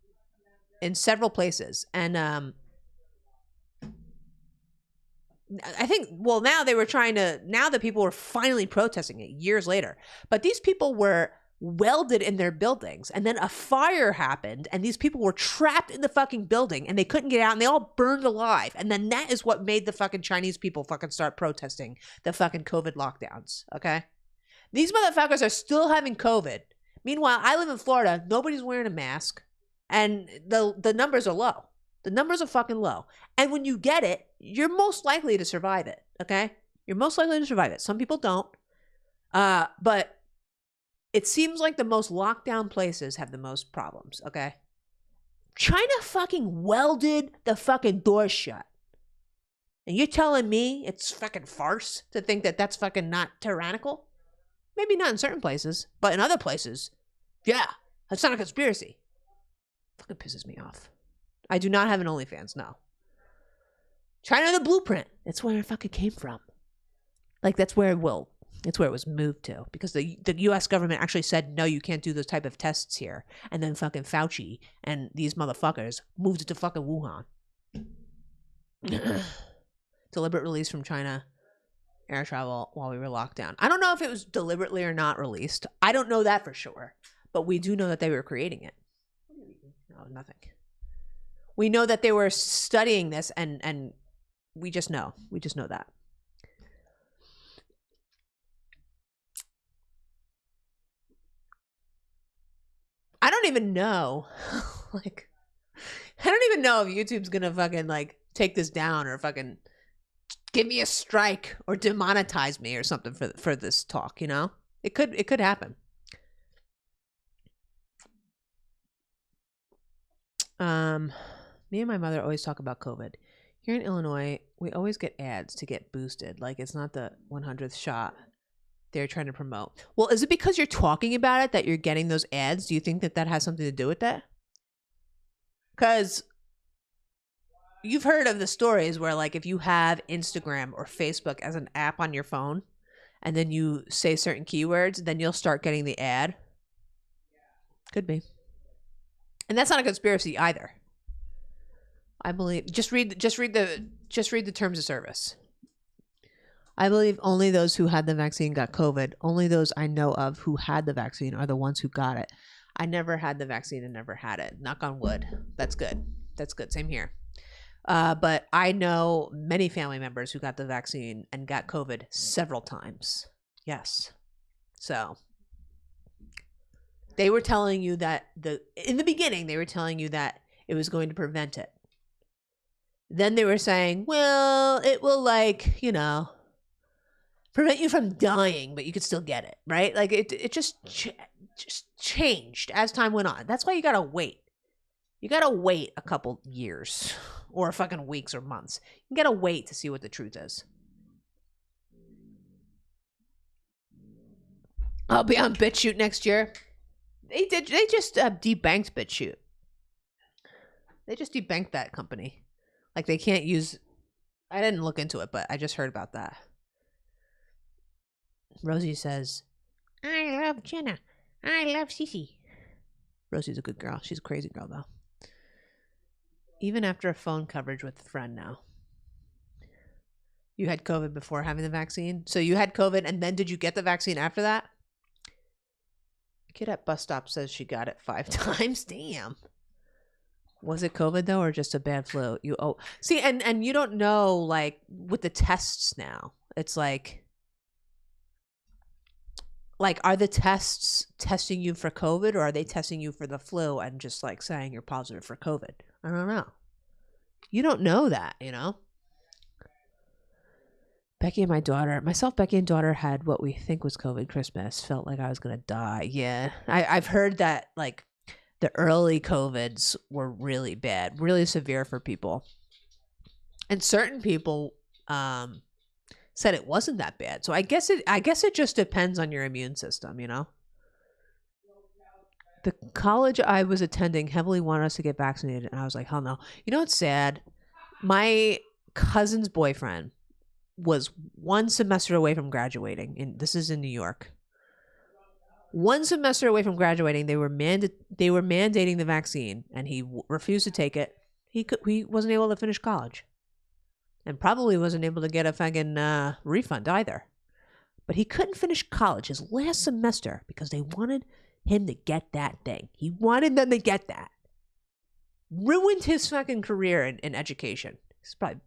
in several places. And I think, well, now the people were finally protesting it years later. But these people were welded in their buildings, and then a fire happened, and these people were trapped in the fucking building, and they couldn't get out, and they all burned alive. And then that is what made the fucking Chinese people fucking start protesting the fucking COVID lockdowns, okay? These motherfuckers are still having COVID. Meanwhile, I live in Florida. Nobody's wearing a mask. And the numbers are low. The numbers are fucking low. And when you get it, you're most likely to survive it, okay? You're most likely to survive it. Some people don't. But it seems like the most locked down places have the most problems, okay? China fucking welded the fucking door shut. And you're telling me it's fucking farce to think that that's fucking not tyrannical? Maybe not in certain places, but in other places, yeah, that's not a conspiracy. Fucking pisses me off. I do not have an OnlyFans, no. China the blueprint. That's where it fucking came from. Like, that's where it was moved to. Because the US government actually said, no, you can't do those type of tests here. And then fucking Fauci and these motherfuckers moved it to fucking Wuhan. Deliberate release from China. Air travel while we were locked down. I don't know if it was deliberately or not released. I don't know that for sure. But we do know that they were creating it. No, nothing. We know that they were studying this, and we just know. We just know that. I don't even know. Like, I don't even know if YouTube's gonna fucking like take this down or fucking give me a strike or demonetize me or something for this talk. You know, it could happen. Me and my mother always talk about COVID. Here in Illinois, we always get ads to get boosted. Like, it's not the 100th shot they're trying to promote. Well, is it because you're talking about it that you're getting those ads? Do you think that has something to do with that? Because you've heard of the stories where, like, if you have Instagram or Facebook as an app on your phone and then you say certain keywords, then you'll start getting the ad. Could be. And that's not a conspiracy either. I believe just read the terms of service. I believe only those who had the vaccine got COVID. Only those I know of who had the vaccine are the ones who got it. I never had the vaccine and never had it. Knock on wood. That's good. That's good. Same here. But I know many family members who got the vaccine and got COVID several times. Yes. So they were telling you that in the beginning, they were telling you that it was going to prevent it. Then they were saying, well, it will prevent you from dying, but you could still get it, right? Like it just changed as time went on. That's why you got to wait. You got to wait a couple years or fucking weeks or months. You got to wait to see what the truth is. I'll be on BitChute next year. They just debanked BitChute. They just debanked that company. Like they can't use, I didn't look into it, but I just heard about that. Rosie says, I love Jenna. I love Cece. Rosie's a good girl. She's a crazy girl though. Even after a phone coverage with a friend now. You had COVID before having the vaccine? So you had COVID and then did you get the vaccine after that? Kid at bus stop says she got it 5 times. Damn. Was it COVID though, or just a bad flu? See, and you don't know, like with the tests now. It's like, are the tests testing you for COVID, or are they testing you for the flu and just like saying you're positive for COVID? I don't know. You don't know that, you know. Becky and daughter had what we think was COVID Christmas. Felt like I was gonna die. Yeah, I've heard that like the early COVIDs were really bad, really severe for people, and certain people said it wasn't that bad. So I guess it just depends on your immune system, you know. The college I was attending heavily wanted us to get vaccinated, and I was like, hell no. You know what's sad? My cousin's boyfriend was 1 semester away from graduating, and this is in New York. 1 semester away from graduating, they were mandating the vaccine, and he refused to take it. He wasn't able to finish college, and probably wasn't able to get a fucking refund either. But he couldn't finish college his last semester because they wanted him to get that thing. He wanted them to get that. Ruined his fucking career in education. It's probably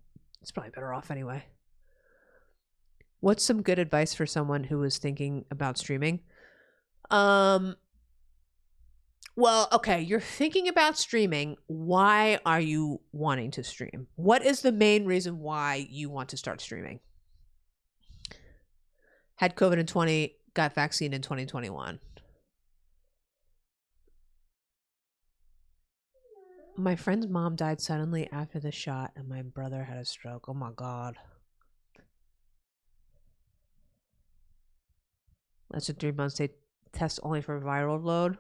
better off anyway. What's some good advice for someone who is thinking about streaming? Well, okay, you're thinking about streaming. Why are you wanting to stream? What is the main reason why you want to start streaming? Had COVID in 2020, got vaccine in 2021. My friend's mom died suddenly after the shot, and my brother had a stroke. Oh my God. That's a 3 months. They test only for viral load.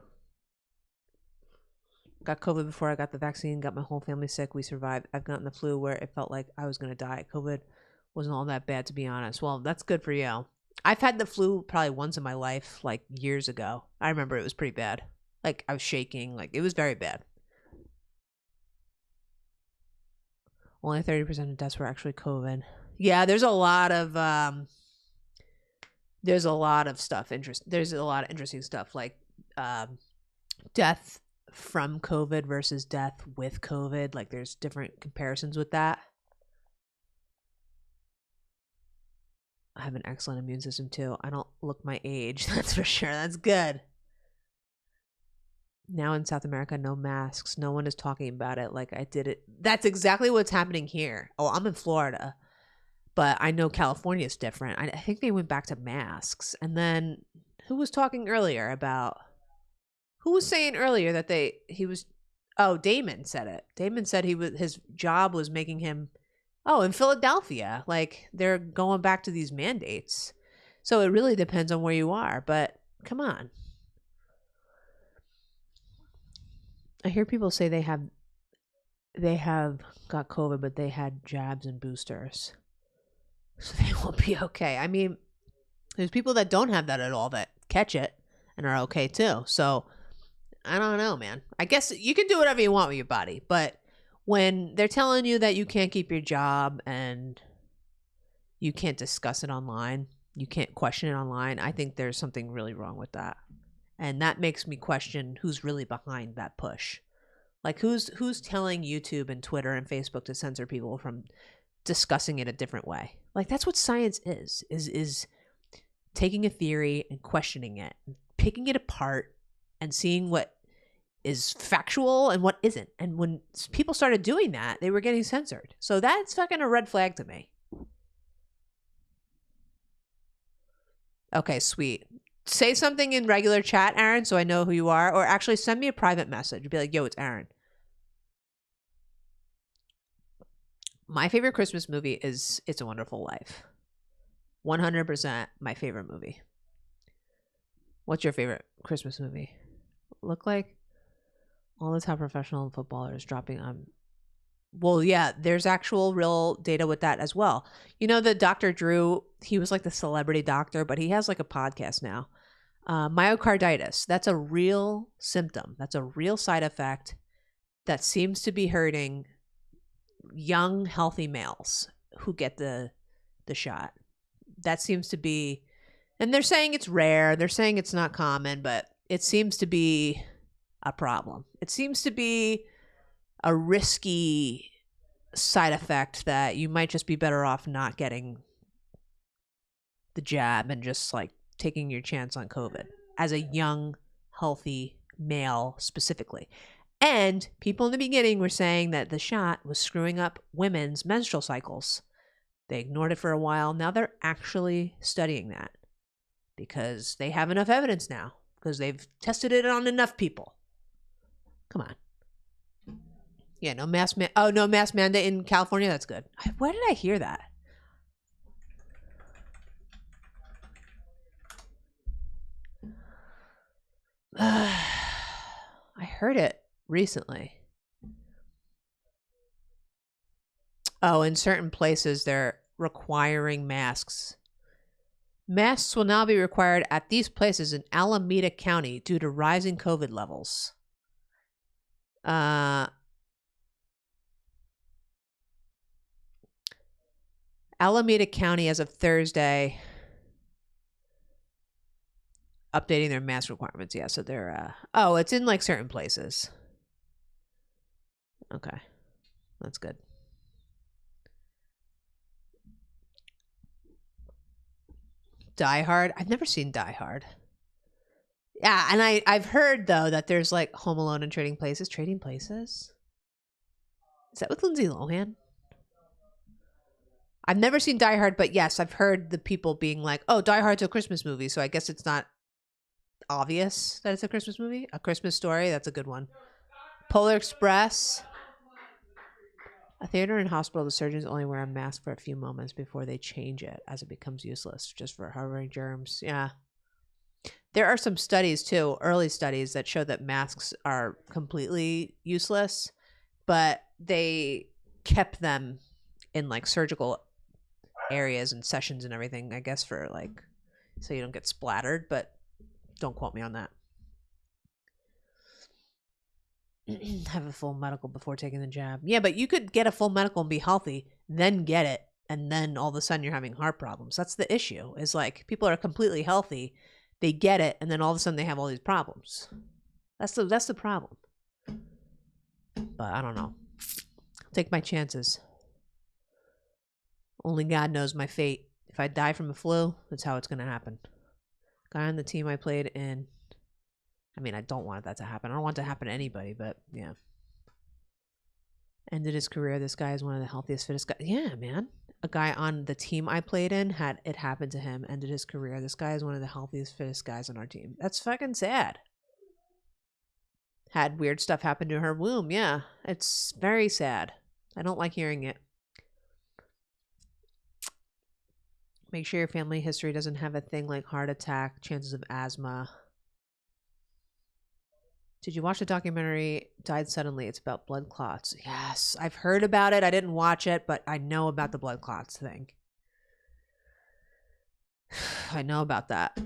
Got COVID before I got the vaccine. Got my whole family sick. We survived. I've gotten the flu where it felt like I was going to die. COVID wasn't all that bad, to be honest. Well, that's good for you. I've had the flu probably once in my life, like years ago. I remember it was pretty bad. Like I was shaking. Like it was very bad. Only 30% of deaths were actually COVID. Yeah, there's a lot of stuff. There's a lot of interesting stuff, like death from COVID versus death with COVID. Like there's different comparisons with that. I have an excellent immune system too. I don't look my age, that's for sure. That's good. Now in South America, no masks. No one is talking about it like I did it. That's exactly what's happening here. Oh, I'm in Florida, but I know California is different. I think they went back to masks. And then who was talking earlier about, who was saying earlier that Damon said it. Damon said his job was making him, in Philadelphia, like they're going back to these mandates. So it really depends on where you are, but come on. I hear people say they have got COVID, but they had jabs and boosters. So they will be okay. I mean, there's people that don't have that at all that catch it and are okay too. So I don't know, man. I guess you can do whatever you want with your body, but when they're telling you that you can't keep your job and you can't discuss it online. You can't question it online. I think there's something really wrong with that. And that makes me question who's really behind that push. Like who's telling YouTube and Twitter and Facebook to censor people from discussing it a different way? Like that's what science is taking a theory and questioning it, picking it apart and seeing what is factual and what isn't. And when people started doing that, they were getting censored. So that's fucking a red flag to me. Okay, sweet. Say something in regular chat, Aaron, so I know who you are. Or actually send me a private message. Be like, yo, it's Aaron. My favorite Christmas movie is It's a Wonderful Life. 100% my favorite movie. What's your favorite Christmas movie? Look like all the top professional footballers dropping on. Well, yeah, there's actual real data with that as well. You know, the Dr. Drew, he was like the celebrity doctor, but he has like a podcast now. Myocarditis, that's a real symptom. That's a real side effect that seems to be hurting young, healthy males who get the shot. That seems to be, and they're saying it's rare. They're saying it's not common, but it seems to be a problem. It seems to be a risky side effect that you might just be better off not getting the jab and just like taking your chance on COVID as a young, healthy male specifically. And people in the beginning were saying that the shot was screwing up women's menstrual cycles. They ignored it for a while. Now they're actually studying that because they have enough evidence now because they've tested it on enough people. Come on. Yeah, no mask mandate in California. That's good. Where did I hear that? I heard it recently. Oh, in certain places they're requiring masks. Masks will now be required at these places in Alameda County due to rising COVID levels. Alameda County, as of Thursday, updating their mask requirements. Yeah, so they're it's in like certain places. Okay, that's good. Die Hard. I've never seen Die Hard. Yeah, and I've heard though that there's like Home Alone and Trading Places. Trading Places? Is that with Lindsay Lohan? I've never seen Die Hard, but yes, I've heard the people being like, "Oh, Die Hard's a Christmas movie," so I guess it's not obvious that it's a Christmas movie. A Christmas Story. That's a good one. Polar Express. A theater and hospital, the surgeons only wear a mask for a few moments before they change it as it becomes useless, just for harboring germs. Yeah. There are some studies too, early studies that show that masks are completely useless, but they kept them in like surgical areas and sessions and everything, I guess, for like, so you don't get splattered, but don't quote me on that. Have a full medical before taking the jab. Yeah, but you could get a full medical and be healthy, then get it, and then all of a sudden you're having heart problems. That's the issue. Is like people are completely healthy, they get it, and then all of a sudden they have all these problems. That's the problem. But I don't know. I'll take my chances. Only God knows my fate. If I die from a flu, that's how it's gonna happen. Guy on the team I played in. I mean, I don't want that to happen. I don't want it to happen to anybody, but yeah. Ended his career. This guy is one of the healthiest, fittest guys. Yeah, man. A guy on the team I played in had it happen to him. Ended his career. This guy is one of the healthiest, fittest guys on our team. That's fucking sad. Had weird stuff happen to her womb. Yeah, it's very sad. I don't like hearing it. Make sure your family history doesn't have a thing like heart attack, chances of asthma. Did you watch the documentary Died Suddenly? It's about blood clots. Yes, I've heard about it. I didn't watch it, but I know about the blood clots thing. I know about that.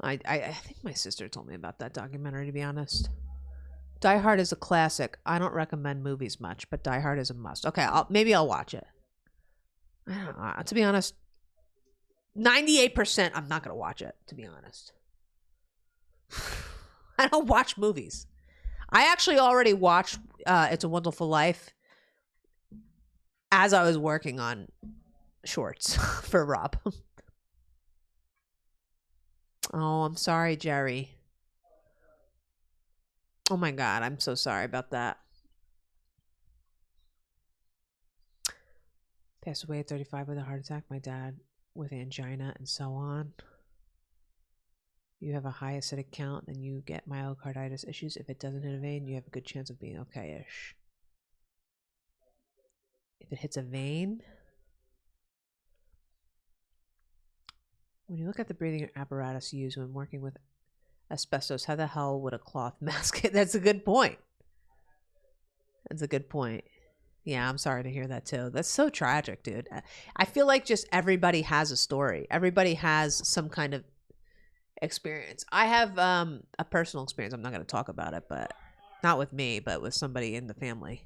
I think my sister told me about that documentary, to be honest. Die Hard is a classic. I don't recommend movies much, but Die Hard is a must. Okay, maybe I'll watch it. I don't know. To be honest, 98% I'm not going to watch it, to be honest. I don't watch movies. I actually already watched It's a Wonderful Life as I was working on shorts for Rob. Oh, I'm sorry, Jerry. Oh my God, I'm so sorry about that. Passed away at 35 with a heart attack. My dad with angina and so on. You have a high acidic count and you get myocarditis issues. If it doesn't hit a vein, you have a good chance of being okay-ish. If it hits a vein, when you look at the breathing apparatus used when working with asbestos, how the hell would a cloth mask it? That's a good point. That's a good point. Yeah, I'm sorry to hear that too. That's so tragic, dude. I feel like just everybody has a story. Everybody has some kind of experience. I have a personal experience. I'm not going to talk about it, but not with me, but with somebody in the family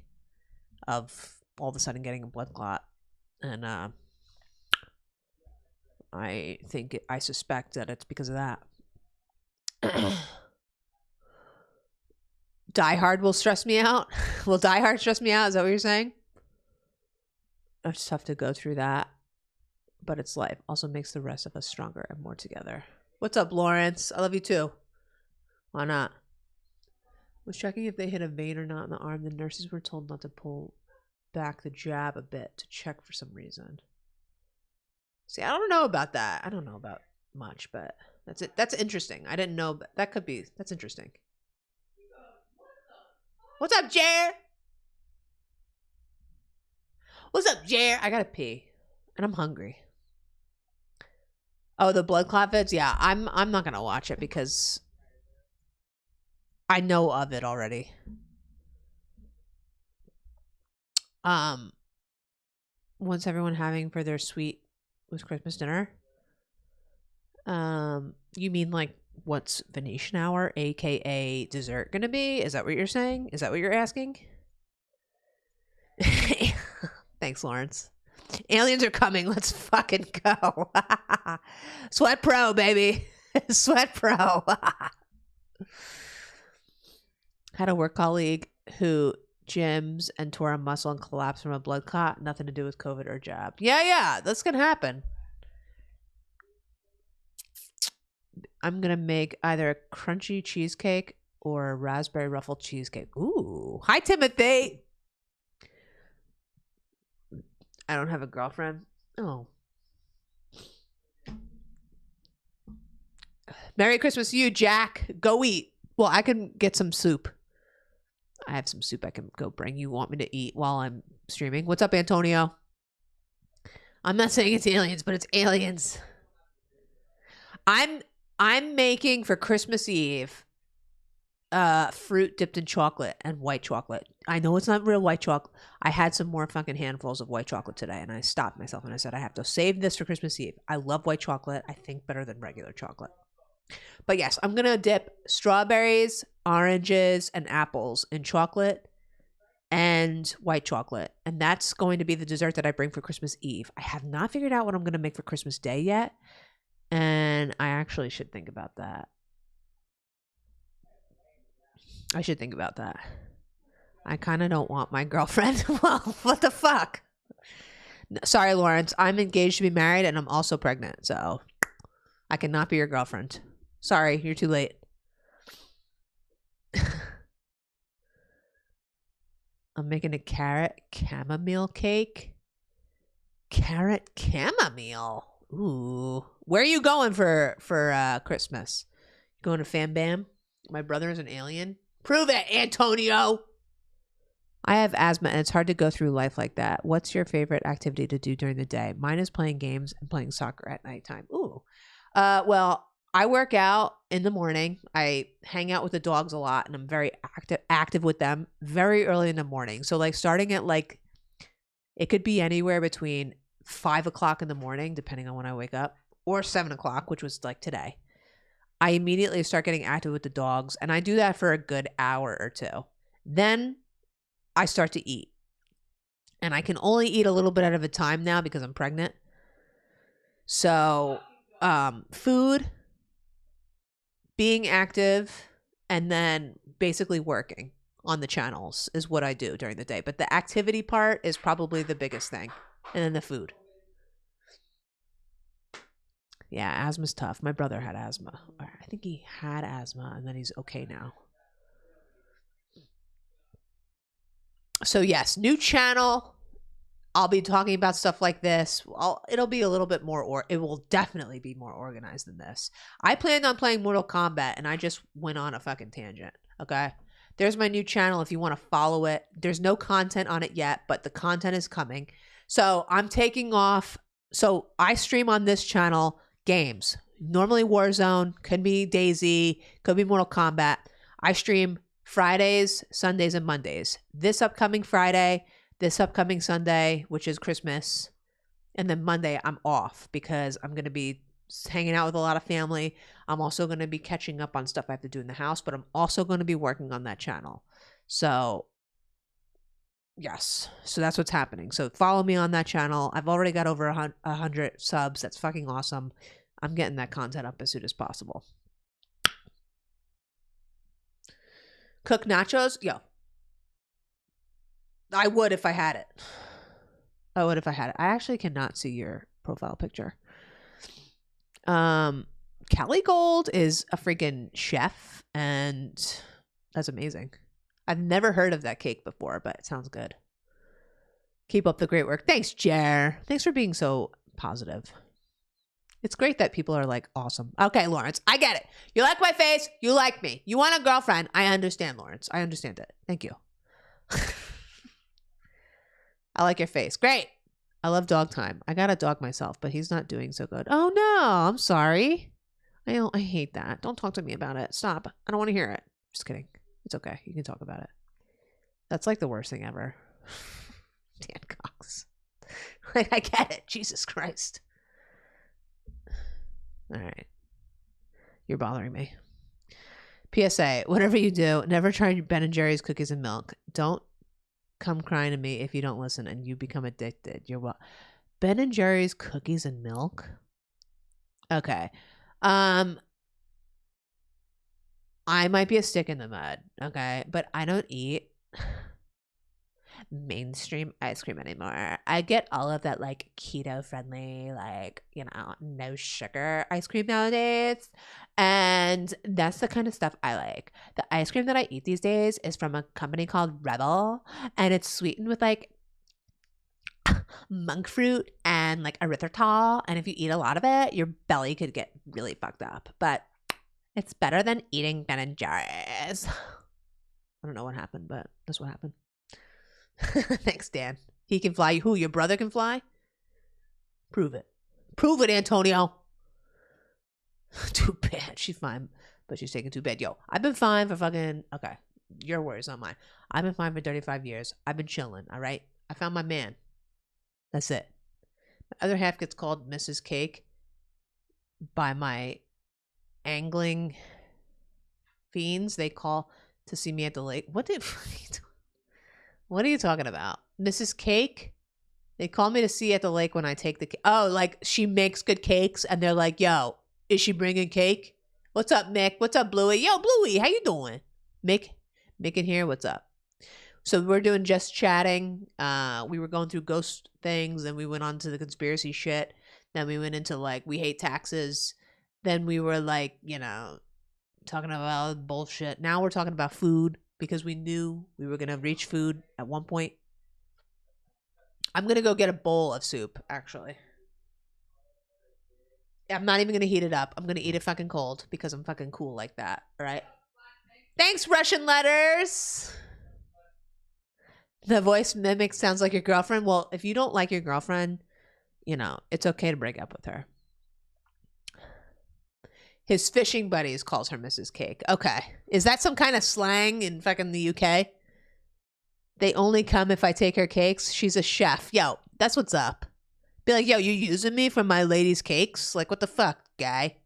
of all of a sudden getting a blood clot. And I suspect that it's because of that. Die Hard will stress me out. Will Die Hard stress me out? Is that what you're saying? I just have to go through that. But it's life. Also makes the rest of us stronger and more together. What's up, Lawrence? I love you too. Why not? Was checking if they hit a vein or not in the arm. The nurses were told not to pull back the jab a bit to check for some reason. See, I don't know about that. I don't know about much, but that's it. That's interesting. I didn't know, but that could be. That's interesting. What's up, Jer? What's up, Jer? I gotta pee, and I'm hungry. Oh, the blood clot vids? Yeah, I'm not gonna watch it because I know of it already. What's everyone having for their sweet with Christmas dinner? You mean like what's Venetian hour, aka dessert, gonna be? Is that what you're saying? Is that what you're asking? Thanks, Lawrence. Aliens are coming. Let's fucking go. Sweat Pro, baby. Sweat Pro. Had a work colleague who gyms and tore a muscle and collapsed from a blood clot. Nothing to do with COVID or jab. Yeah, that's gonna happen. I'm gonna make either a crunchy cheesecake or a raspberry ruffle cheesecake. Ooh. Hi, Timothy. I don't have a girlfriend. Oh. Merry Christmas to you, Jack. Go eat. Well, I can get some soup. I have some soup I can go bring. You want me to eat while I'm streaming? What's up, Antonio? I'm not saying it's aliens, but it's aliens. I'm making for Christmas Eve fruit dipped in chocolate and white chocolate. I know it's not real white chocolate. I had some more fucking handfuls of white chocolate today, and I stopped myself and I said I have to save this for Christmas Eve. I love white chocolate. I think better than regular chocolate. But yes, I'm going to dip strawberries, oranges, and apples in chocolate and white chocolate. And that's going to be the dessert that I bring for Christmas Eve. I have not figured out what I'm going to make for Christmas Day yet. And I actually should think about that. I should think about that. I kind of don't want my girlfriend. Well, what the fuck? Sorry, Lawrence. I'm engaged to be married and I'm also pregnant. So I cannot be your girlfriend. Sorry, you're too late. I'm making a carrot chamomile cake. Carrot chamomile. Ooh. Where are you going for Christmas? You going to Fam Bam? My brother is an alien. Prove it, Antonio. I have asthma and it's hard to go through life like that. What's your favorite activity to do during the day? Mine is playing games and playing soccer at nighttime. Ooh. Well, I work out in the morning. I hang out with the dogs a lot and I'm very active with them very early in the morning. So like starting at like, it could be anywhere between 5 o'clock in the morning, depending on when I wake up, or 7 o'clock, which was like today. I immediately start getting active with the dogs, and I do that for a good hour or two. Then I start to eat. And I can only eat a little bit at a time now because I'm pregnant. So, food, being active, and then basically working on the channels is what I do during the day. But the activity part is probably the biggest thing. And then the food. Yeah, asthma's tough. My brother had asthma. I think he had asthma and then he's okay now. So yes, new channel. I'll be talking about stuff like this. It'll be a little bit more, or it will definitely be more organized than this. I planned on playing Mortal Kombat and I just went on a fucking tangent. Okay. There's my new channel if you want to follow it. There's no content on it yet, but the content is coming. So I'm taking off. So I stream on this channel games. Normally Warzone, could be DayZ, could be Mortal Kombat. I stream Fridays, Sundays, and Mondays. This upcoming Friday, this upcoming Sunday, which is Christmas, and then Monday I'm off because I'm going to be hanging out with a lot of family. I'm also going to be catching up on stuff I have to do in the house, but I'm also going to be working on that channel. So yes, so that's what's happening. So follow me on that channel. I've already got over 100 subs. That's fucking awesome. I'm getting that content up as soon as possible. Cook nachos? Yo. I would if I had it. I would if I had it. I actually cannot see your profile picture. Kelly Gold is a freaking chef, and that's amazing. I've never heard of that cake before, but it sounds good. Keep up the great work. Thanks, Jer. Thanks for being so positive. It's great that people are like, awesome. Okay, Lawrence, I get it. You like my face. You like me. You want a girlfriend. I understand, Lawrence. I understand it. Thank you. I like your face. Great. I love dog time. I got a dog myself, but he's not doing so good. Oh, no. I'm sorry. I hate that. Don't talk to me about it. Stop. I don't want to hear it. Just kidding. It's okay. You can talk about it. That's like the worst thing ever. Dan Cox. Like, I get it. Jesus Christ. All right. You're bothering me. PSA, whatever you do, never try Ben & Jerry's cookies and milk. Don't come crying to me if you don't listen and you become addicted. You're what? Ben & Jerry's cookies and milk? Okay. I might be a stick in the mud, okay? But I don't eat mainstream ice cream anymore. I get all of that like keto friendly, like, you know, no sugar ice cream nowadays. And that's the kind of stuff I like. The ice cream that I eat these days is from a company called Rebel, and it's sweetened with like monk fruit and like erythritol. And if you eat a lot of it, your belly could get really fucked up. But it's better than eating Ben & Jerry's. I don't know what happened, but that's what happened. Thanks, Dan. He can fly. Who? Your brother can fly? Prove it. Prove it, Antonio. Too bad. She's fine, but she's taking too bad. Yo, I've been fine for fucking... Okay, your words, not mine. I've been fine for 35 years. I've been chilling, all right? I found my man. That's it. My other half gets called Mrs. Cake by my angling fiends. They call to see me at the lake. What are you talking about? Mrs. Cake? They call me to see at the lake when I take the cake. Oh, like she makes good cakes and they're like, yo, is she bringing cake? What's up, Mick? What's up, Bluey? Yo, Bluey, how you doing? Mick in here, what's up? So we're doing just chatting. We were going through ghost things, and we went on to the conspiracy shit. Then we went into like, we hate taxes. Then we were like, you know, talking about bullshit. Now we're talking about food, because we knew we were going to reach food at one point. I'm going to go get a bowl of soup, actually. I'm not even going to heat it up. I'm going to eat it fucking cold because I'm fucking cool like that, all right? Thanks, Russian letters. The voice mimic sounds like your girlfriend. Well, if you don't like your girlfriend, you know, it's okay to break up with her. His fishing buddies calls her Mrs. Cake. Okay. Is that some kind of slang in fucking the UK? They only come if I take her cakes. She's a chef. Yo, that's what's up. Be like, yo, you using me for my lady's cakes? Like, what the fuck, guy?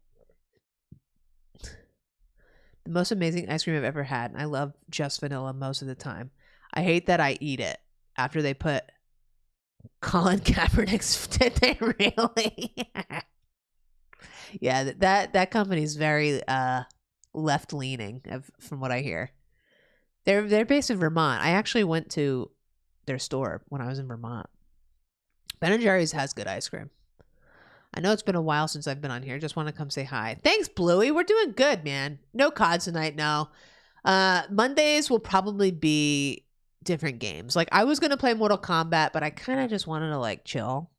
The most amazing ice cream I've ever had. And I love just vanilla most of the time. I hate that I eat it after they put Colin Kaepernick's. Did they really? Yeah, that company's very left leaning, from what I hear. They're based in Vermont. I actually went to their store when I was in Vermont. Ben and Jerry's has good ice cream. I know it's been a while since I've been on here. Just want to come say hi. Thanks, Bluey. We're doing good, man. No COD tonight, no. Mondays will probably be different games. Like, I was going to play Mortal Kombat, but I kind of just wanted to, like, chill.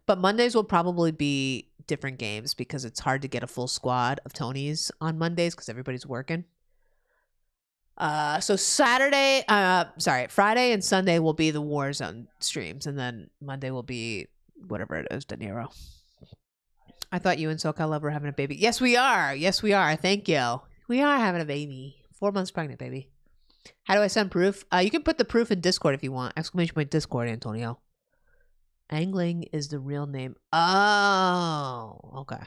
But Mondays will probably be different games because it's hard to get a full squad of Tonys on Mondays because everybody's working. So Friday and Sunday will be the Warzone streams, and then Monday will be whatever it is, De Niro. I thought you and SoCal Love were having a baby. Yes, we are. Yes, we are. Thank you. We are having a baby. 4 months pregnant, baby. How do I send proof? You can put the proof in Discord if you want. Exclamation point Discord, Antonio. Angling is the real name. Oh, okay.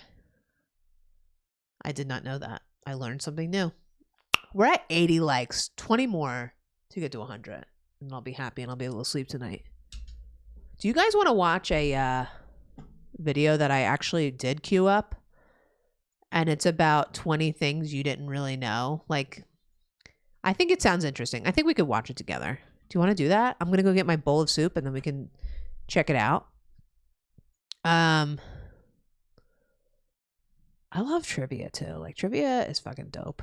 I did not know that. I learned something new. We're at 80 likes. 20 more to get to 100. And I'll be happy and I'll be able to sleep tonight. Do you guys want to watch a video that I actually did queue up? And it's about 20 things you didn't really know. Like, I think it sounds interesting. I think we could watch it together. Do you want to do that? I'm going to go get my bowl of soup and then we can check it out. I love trivia too. Like, trivia is fucking dope.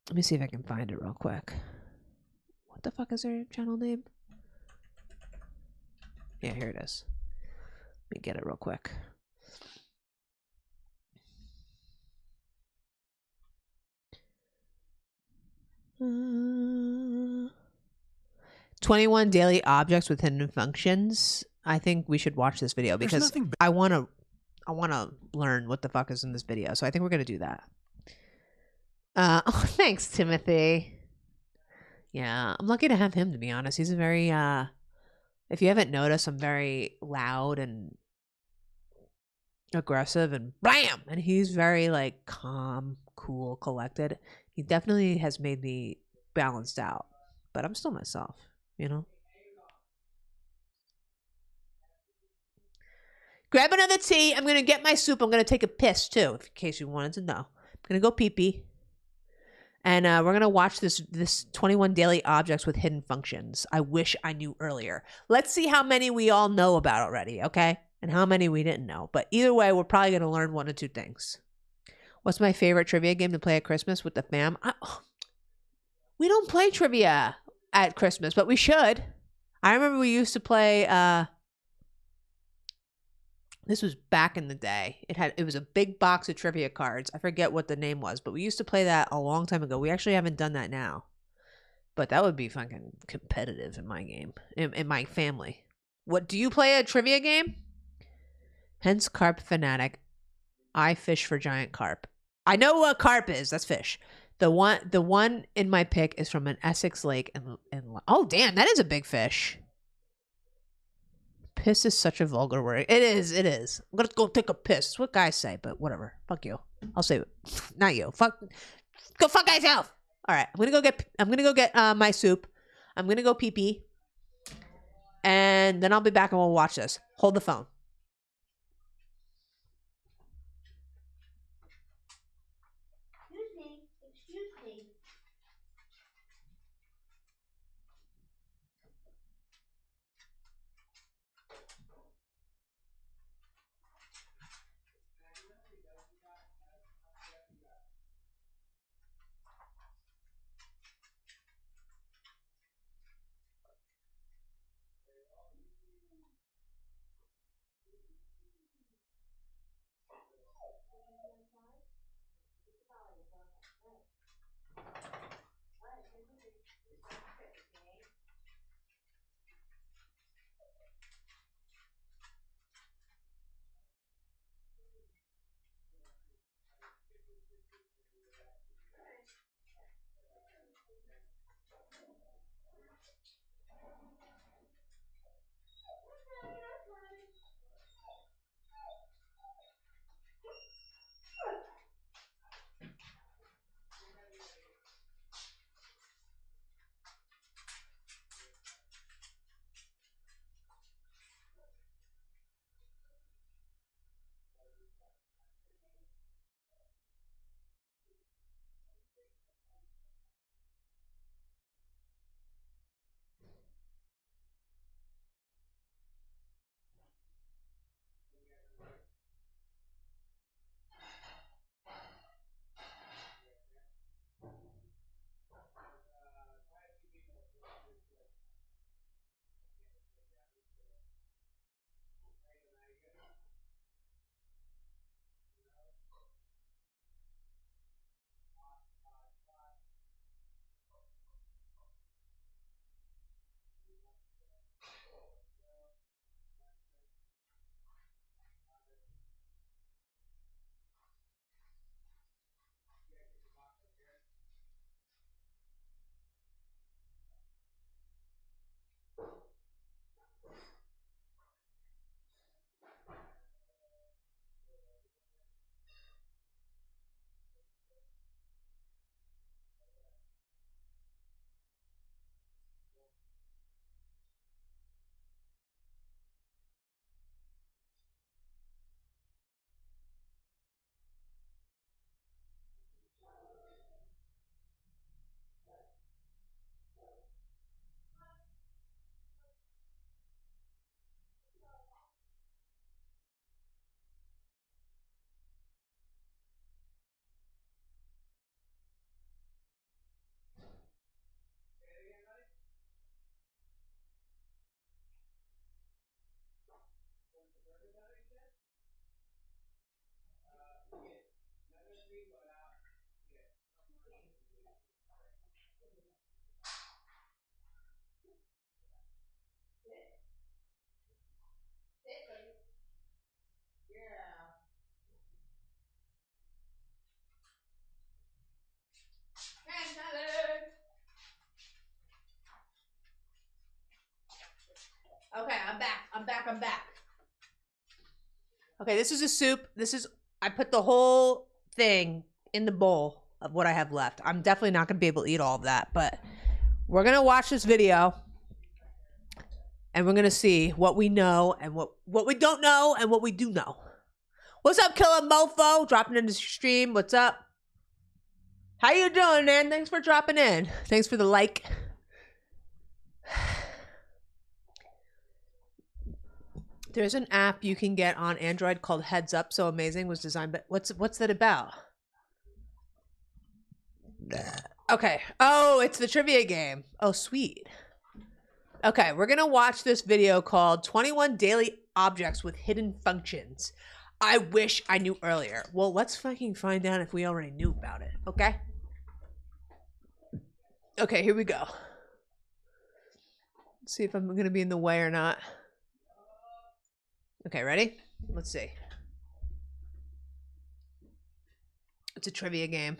Let me see if I can find it real quick. What the fuck is their channel name? Yeah, here it is. Let me get it real quick. Uh, 21 daily objects with hidden functions. I think we should watch this video because I want to learn what the fuck is in this video. So I think we're going to do that. Oh, thanks, Timothy. Yeah, I'm lucky to have him, to be honest. He's a very, if you haven't noticed, I'm very loud and aggressive and blam! And he's very, like, calm, cool, collected. He definitely has made me balanced out. But I'm still myself, you know? Grab another tea. I'm going to get my soup. I'm going to take a piss, too, in case you wanted to know. I'm going to go pee-pee. And we're going to watch this 21 daily objects with hidden functions. I wish I knew earlier. Let's see how many we all know about already, okay? And how many we didn't know. But either way, we're probably going to learn one or two things. What's my favorite trivia game to play at Christmas with the fam? We don't play trivia at Christmas, but we should. I remember we used to play... This was back in the day. It was a big box of trivia cards. I forget what the name was, but we used to play that a long time ago. We actually haven't done that now. But that would be fucking competitive in my game, in my family. What, do you play a trivia game? Hence carp fanatic. I fish for giant carp. I know what carp is. That's fish. The one in my pick is from an Essex lake and oh damn, that is a big fish. Piss is such a vulgar word. It is. I'm gonna go take a piss. That's what guys say, but whatever. Fuck you. I'll say it. Not you. Go fuck yourself. All right. I'm gonna go get my soup. I'm gonna go pee pee. And then I'll be back and we'll watch this. Hold the phone. Excuse me. I'm back. Okay, this is a soup. I put the whole thing in the bowl of what I have left. I'm definitely not going to be able to eat all of that, but we're going to watch this video and we're going to see what we know and what we don't know and what we do know. What's up, Killer Mofo? Dropping in the stream. What's up? How you doing, man? Thanks for dropping in. Thanks for the like. There's an app you can get on Android called Heads Up. So amazing, was designed, but what's that about? Okay. Oh, it's the trivia game. Oh, sweet. Okay, we're gonna watch this video called 21 Daily Objects with Hidden Functions. I wish I knew earlier. Well, let's fucking find out if we already knew about it, okay? Okay, here we go. Let's see if I'm gonna be in the way or not. Okay, ready? Let's see. It's a trivia game.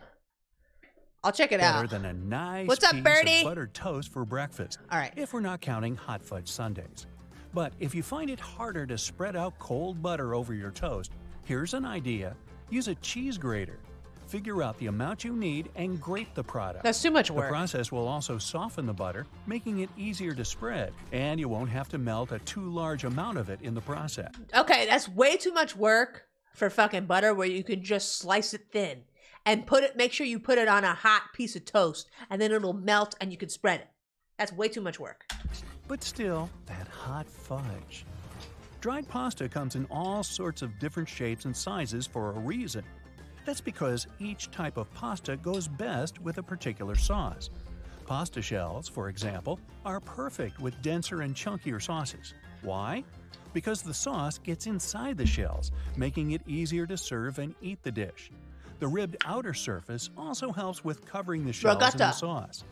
I'll check it out. Better than a nice What's up, piece Birdie? of buttered toast for breakfast. All right. If we're not counting hot fudge sundaes. But if you find it harder to spread out cold butter over your toast, here's an idea. Use a cheese grater. Figure out the amount you need and grate the product. That's too much The work. process will also soften the butter, making it easier to spread, and you won't have to melt a too large amount of it in the process. Okay, that's way too much work for fucking butter where you can just slice it thin and make sure you put it on a hot piece of toast and then it'll melt and you can spread it. That's way too much work. But still, that hot fudge. Dried pasta comes in all sorts of different shapes and sizes for a reason. That's because each type of pasta goes best with a particular sauce. Pasta shells, for example, are perfect with denser and chunkier sauces. Why? Because the sauce gets inside the shells, making it easier to serve and eat the dish. The ribbed outer surface also helps with covering the shells in the Regatta. sauce.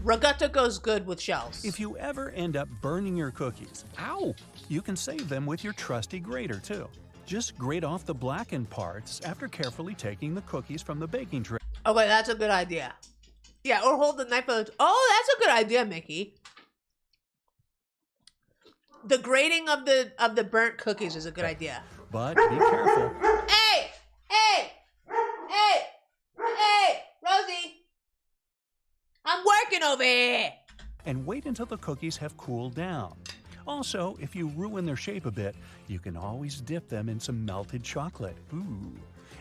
Regatta goes good with shells. If you ever end up burning your cookies, ow, you can save them with your trusty grater too. Just grate off the blackened parts after carefully taking the cookies from the baking tray. Okay, that's a good idea. Yeah, or hold the knife. Oh, that's a good idea, Mickey. The grating of the burnt cookies is a good idea. But be careful. Hey, Rosie, I'm working over here. And wait until the cookies have cooled down. Also, if you ruin their shape a bit, you can always dip them in some melted chocolate. Ooh.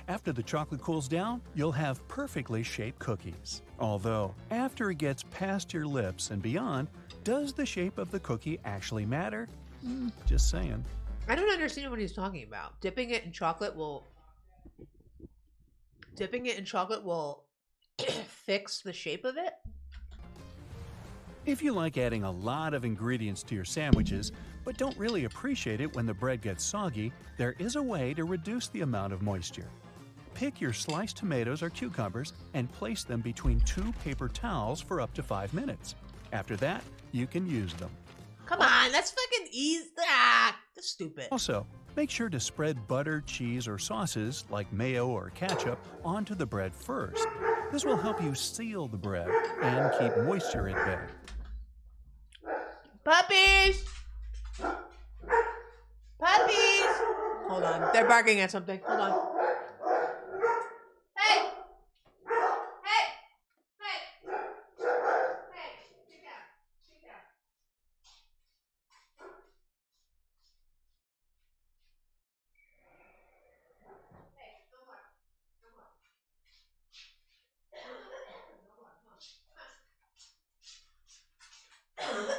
After the chocolate cools down, you'll have perfectly shaped cookies. Although, after it gets past your lips and beyond, does the shape of the cookie actually matter? Just saying. I don't understand what he's talking about. Dipping it in chocolate will fix the shape of it? If you like adding a lot of ingredients to your sandwiches, but don't really appreciate it when the bread gets soggy, there is a way to reduce the amount of moisture. Pick your sliced tomatoes or cucumbers and place them between 2 paper towels for up to 5 minutes. After that, you can use them. Come on, that's fucking easy. Ah, that's stupid. Also, make sure to spread butter, cheese, or sauces like mayo or ketchup onto the bread first. This will help you seal the bread and keep moisture at bay. Puppies! Puppies! Hold on, they're barking at something. Hold on. Hey! Hey! Hey! Hey! Sit down. Sit down. Hey, no more. No more. No more.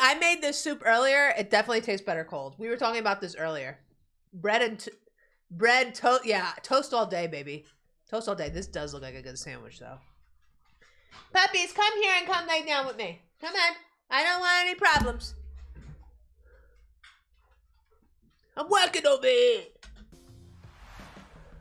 I made this soup earlier. It definitely tastes better cold. We were talking about this earlier. Toast. Yeah, toast all day, baby. Toast all day. This does look like a good sandwich, though. Puppies, come here and come lay down with me. Come on. I don't want any problems. I'm working over here.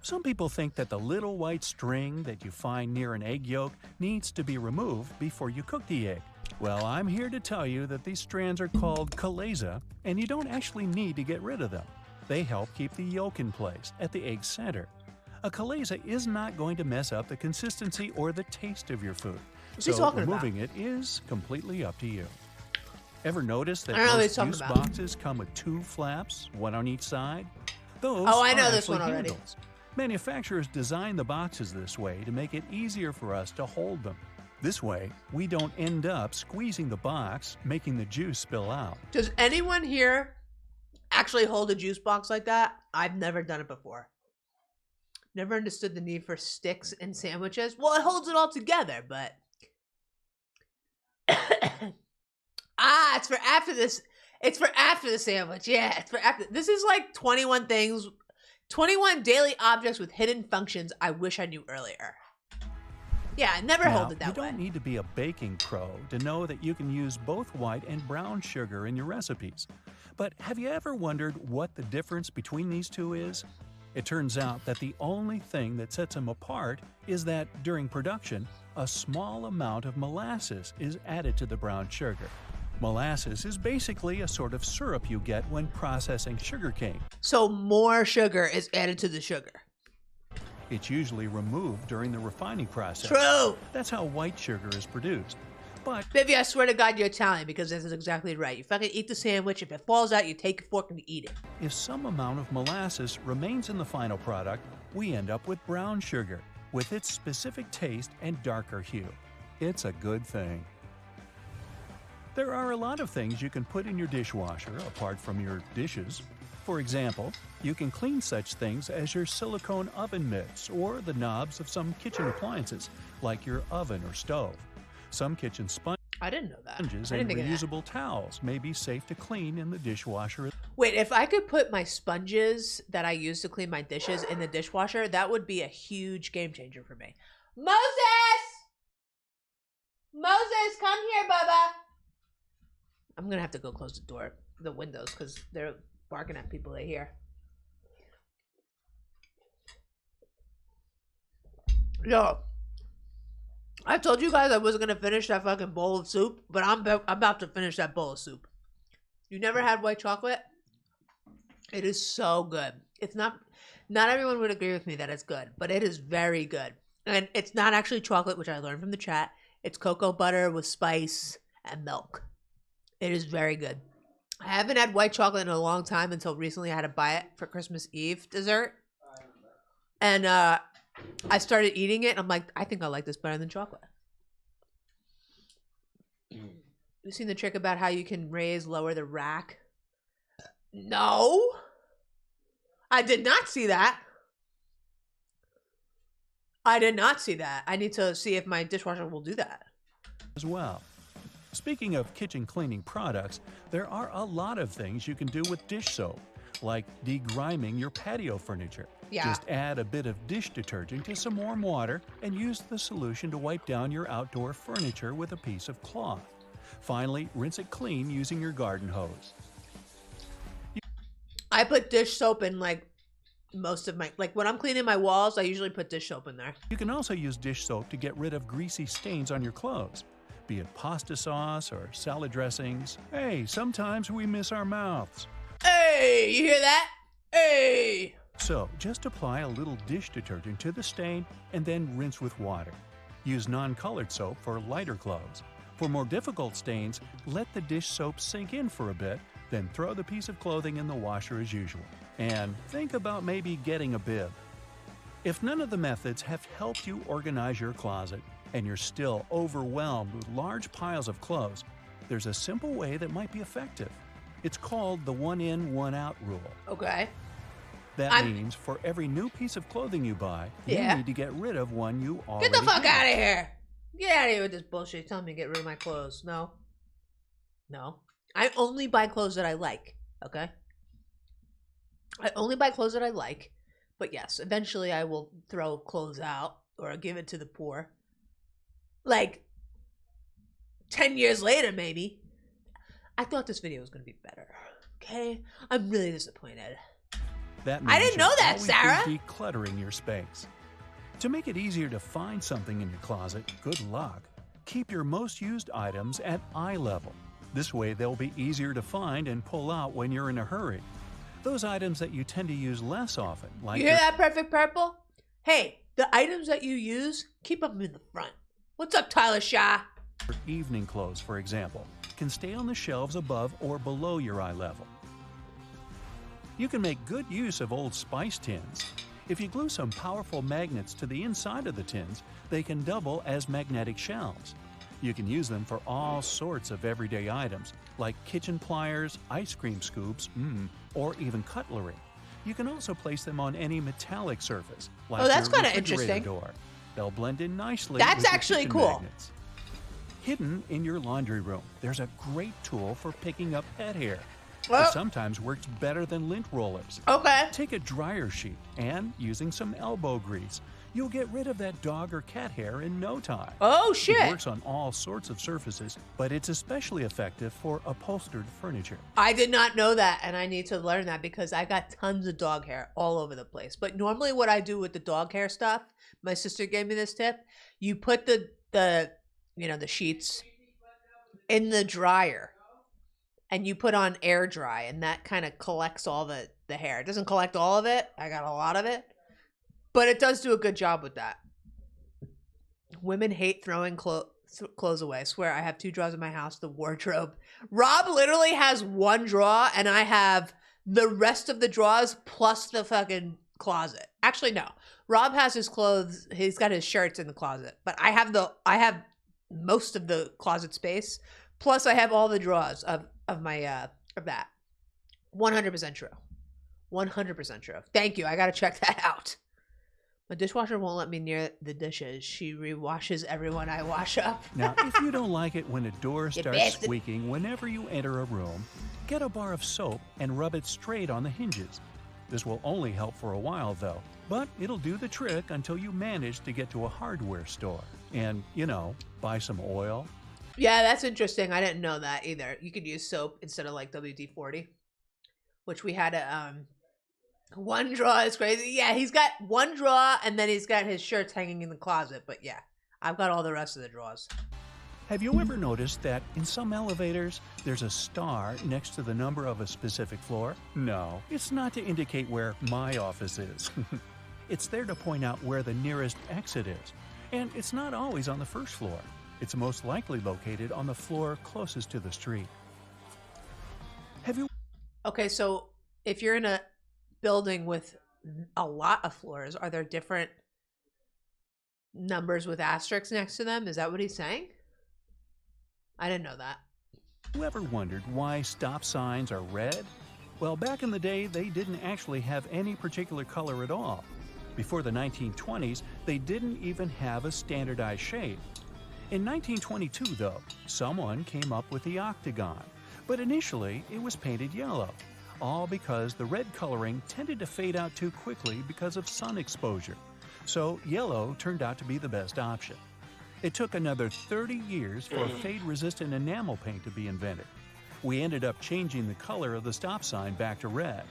Some people think that the little white string that you find near an egg yolk needs to be removed before you cook the egg. Well, I'm here to tell you that these strands are called chalaza, and you don't actually need to get rid of them. They help keep the yolk in place at the egg center. A chalaza is not going to mess up the consistency or the taste of your food. What's he So talking about? removing it is completely up to you. Ever notice that I don't know what most he's talking juice about. boxes come with 2 flaps, one on each side? Those Oh, I are know this actually one already. handles. Manufacturers design the boxes this way to make it easier for us to hold them. This way, we don't end up squeezing the box, making the juice spill out. Does anyone here actually hold a juice box like that? I've never done it before. Never understood the need for sticks in sandwiches. Well, it holds it all together, but it's for after this. It's for after the sandwich. Yeah, it's for after. This is like 21 things, 21 daily objects with hidden functions I wish I knew earlier. Yeah, I never hold it that you way. don't need to be a baking pro to know that you can use both white and brown sugar in your recipes. But have you ever wondered what the difference between these two is? It turns out that the only thing that sets them apart is that during production, a small amount of molasses is added to the brown sugar. Molasses is basically a sort of syrup you get when processing sugarcane. So more sugar is added to the sugar. It's usually removed during the refining process. True. That's how white sugar is produced. But Baby, I swear to God you're Italian because this is exactly right. You fucking eat the sandwich. If it falls out, you take a fork and you eat it. if some amount of molasses remains in the final product, we end up with brown sugar, with its specific taste and darker hue. It's a good thing. There are a lot of things you can put in your dishwasher apart from your dishes. For example, you can clean such things as your silicone oven mitts or the knobs of some kitchen appliances, like your oven or stove. Some kitchen I didn't know that. sponges I and didn't think of that. reusable towels may be safe to clean in the dishwasher. Wait, if I could put my sponges that I use to clean my dishes in the dishwasher, that would be a huge game changer for me. Moses! Moses, come here, Bubba! I'm gonna have to go close the door, the windows, because they're barking at people they hear. Yo, I told you guys I wasn't gonna finish that fucking bowl of soup, but I'm about to finish that bowl of soup. You never had white chocolate? It is so good. It's not everyone would agree with me that it's good, but it is very good. And it's not actually chocolate, which I learned from the chat. It's cocoa butter with spice and milk. It is very good. I haven't had white chocolate in a long time until recently I had to buy it for Christmas Eve dessert. And I started eating it and I'm like, I think I like this better than chocolate. You seen the trick about how you can lower the rack? No. I did not see that. I did not see that. I need to see if my dishwasher will do that. As well. Speaking of kitchen cleaning products, there are a lot of things you can do with dish soap, like degriming your patio furniture. Yeah. Just add a bit of dish detergent to some warm water and use the solution to wipe down your outdoor furniture with a piece of cloth. Finally, rinse it clean using your garden hose. I put dish soap in like most of my, like when I'm cleaning my walls, I usually put dish soap in there. You can also use dish soap to get rid of greasy stains on your clothes, be it pasta sauce or salad dressings. Hey, sometimes we miss our mouths. Hey, you hear that? Hey. So, just apply a little dish detergent to the stain and then rinse with water. Use non-colored soap for lighter clothes. For more difficult stains, let the dish soap sink in for a bit, then throw the piece of clothing in the washer as usual. And think about maybe getting a bib. If none of the methods have helped you organize your closet and you're still overwhelmed with large piles of clothes, there's a simple way that might be effective. It's called the one in, one out rule. Okay. That means for every new piece of clothing you buy, you need to get rid of one you already Get the fuck have. out of here. Get out of here with this bullshit. You're telling me to get rid of my clothes. No. No. I only buy clothes that I like. Okay? I only buy clothes that I like. But yes, eventually I will throw clothes out or give it to the poor. Like 10 years later, maybe. I thought this video was going to be better. Okay? I'm really disappointed. That I didn't know that, always Sarah. be decluttering your space. To make it easier to find something in your closet, good luck. Keep your most used items at eye level. This way they'll be easier to find and pull out when you're in a hurry. Those items that you tend to use less often, like You hear that, Perfect Purple? Hey, the items that you use, keep them in the front. What's up, Tyler Shaw? Evening clothes, for example, can stay on the shelves above or below your eye level. You can make good use of old spice tins. If you glue some powerful magnets to the inside of the tins, they can double as magnetic shelves. You can use them for all sorts of everyday items, like kitchen pliers, ice cream scoops, or even cutlery. You can also place them on any metallic surface, like that's your kinda refrigerator interesting. door. They'll blend in nicely. That's with your actually kitchen cool. magnets. Hidden in your laundry room, there's a great tool for picking up pet hair. Oh. It sometimes works better than lint rollers. Okay. Take a dryer sheet and, using some elbow grease, you'll get rid of that dog or cat hair in no time. Oh, It shit. works on all sorts of surfaces, but it's especially effective for upholstered furniture. I did not know that, and I need to learn that because I got tons of dog hair all over the place. But normally what I do with the dog hair stuff, my sister gave me this tip, you put the sheets in the dryer and you put on air dry, and that kind of collects all the hair. It doesn't collect all of it. I got a lot of it. But it does do a good job with that. Women hate throwing clothes away. I swear, I have 2 drawers in my house, the wardrobe. Rob literally has 1 drawer, and I have the rest of the drawers plus the fucking closet. Actually, no. Rob has his clothes. He's got his shirts in the closet. But I have most of the closet space. Plus, I have all the drawers of that. 100% true. 100% true. Thank you. I gotta check that out. My dishwasher won't let me near the dishes. She rewashes everyone I wash up. Now, if you don't like it when a door You starts bastard. squeaking whenever you enter a room, get a bar of soap and rub it straight on the hinges. This will only help for a while, though, but it'll do the trick until you manage to get to a hardware store and, buy some oil. Yeah, that's interesting. I didn't know that either. You could use soap instead of like WD-40, which we had a 1 drawer is crazy. Yeah, he's got 1 drawer and then he's got his shirts hanging in the closet. But yeah, I've got all the rest of the drawers. Have you ever noticed that in some elevators, there's a star next to the number of a specific floor? No, it's not to indicate where my office is. It's there to point out where the nearest exit is. And it's not always on the first floor. It's most likely located on the floor closest to the street. Okay, so if you're in a building with a lot of floors, are there different numbers with asterisks next to them? Is that what he's saying? I didn't know that. You ever wondered why stop signs are red? Well, back in the day, they didn't actually have any particular color at all. Before the 1920s, they didn't even have a standardized shade. In 1922, though, someone came up with the octagon, but initially it was painted yellow, all because the red coloring tended to fade out too quickly because of sun exposure. So yellow turned out to be the best option. It took another 30 years for fade-resistant enamel paint to be invented. We ended up changing the color of the stop sign back to red.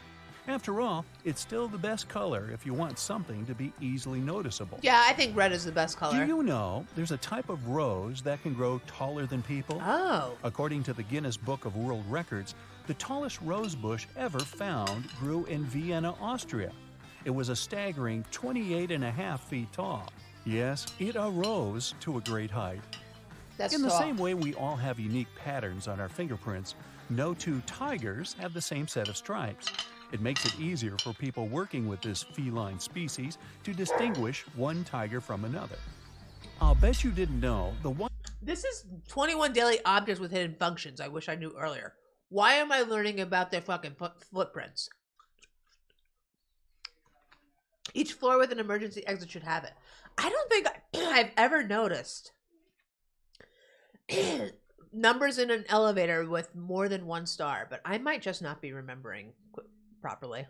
After all, it's still the best color if you want something to be easily noticeable. Yeah, I think red is the best color. Do you know there's a type of rose that can grow taller than people? Oh. According to the Guinness Book of World Records, the tallest rose bush ever found grew in Vienna, Austria. It was a staggering 28.5 feet tall. Yes, it arose to a great height. That's In the tall. same way we all have unique patterns on our fingerprints, no 2 tigers have the same set of stripes. It makes it easier for people working with this feline species to distinguish one tiger from another. I'll bet you didn't know the one. This is 21 daily objects with hidden functions I wish I knew earlier. Why am I learning about their fucking footprints? Each floor with an emergency exit should have it. I don't think I've ever noticed numbers in an elevator with more than 1 star, but I might just not be remembering properly.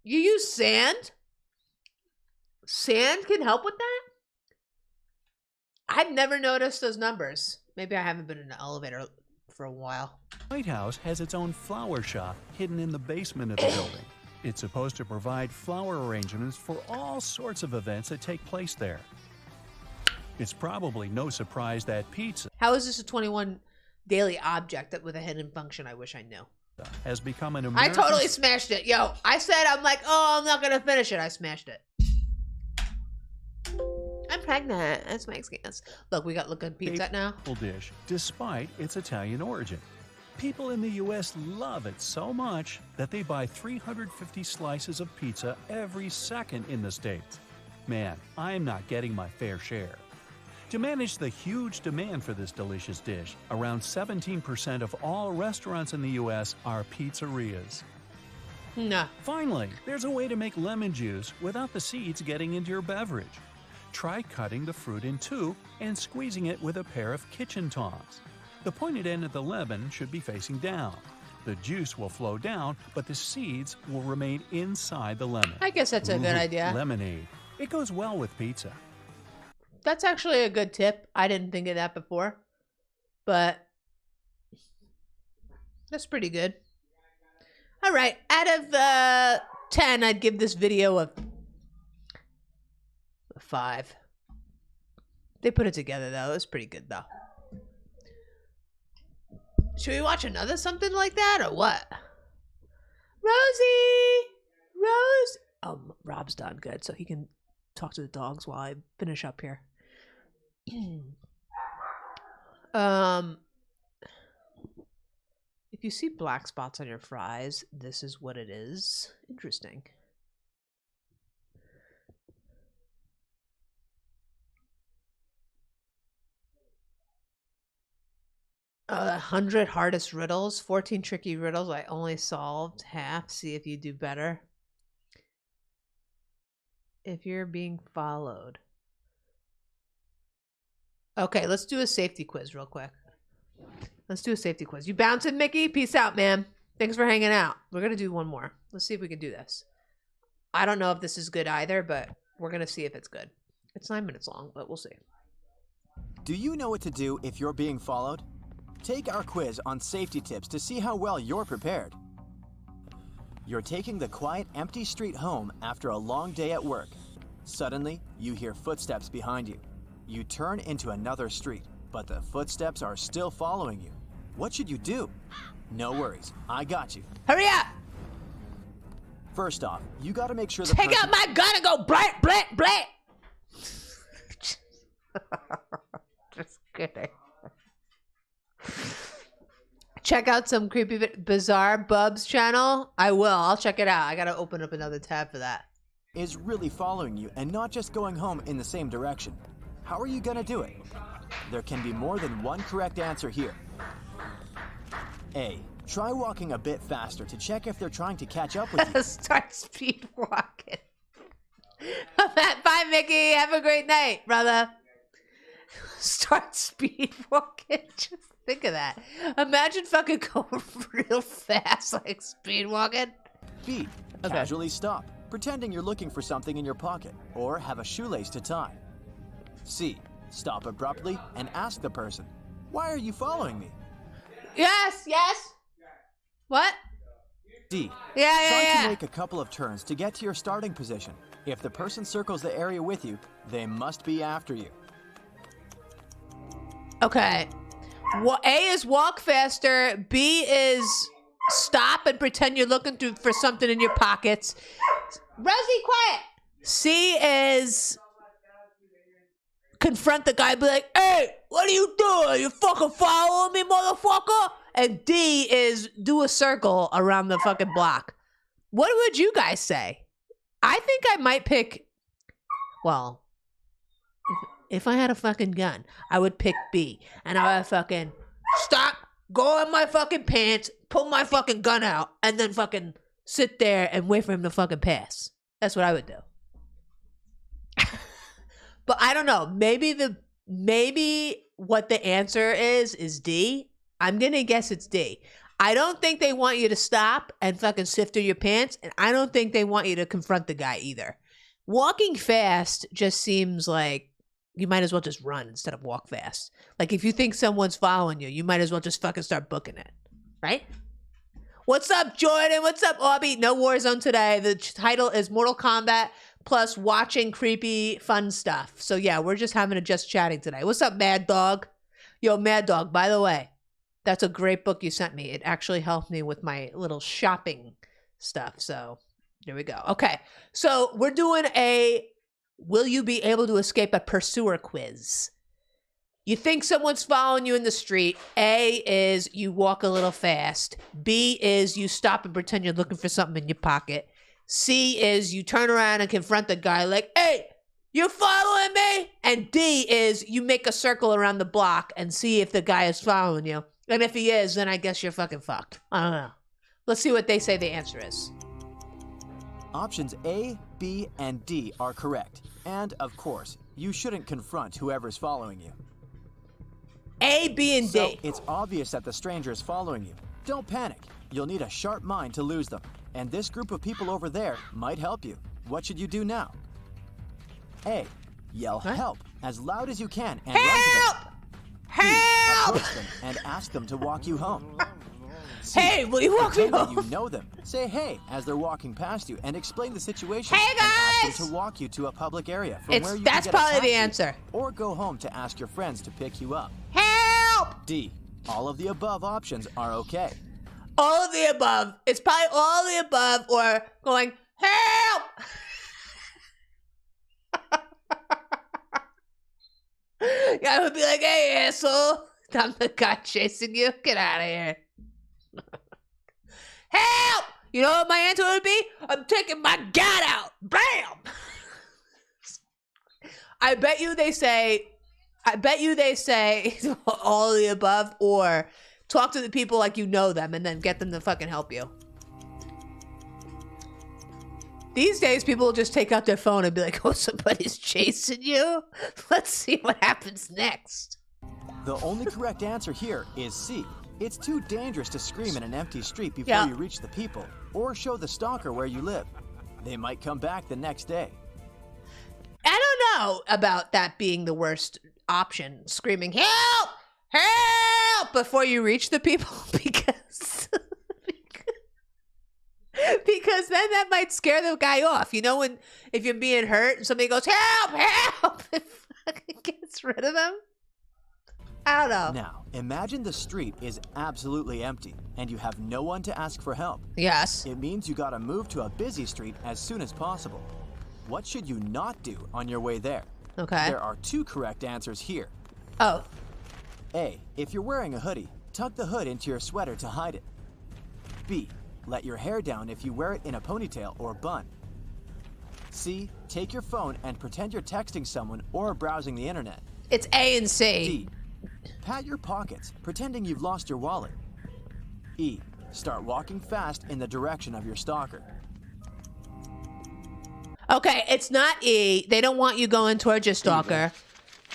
You use sand? Sand can help with that? I've never noticed those numbers. Maybe I haven't been in an elevator for a while. White House has its own flower shop hidden in the basement of the building. It's supposed to provide flower arrangements for all sorts of events that take place there. It's probably no surprise that pizza How is this a 21 daily object that with a hidden function I wish I knew? has become an I American... totally smashed it. Yo, I'm like, oh, I'm not going to finish it. I smashed it. I'm pregnant. That's my excuse. Look, we got looking pizza now. Dish, despite its Italian origin. People in the U.S. love it so much that they buy 350 slices of pizza every second in the States. Man, I'm not getting my fair share. To manage the huge demand for this delicious dish, around 17% of all restaurants in the U.S. are pizzerias. Nah. Finally, there's a way to make lemon juice without the seeds getting into your beverage. Try cutting the fruit in two and squeezing it with a pair of kitchen tongs. The pointed end of the lemon should be facing down. The juice will flow down, but the seeds will remain inside the lemon. I guess that's a good idea. Lemonade. It goes well with pizza. That's actually a good tip. I didn't think of that before, but that's pretty good. All right. Out of 10, I'd give this video a 5. They put it together, though. It was pretty good, though. Should we watch another something like that, or what? Rosie! Rose! Oh, Rob's done. Good. So he can talk to the dogs while I finish up here. If you see black spots on your fries, this is what it is. Interesting. The 100 hardest riddles, 14 tricky riddles. I only solved half. See if you do better. If you're being followed. Okay, let's do a safety quiz real quick. Let's do a safety quiz. You bouncing, Mickey? Peace out, man. Thanks for hanging out. We're going to do one more. Let's see if we can do this. I don't know if this is good either, but we're going to see if it's good. It's 9 minutes long, but we'll see. Do you know what to do if you're being followed? Take our quiz on safety tips to see how well you're prepared. You're taking the quiet, empty street home after a long day at work. Suddenly, you hear footsteps behind you. You turn into another street, but the footsteps are still following you. What should you do? No worries, I got you. Hurry up! First off, you gotta make sure Take out my gun and go blank, blank, blank! Just kidding. Check out some creepy, bizarre Bubs channel. I will. I'll check it out. I gotta open up another tab for that. Is really following you and not just going home in the same direction. How are you gonna do it? There can be more than one correct answer here. A. Try walking a bit faster to check if they're trying to catch up with you. Start speed walking. Bye, Mickey. Have a great night, brother. Start speed walking. Just think of that. Imagine fucking going real fast, like speed walking. B. Casually stop, pretending you're looking for something in your pocket, or have a shoelace to tie. C. Stop abruptly and ask the person, "Why are you following me?" Yes, yes. What? D. Yeah. Try to make a couple of turns to get to your starting position. If the person circles the area with you, they must be after you. Okay. A is walk faster. B is stop and pretend you're looking for something in your pockets. Rosie, quiet. C is confront the guy, be like, "Hey, what are you doing? You fucking following me, motherfucker?" And D is do a circle around the fucking block. What would you guys say? I think I might pick, well, if I had a fucking gun, I would pick B. And I would fucking stop, go in my fucking pants, pull my fucking gun out, and then fucking sit there and wait for him to fucking pass. That's what I would do. But I don't know. Maybe what the answer is D. I'm going to guess it's D. I don't think they want you to stop and fucking sift through your pants. And I don't think they want you to confront the guy either. Walking fast just seems like you might as well just run instead of walk fast. Like if you think someone's following you, you might as well just fucking start booking it. Right? What's up, Jordan? What's up, Aubie? No Warzone today. The title is Mortal Kombat plus watching creepy fun stuff. So yeah, we're just having a just chatting today. What's up, Mad Dog? Yo, Mad Dog, by the way, that's a great book you sent me. It actually helped me with my little shopping stuff. So there we go. Okay. So we're doing a Will you be able to escape a pursuer quiz? You think someone's following you in the street. A is you walk a little fast. B is you stop and pretend you're looking for something in your pocket. C is you turn around and confront the guy like, hey, you following me? And D is you make a circle around the block and see if the guy is following you. And if he is, then I guess you're fucking fucked. I don't know. Let's see what they say the answer is. Options A, B, and D are correct. And, of course, you shouldn't confront whoever's following you. A, B, and So, D. it's obvious that the stranger is following you. Don't panic. You'll need a sharp mind to lose them. And this group of people over there might help you. What should you do now? A, yell help as loud as you can and run to them. Help! B, approach them and ask them to walk you home. C, Hey, will you walk me pretend that home? you know them. Say hey as they're walking past you and explain the situation. Hey, And ask guys! them to walk you to a public area from where you That's can get a probably the taxi, answer. or go home to ask your friends to pick you up. Help! D, all of the above options are okay. All of the above. It's probably all of the above or going, help! Guy would be like, hey, asshole. I'm the guy chasing you. Get out of here. Help! You know what my answer would be? I'm taking my gat out. Bam! I bet you they say all of the above or talk to the people like you know them and then get them to fucking help you. These days, people will just take out their phone and be like, oh, somebody's chasing you? Let's see what happens next. The only correct answer here is C. It's too dangerous to scream in an empty street before you reach the people or show the stalker where you live. They might come back the next day. I don't know about that being the worst option, screaming, help! Help! Before you reach the people, because then that might scare the guy off. You know, if you're being hurt and somebody goes, help! Help! It fucking gets rid of them. I don't know. Now, imagine the street is absolutely empty and you have no one to ask for help. Yes. It means you gotta move to a busy street as soon as possible. What should you not do on your way there? Okay. There are two correct answers here. Oh. A, if you're wearing a hoodie, tuck the hood into your sweater to hide it. B, let your hair down if you wear it in a ponytail or bun. C, take your phone and pretend you're texting someone or browsing the internet. It's A and C. D, pat your pockets, pretending you've lost your wallet. E, start walking fast in the direction of your stalker. Okay, it's not E. They don't want you going towards your stalker.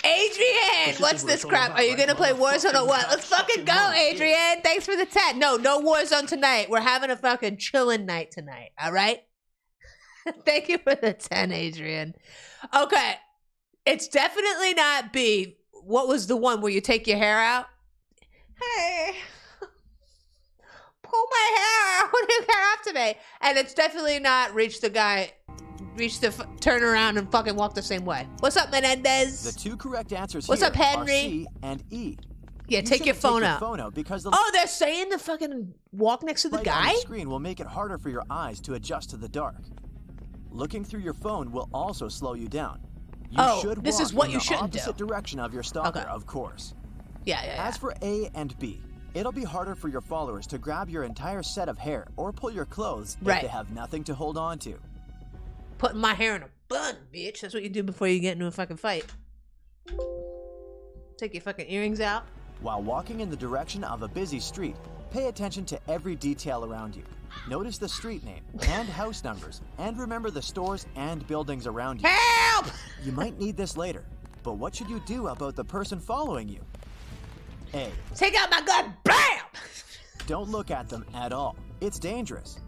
Adrian, what's this crap? Are you going to play Warzone or what? Let's fucking go, Adrian. Thanks for the 10. No Warzone tonight. We're having a fucking chilling night tonight, all right? Thank you for the 10, Adrian. Okay, it's definitely not B. What was the one where you take your hair out? Hey, pull my hair out when you get after me. And it's definitely not turn around and fucking walk the same way. What's up, Menendez? The two correct answers What's here up, Henry? are C and E. Yeah, You take your shouldn't phone take out. Your phone out because the Oh, they're saying to fucking walk next to the light on guy? the screen will make it harder for your eyes to adjust to the dark. Looking through your phone will also slow you down. You should this walk is what in you the shouldn't do. opposite direction of your stalker, Okay. of course. Yeah. As for A and B, it'll be harder for your followers to grab your entire set of hair or pull your clothes if Right. they have nothing to hold on to. Putting my hair in a bun, bitch. That's what you do before you get into a fucking fight. Take your fucking earrings out. While walking in the direction of a busy street, pay attention to every detail around you. Notice the street name and house numbers, and remember the stores and buildings around you. Help! You might need this later, but what should you do about the person following you? A, Take out my gun. Bam! don't look at them at all. It's dangerous.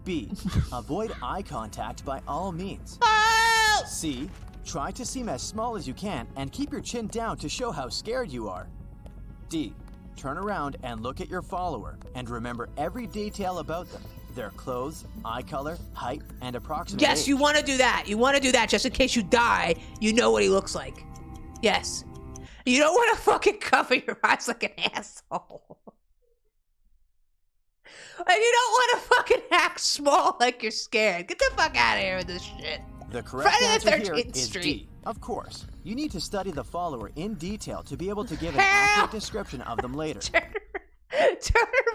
B, avoid eye contact by all means. Oh! C, try to seem as small as you can and keep your chin down to show how scared you are. D, turn around and look at your follower and remember every detail about them. Their clothes, eye color, height, and approximate Yes, age. you want to do that. You want to do that just in case you die. You know what he looks like. Yes. You don't want to fucking cover your eyes like an asshole. And you don't want to fucking act small like you're scared. Get the fuck out of here with this shit. The correct Friday the answer here 13th is Street. D. Of course. You need to study the follower in detail to be able to give an accurate description of them later. Turn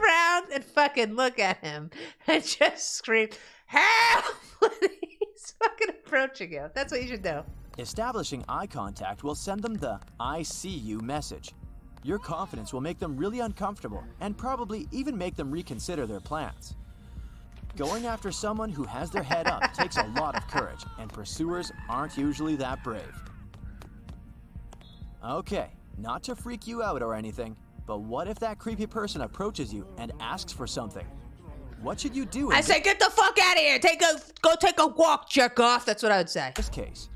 around and fucking look at him and just scream, help! When he's fucking approaching you. That's what you should do. Establishing eye contact will send them the I see you message. Your confidence will make them really uncomfortable and probably even make them reconsider their plans. Going after someone who has their head up takes a lot of courage, and pursuers aren't usually that brave. Okay, not to freak you out or anything, but what if that creepy person approaches you and asks for something? What should you do? I say, get the fuck out of here. Go take a walk, jerk off. That's what I would say. In this case,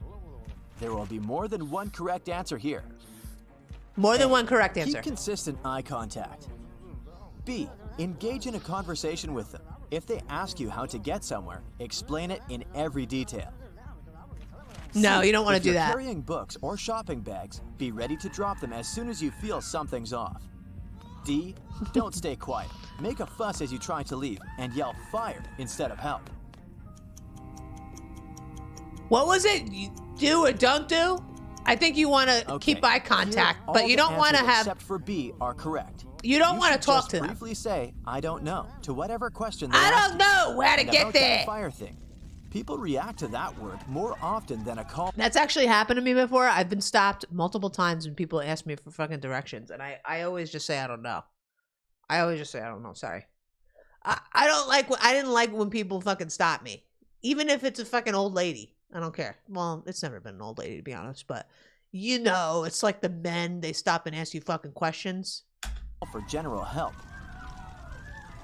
there will be more than one correct answer here. More than one correct answer. Keep consistent eye contact. B. Engage in a conversation with them. If they ask you how to get somewhere, explain it in every detail. No, C. you don't want to If do you're that. carrying books or shopping bags, be ready to drop them as soon as you feel something's off. D. Don't stay quiet. Make a fuss as you try to leave and yell fire instead of help. What was it? You do or don't do? I think you want to keep eye contact, Here, but all you the don't want to answers have. except for B are correct. You don't want to should talk just to them. briefly say, I don't know, to whatever question they I ask don't you. know how to And get about that there. fire thing. People react to that word more often than a call. That's actually happened to me before. I've been stopped multiple times when people ask me for fucking directions, and I always just say I don't know. I always just say I don't know. Sorry. I don't like. I didn't like when people fucking stop me, even if it's a fucking old lady. I don't care. Well, it's never been an old lady to be honest, but you know, it's like the men. They stop and ask you fucking questions. For general help.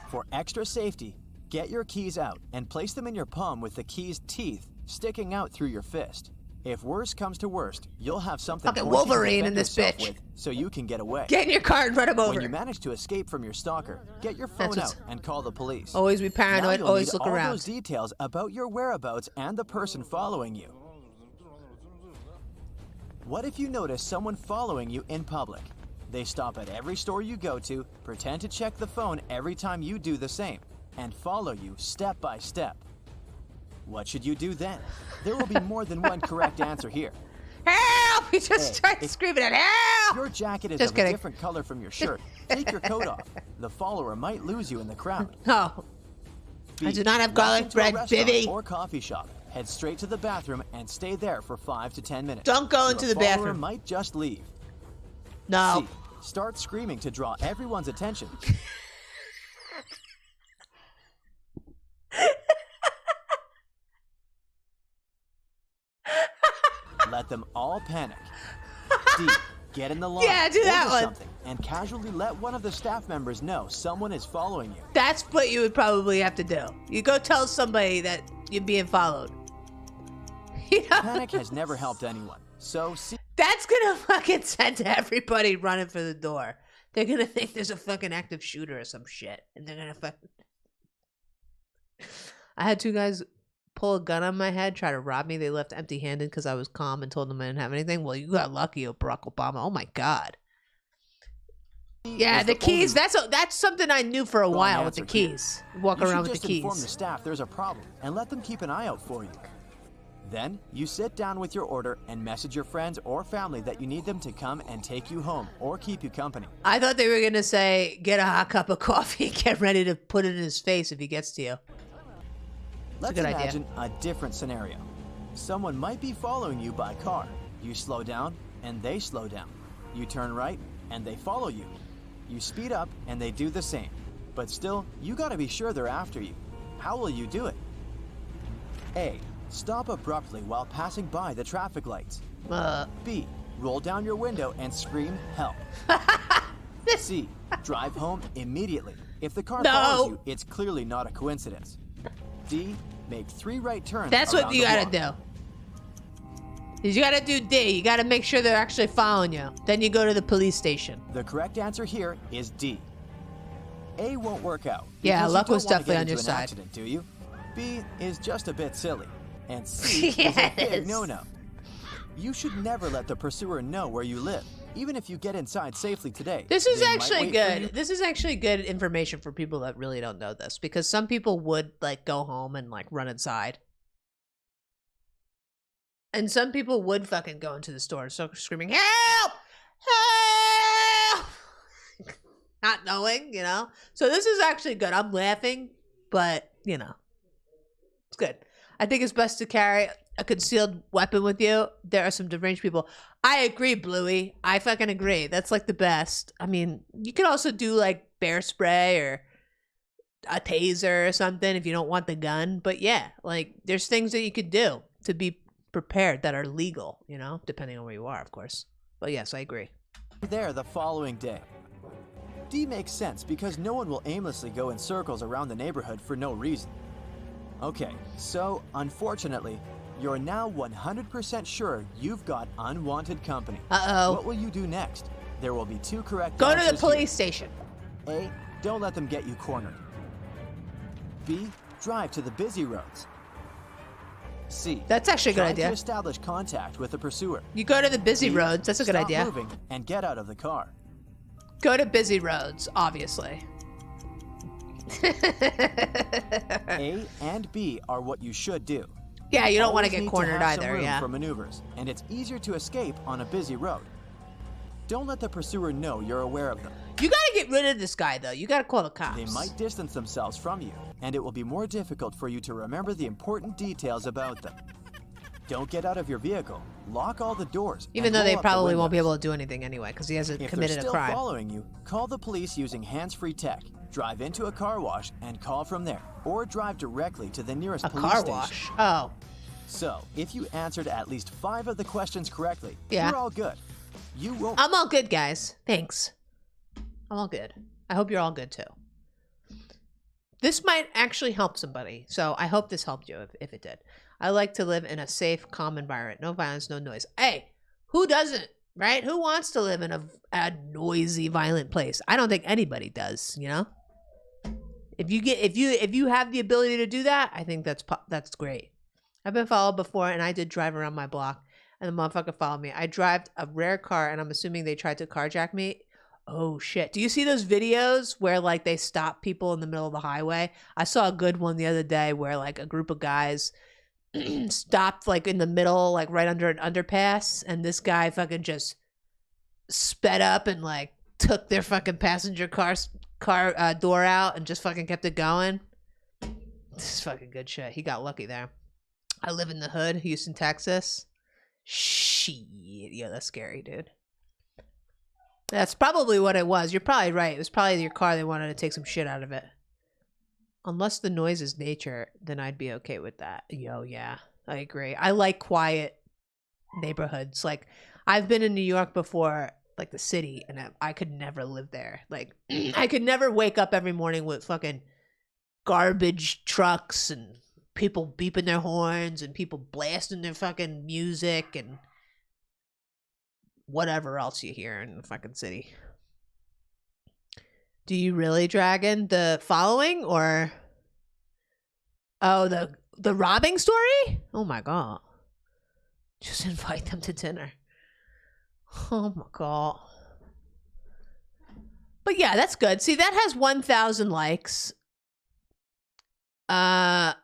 For extra safety, get your keys out and place them in your palm with the key's teeth sticking out through your fist. If worst comes to worst, you'll have something Fucking pointy to Wolverine defend in this yourself bitch. with, so you can get away. Get in your car and run him over. When you manage to escape from your stalker, get your phone That's out and call the police. Always be Now paranoid. you'll Always need look all around. those details about your whereabouts and the person following you. What if you notice someone following you in public? They stop at every store you go to, pretend to check the phone every time you do the same, and follow you step by step. What should you do then? There will be more than one correct answer here. Help! He just started screaming at help! Your jacket is Just of kidding. a different color from your shirt. Take your coat off. The follower might lose you in the crowd. No. B. I do not have Walk garlic into a bread, restaurant Bibby. or coffee shop. Head straight to the bathroom and stay there for 5 to 10 minutes. Don't go Your into the follower bathroom. Might just leave. No. C. Start screaming to draw everyone's attention. Let them all panic. D. Get in the line. Yeah, do that order one. something, and casually let one of the staff members know someone is following you. That's what you would probably have to do. You go tell somebody that you're being followed. You know? Panic has never helped anyone. So C. That's gonna fucking send everybody running for the door. They're gonna think there's a fucking active shooter or some shit. And they're gonna fucking... I had two guys pull a gun on my head, try to rob me. They left empty-handed because I was calm and told them I didn't have anything. Well, you got lucky, Barack Obama. Oh my God. Yeah, the keys. That's something I knew for a while with the answer here. keys. Walk You around should with the just inform the keys. staff there's a problem and let them keep an eye out for you. Then you sit down with your order and message your friends or family that you need them to come and take you home or keep you company. I thought they were going to say, get a hot cup of coffee and get ready to put it in his face if he gets to you. Let's good idea. imagine a different scenario. Someone might be following you by car. You slow down and they slow down. You turn right and they follow you. You speed up and they do the same. But still, you gotta be sure they're after you. How will you do it? A. Stop abruptly while passing by the traffic lights. B. Roll down your window and scream, help. C. Drive home immediately. If the car follows you, it's clearly not a coincidence. D. Make 3 right turns. That's what around you the gotta block. do. You gotta do D. You gotta make sure they're actually following you. Then you go to the police station. The correct answer here is D. A won't work out. Yeah, because luck you was don't wanna definitely get on your into an side. Accident, do you? B is just a bit silly. And C is a Yes. big no-no. You should never let the pursuer know where you live, even if you get inside safely today. This is They might actually wait for you. good. This is actually good information for people that really don't know this, because some people would like go home and like run inside. And some people would fucking go into the store and start screaming, help! Help! Not knowing, you know? So this is actually good. I'm laughing, but, you know, it's good. I think it's best to carry a concealed weapon with you. There are some deranged people. I agree, Bluey. I fucking agree. That's like the best. I mean, you could also do like bear spray or a taser or something if you don't want the gun. But yeah, like there's things that you could do to be prepared that are legal, you know, depending on where you are, of course. But yes, I agree. There the following day. D makes sense because no one will aimlessly go in circles around the neighborhood for no reason. Okay, so unfortunately, you're now 100% sure you've got unwanted company. Uh-oh. What will you do next? There will be 2 correct Go to the answers police here. station. A, don't let them get you cornered. B, drive to the busy roads. C, That's actually a good try idea. to establish contact with the pursuer. You go to the busy D, roads. That's a good stop idea. moving and get out of the car. Go to busy roads, obviously. A and B are what you should do. Yeah, you don't want to Always get need cornered have some either, room yeah. for maneuvers, and it's easier to escape on a busy road. Don't let the pursuer know you're aware of them. You gotta get rid of this guy, though. You gotta call the cops. They might distance themselves from you, and it will be more difficult for you to remember the important details about them. Don't get out of your vehicle. Lock all the doors. Even and though they roll up the probably won't be windows. able to do anything anyway, because he hasn't If committed they're a still crime. following you, call the police using hands-free tech. Drive into a car wash and call from there, or drive directly to the nearest A police car station. wash. Oh. So, if you answered at least 5 of the questions correctly, Yeah. you're all good. You won't. I'm all good, guys. Thanks. I'm all good. I hope you're all good, too. This might actually help somebody, so I hope this helped you if it did. I like to live in a safe, calm environment. No violence, no noise. Hey, who doesn't, right? Who wants to live in a noisy, violent place? I don't think anybody does, you know? If you have the ability to do that, I think that's great. I've been followed before, and I did drive around my block, and the motherfucker followed me. I drive a rare car, and I'm assuming they tried to carjack me. Oh, shit. Do you see those videos where, like, they stop people in the middle of the highway? I saw a good one the other day where, like, a group of guys stopped, like, in the middle, like, right under an underpass, and this guy fucking just sped up and, like, took their fucking passenger car door out and just fucking kept it going. This is fucking good shit. He got lucky there. I live in the hood, Houston, Texas. Shit. Yeah, that's scary, dude. That's probably what it was. You're probably right. It was probably your car. They wanted to take some shit out of it. Unless the noise is nature, then I'd be okay with that. Yo, yeah, I agree. I like quiet neighborhoods. Like, I've been in New York before, like the city, and I could never live there. Like, I could never wake up every morning with fucking garbage trucks and people beeping their horns and people blasting their fucking music and whatever else you hear in the fucking city. Do you really, Dragon? The following or the robbing story? Oh my god. Just invite them to dinner. Oh my god. But yeah, that's good. See, that has 1,000 likes. Well,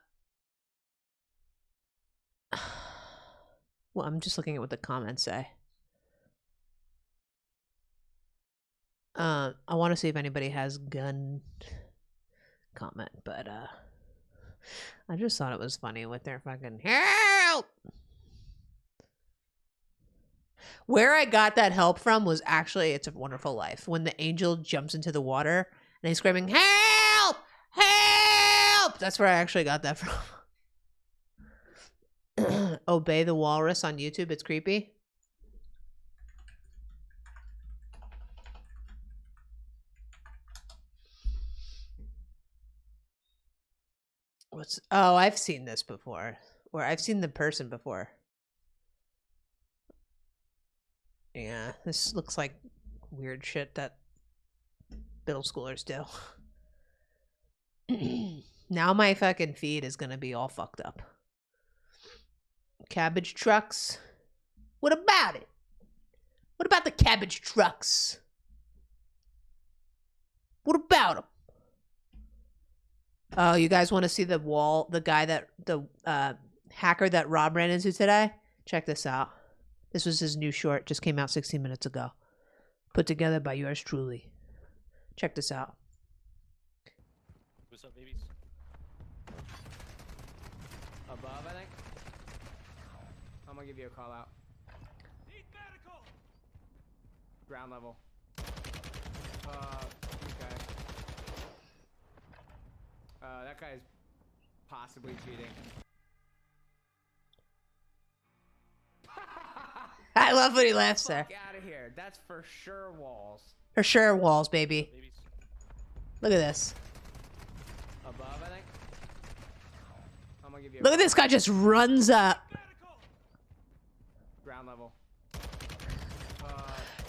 I'm just looking at what the comments say. I want to see if anybody has gun comment, but I just thought it was funny with their fucking help. Where I got that help from was actually It's a Wonderful Life, when the angel jumps into the water and he's screaming, help! Help! That's where I actually got that from. Obey the Walrus on YouTube. It's creepy. Oh, I've seen this before. Or I've seen the person before. Yeah, this looks like weird shit that middle schoolers do. Now my fucking feed is gonna be all fucked up. Cabbage trucks. What about it? What about the cabbage trucks? What about them? Oh, you guys want to see the guy the hacker that Rob ran into today? Check this out. This was his new short. Just came out 16 minutes ago. Put together by yours truly. Check this out. What's up, babies? Above, I think. I'm gonna give you a call out. Need medical. Ground level. Okay. That guy's possibly cheating. I love when he laughs there. Get out of here. That's for sure walls. For sure walls, baby. Look at this. Above, I think. I'm gonna give you a Look at this guy just runs up. ground level.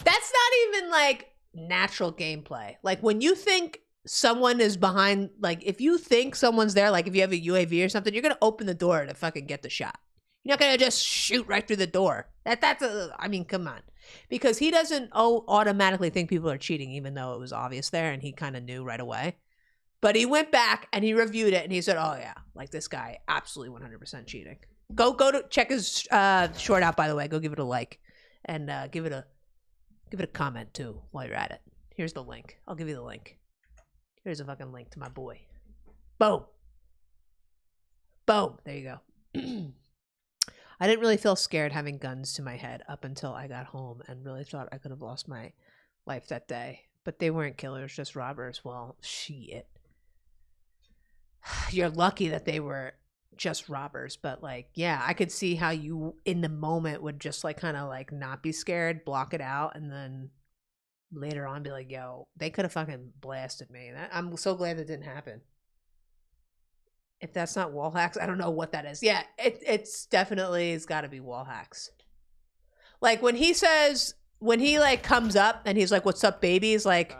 That's not even like natural gameplay. Like when you think someone is behind, like if you think someone's there, like if you have a UAV or something, you're gonna open the door to fucking get the shot. You're not gonna just shoot right through the door. I mean, come on. Because he doesn't automatically think people are cheating, even though it was obvious there and he kind of knew right away. But he went back and he reviewed it and he said, oh yeah, like this guy absolutely 100% cheating. Go to check his short out, by the way. Go give it a like and give it a comment too while you're at it. Here's the link. I'll give you the link. Here's a fucking link to my boy. Boom. Boom. There you go. I didn't really feel scared having guns to my head up until I got home and really thought I could have lost my life that day. But they weren't killers, just robbers. Well, shit. You're lucky that they were just robbers. But like, yeah, I could see how you in the moment would just like kind of like not be scared, block it out, and then later on be like, yo, they could have fucking blasted me. I'm so glad that didn't happen. If that's not wall hacks, I don't know what that is. Yeah, it's definitely, it's got to be wall hacks. Like when he like comes up and he's like, what's up, babies? Like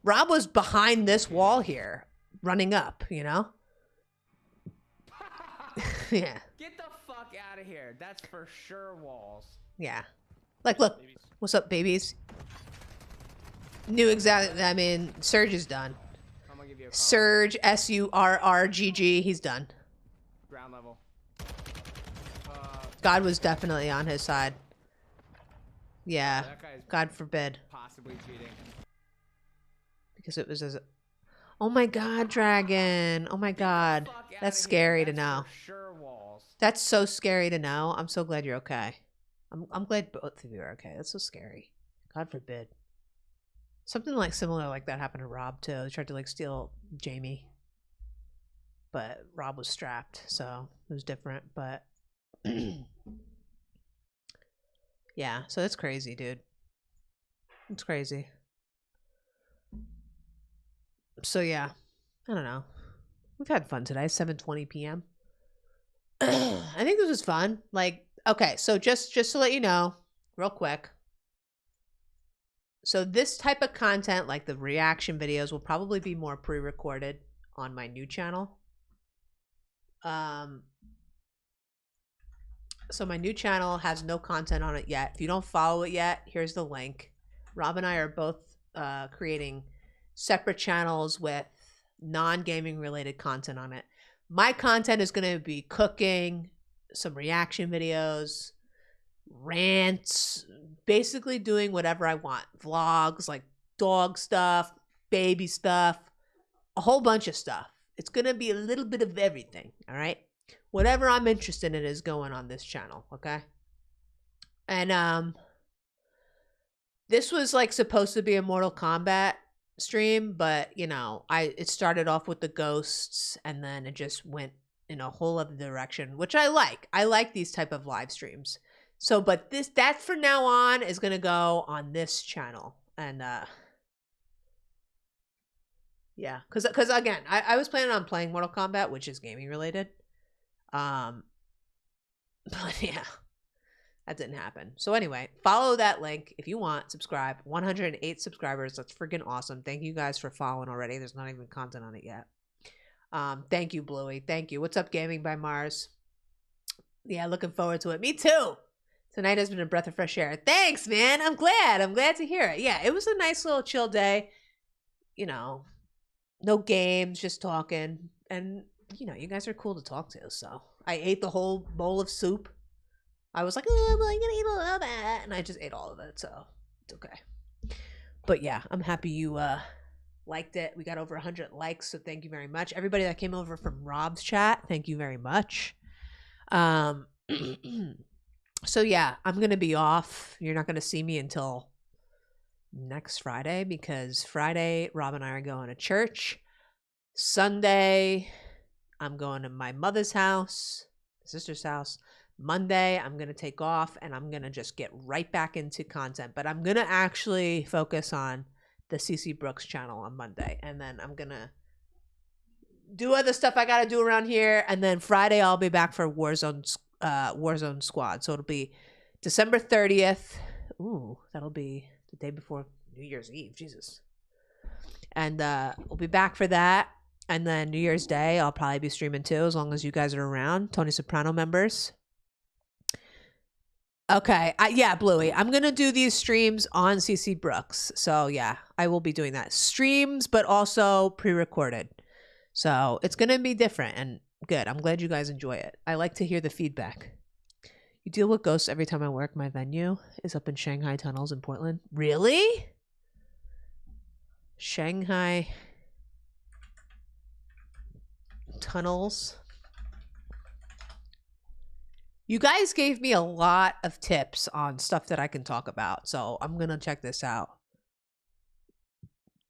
Rob was behind this wall here running up, you know? Yeah. Get the fuck out of here. That's for sure walls. Yeah. Like, look, what's up, babies? Knew exactly, I mean, Surge is done. Surge, SURRGG, he's done. Ground level. God was definitely on his side. Yeah, God forbid. Possibly cheating. Because it was as oh my God, Dragon. Oh my God. That's scary to know. Sure walls. That's so scary to know. I'm so glad you're okay. I'm glad both of you are okay. That's so scary. God forbid. Something like similar like that happened to Rob too. They tried to like steal Jamie, but Rob was strapped, so it was different. But yeah, so it's crazy, dude. It's crazy. So yeah, I don't know. We've had fun today. 7:20 p.m. I think this was fun. Like, okay, so just to let you know, real quick. So this type of content, like the reaction videos, will probably be more pre-recorded on my new channel. So my new channel has no content on it yet. If you don't follow it yet, here's the link. Rob and I are both creating separate channels with non-gaming related content on it. My content is going to be cooking, some reaction videos, rants, basically doing whatever I want. Vlogs, like dog stuff, baby stuff, a whole bunch of stuff. It's going to be a little bit of everything, all right? Whatever I'm interested in is going on this channel, okay? And this was like supposed to be a Mortal Kombat stream, but you know, it started off with the ghosts and then it just went in a whole other direction, which I like. I like these type of live streams. So, but that for now on is going to go on this channel. And, yeah, cause again, I was planning on playing Mortal Kombat, which is gaming related. But yeah, that didn't happen. So anyway, follow that link if you want, subscribe. 108 subscribers. That's freaking awesome. Thank you guys for following already. There's not even content on it yet. Thank you, Bluey. Thank you. What's up, Gaming by Mars? Yeah, looking forward to it. Me too. Tonight has been a breath of fresh air. Thanks, man. I'm glad to hear it. Yeah, it was a nice little chill day. You know, no games, just talking. And, you know, you guys are cool to talk to. So I ate the whole bowl of soup. I was like, oh, I'm gonna eat a little bit, and I just ate all of it, so it's okay. But yeah, I'm happy you liked it. We got over 100 likes, so thank you very much. Everybody that came over from Rob's chat, thank you very much. So yeah, I'm gonna be off. You're not gonna see me until next Friday, because Friday Rob and I are going to church. Sunday I'm going to my mother's house, sister's house. Monday I'm gonna take off and I'm gonna just get right back into content, but I'm gonna actually focus on the CC Brooks channel on Monday, and then I'm gonna do other stuff I gotta do around here, and then Friday I'll be back for Warzone Squad. So it'll be December 30th. Ooh, that'll be the day before New Year's Eve. Jesus. And we'll be back for that. And then New Year's Day, I'll probably be streaming too, as long as you guys are around, Tony Soprano members. Okay. Yeah, Bluey. I'm going to do these streams on CC Brooks. So yeah, I will be doing that. Streams, but also pre-recorded. So it's going to be different and good. I'm glad you guys enjoy it. I like to hear the feedback. You deal with ghosts every time I work. My venue is up in Shanghai tunnels in Portland. Really? Shanghai tunnels. You guys gave me a lot of tips on stuff that I can talk about, so I'm going to check this out.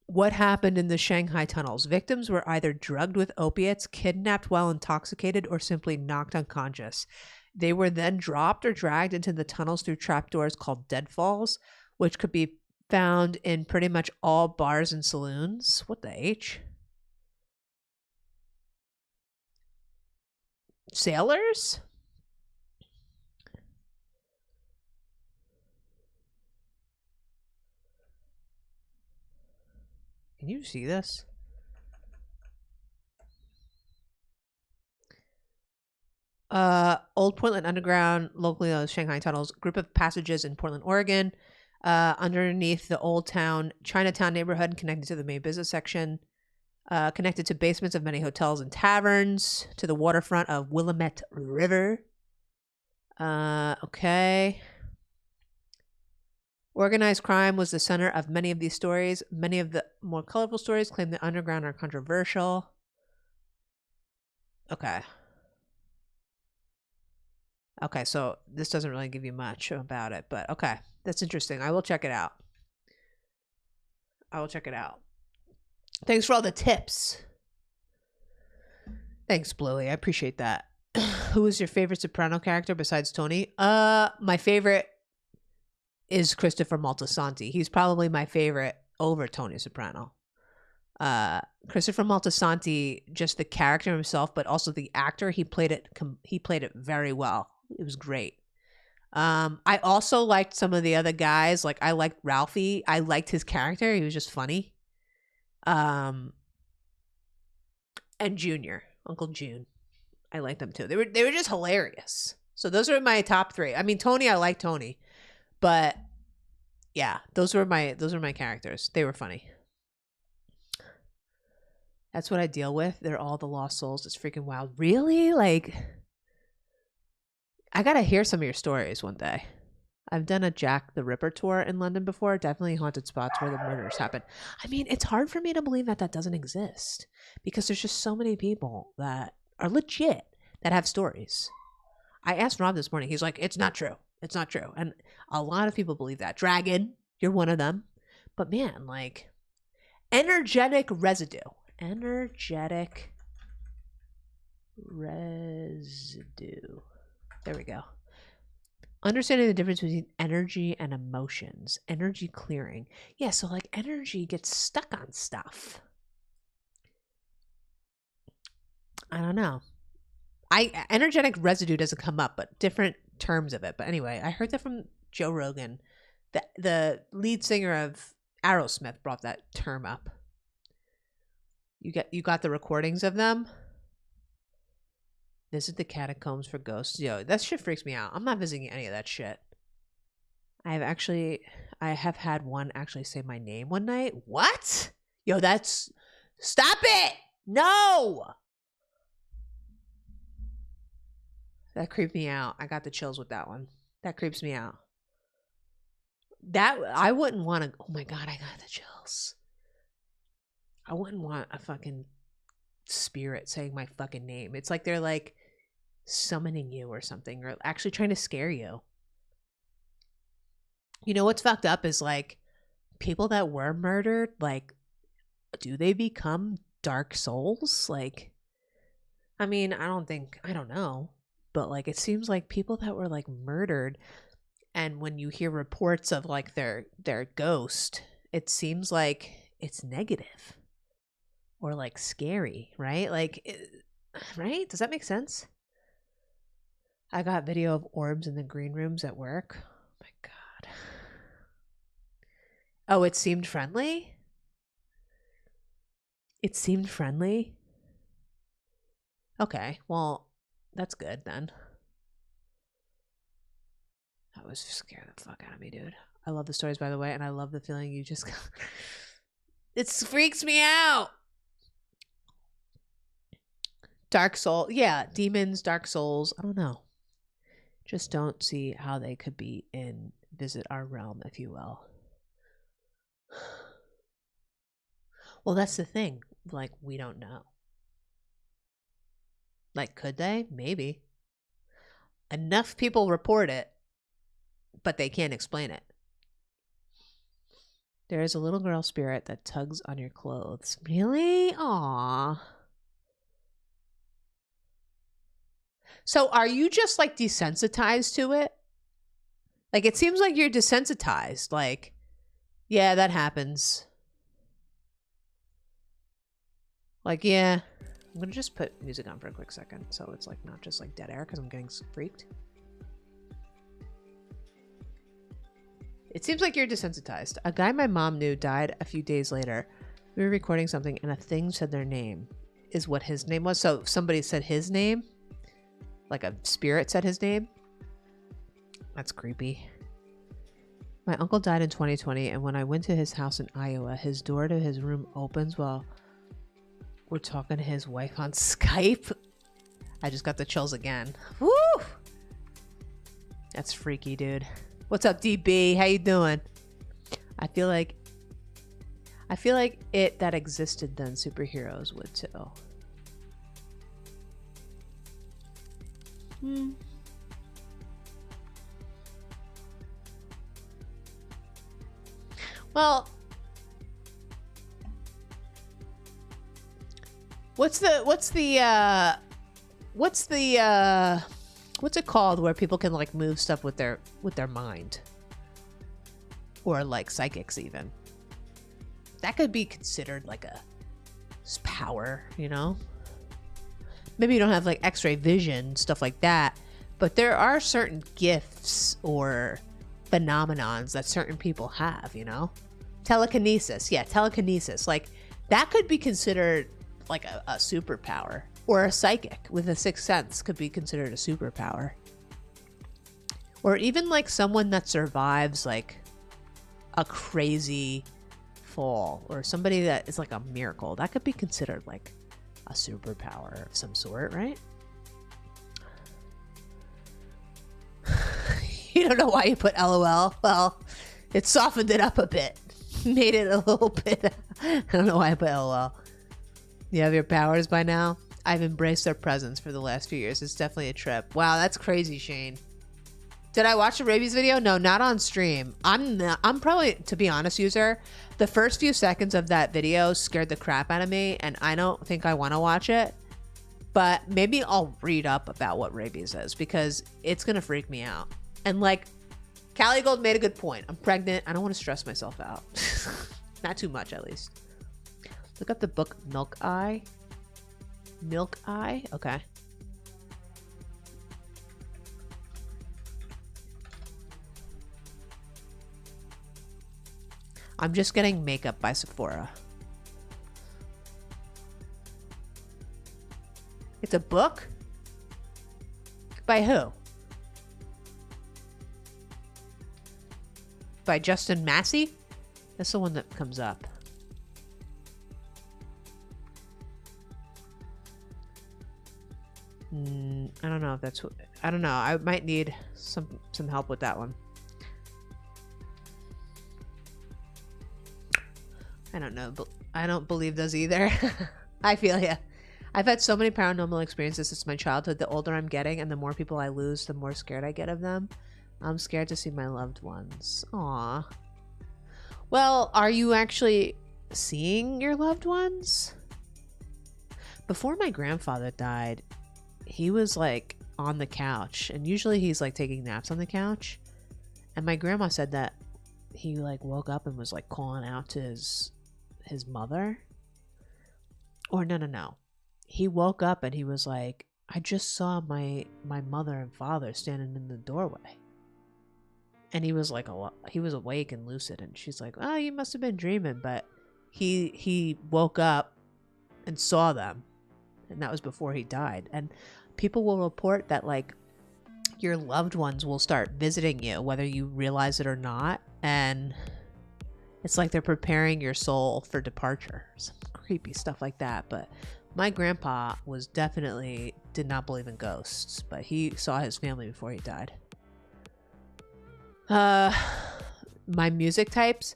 What happened in the Shanghai tunnels? Victims were either drugged with opiates, kidnapped while intoxicated, or simply knocked unconscious. They were then dropped or dragged into the tunnels through trapdoors called deadfalls, which could be found in pretty much all bars and saloons. What the H? Sailors? Can you see this? Old Portland Underground, locally known as Shanghai Tunnels, group of passages in Portland, Oregon, underneath the Old Town, Chinatown neighborhood, connected to the main business section, connected to basements of many hotels and taverns, to the waterfront of Willamette River. Okay. Organized crime was the center of many of these stories. Many of the more colorful stories claim the underground are controversial. Okay. Okay, so this doesn't really give you much about it, but okay. That's interesting. I will check it out. I will check it out. Thanks for all the tips. Thanks, Bluey. I appreciate that. Who is your favorite Soprano character besides Tony? My favorite is Christopher Moltisanti. He's probably my favorite over Tony Soprano. Christopher Moltisanti, just the character himself, but also the actor, he played it very well. It was great. I also liked some of the other guys. Like I liked Ralphie. I liked his character. He was just funny. And Junior, Uncle June. I liked them too. They were just hilarious. So those are my top three. I mean, Tony, I like Tony. But yeah, those were my characters. They were funny. That's what I deal with. They're all the lost souls. It's freaking wild. Really? Like, I gotta hear some of your stories one day. I've done a Jack the Ripper tour in London before. Definitely haunted spots where the murders happen. I mean, it's hard for me to believe that doesn't exist because there's just so many people that are legit that have stories. I asked Rob this morning. He's like, it's not true. It's not true. And a lot of people believe that. Dragon, you're one of them. But man, like, energetic residue. Energetic residue. There we go. Understanding the difference between energy and emotions. Energy clearing. Yeah, so like energy gets stuck on stuff. I don't know. Energetic residue doesn't come up, but different terms of it. But anyway, I heard that from Joe Rogan. The lead singer of Aerosmith brought that term up. You got the recordings of them? Visit the catacombs for ghosts. Yo, that shit freaks me out. I'm not visiting any of that shit. I have had one actually say my name one night. What? Yo, stop it! No! That creeped me out. I got the chills with that one. That creeps me out. That I wouldn't want to. Oh my God, I got the chills. I wouldn't want a fucking spirit saying my fucking name. It's like they're like summoning you or something, or actually trying to scare you. You know what's fucked up is like people that were murdered, like, do they become dark souls? Like, I mean, I don't know. But like it seems like people that were like murdered, and when you hear reports of like their ghost, it seems like it's negative or like scary, right? Like right? Does that make sense? I got video of orbs in the green rooms at work. Oh my God. Oh, it seemed friendly? It seemed friendly? Okay, well, that's good then. That was scared the fuck out of me, dude. I love the stories, by the way, and I love the feeling you just got. It freaks me out. Dark soul. Yeah, demons, dark souls. I don't know. Just don't see how they could be in visit our realm, if you will. Well, that's the thing. Like, we don't know. Like, could they? Maybe. Enough people report it, but they can't explain it. There is a little girl spirit that tugs on your clothes. Really? Aww. So are you just like desensitized to it? Like, it seems like you're desensitized. Like, yeah, that happens. Like, yeah. I'm going to just put music on for a quick second so it's like not just like dead air because I'm getting freaked. It seems like you're desensitized. A guy my mom knew died a few days later. We were recording something and a thing said their name is what his name was. So somebody said his name, like a spirit said his name. That's creepy. My uncle died in 2020, and when I went to his house in Iowa, his door to his room opens while we're talking to his wife on Skype. I just got the chills again. Woo! That's freaky, dude. What's up, DB? How you doing? I feel like it that existed then superheroes would too. Well, what's it called where people can like move stuff with their mind, or like psychics even? That could be considered like a power, you know? Maybe you don't have like x-ray vision, stuff like that, but there are certain gifts or phenomenons that certain people have, you know? Telekinesis. Yeah, telekinesis. Like, that could be considered like a superpower. Or a psychic with a sixth sense could be considered a superpower. Or even like someone that survives like a crazy fall, or somebody that is like a miracle. That could be considered like a superpower of some sort, right? You don't know why you put LOL. Well, it softened it up a bit. Made it a little bit. I don't know why I put LOL. You have your powers by now? I've embraced their presence for the last few years. It's definitely a trip. Wow, that's crazy, Shane. Did I watch the rabies video? No, not on stream. I'm probably, to be honest, user, the first few seconds of that video scared the crap out of me, and I don't think I want to watch it. But maybe I'll read up about what rabies is, because it's going to freak me out. And like, Callie Gold made a good point. I'm pregnant. I don't want to stress myself out. Not too much, at least. Look up the book Milk Eye. Milk Eye? Okay. I'm just getting makeup by Sephora. It's a book? By who? By Justin Massey? That's the one that comes up. I I don't know if that's. I don't know. I might need some help with that one. I don't know. But I don't believe those either. I feel ya. I've had so many paranormal experiences since my childhood. The older I'm getting and the more people I lose, the more scared I get of them. I'm scared to see my loved ones. Aw. Well, are you actually seeing your loved ones? Before my grandfather died, he was like on the couch, and usually he's like taking naps on the couch. And my grandma said that he like woke up and was like calling out to his mother. Or no. He woke up and he was like, I just saw my mother and father standing in the doorway. And he was like, he was awake and lucid. And she's like, oh, you must have been dreaming. But he woke up and saw them. And that was before he died. And people will report that like your loved ones will start visiting you, whether you realize it or not. And it's like they're preparing your soul for departure. Some creepy stuff like that. But my grandpa was definitely did not believe in ghosts, but he saw his family before he died. My music types.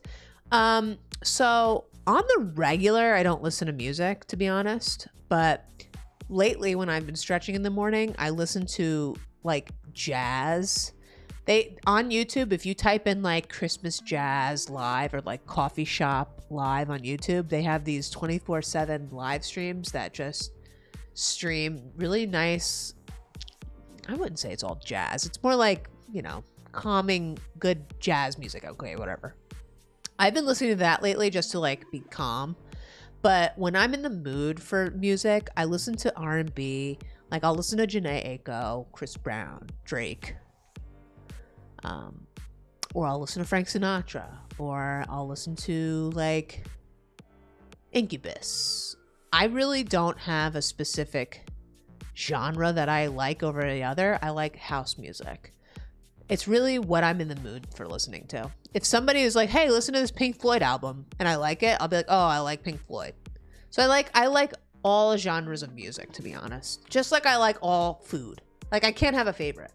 So on the regular, I don't listen to music, to be honest. But lately, when I've been stretching in the morning, I listen to like jazz. On YouTube, if you type in like Christmas jazz live or like coffee shop live on YouTube, they have these 24/7 live streams that just stream really nice. I wouldn't say it's all jazz. It's more like, you know, calming, good jazz music. Okay, whatever. I've been listening to that lately just to like be calm. But when I'm in the mood for music, I listen to R&B. Like I'll listen to Jhené Aiko, Chris Brown, Drake. Or I'll listen to Frank Sinatra, or I'll listen to like Incubus. I really don't have a specific genre that I like over the other. I like house music. It's really what I'm in the mood for listening to. If somebody is like, hey, listen to this Pink Floyd album, and I like it, I'll be like, oh, I like Pink Floyd. So I like all genres of music, to be honest. Just like I like all food. Like I can't have a favorite.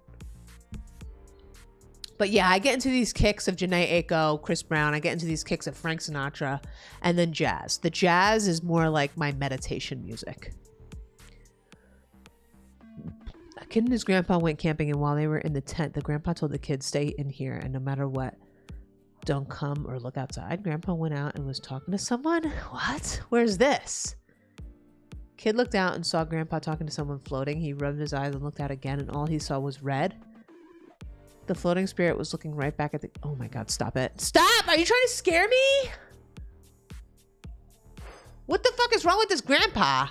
But yeah, I get into these kicks of Jhené Aiko, Chris Brown. I get into these kicks of Frank Sinatra, and then jazz. The jazz is more like my meditation music. A kid and his grandpa went camping, and while they were in the tent, the grandpa told the kids, stay in here, and no matter what, don't come or look outside. Grandpa went out and was talking to someone. What? Where's this? Kid looked out and saw Grandpa talking to someone floating. He rubbed his eyes and looked out again, and all he saw was red. The floating spirit was looking right back at the... Oh my God, stop it. Stop! Are you trying to scare me? What the fuck is wrong with this grandpa?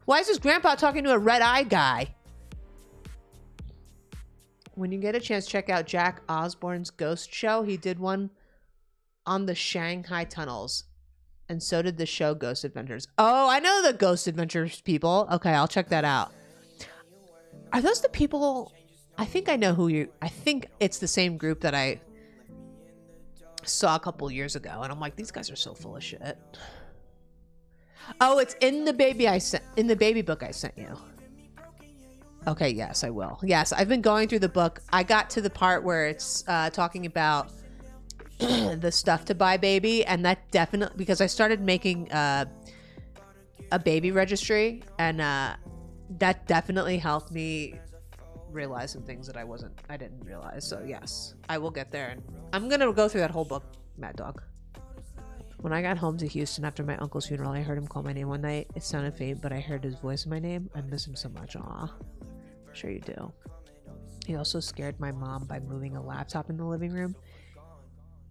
Why is this grandpa talking to a red-eyed guy? When you get a chance, check out Jack Osborne's Ghost Show. He did one on the Shanghai tunnels. And so did the show Ghost Adventures. Oh, I know the Ghost Adventures people. Okay, I'll check that out. Are those the people... I think I know who you... I think it's the same group that I saw a couple years ago. And I'm like, these guys are so full of shit. Oh, it's in the baby book I sent you. Okay, yes, I will. Yes, I've been going through the book. I got to the part where it's talking about the stuff to buy baby. And that definitely... Because I started making a baby registry. And that definitely helped me realize some things that I didn't realize. So yes, I will get there, and I'm gonna go through that whole book, Mad Dog. When I got home to Houston after my uncle's funeral, I heard him call my name one night. It sounded faint, but I heard his voice in my name. I miss him so much. Aw, I'm sure you do. He also scared my mom by moving a laptop in the living room.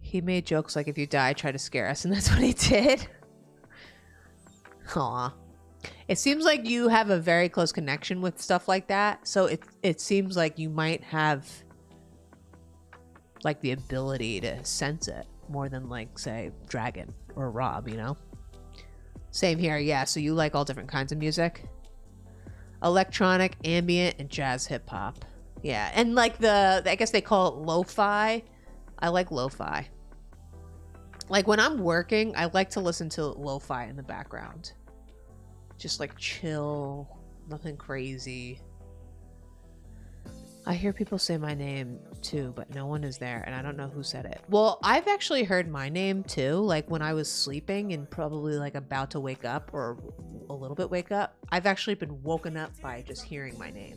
He made jokes like, if you die, try to scare us, and that's what he did. Aw. It seems like you have a very close connection with stuff like that. So it seems like you might have like the ability to sense it more than like, say, Dragon or Rob, you know? Same here. Yeah. So you like all different kinds of music? Electronic, ambient, and jazz hip hop. Yeah. And like I guess they call it lo-fi. I like lo-fi. Like when I'm working, I like to listen to lo-fi in the background. Just like chill, nothing crazy. I hear people say my name too, but no one is there, and I don't know who said it. Well, I've actually heard my name too, like when I was sleeping and probably like about to wake up or a little bit wake up. I've actually been woken up by just hearing my name.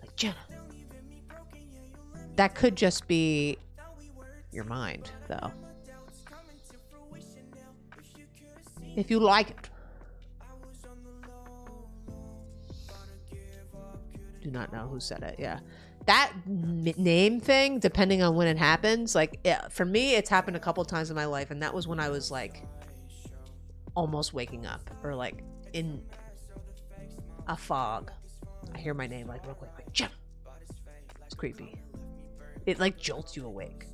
Like, Jenna. That could just be your mind, though. If you like it. Do not know who said it, yeah. That name thing, depending on when it happens, like, for me, it's happened a couple times in my life, and that was when I was, like, almost waking up, or, like, in a fog. I hear my name, like, real quick, like, Jim. It's creepy. It, like, jolts you awake.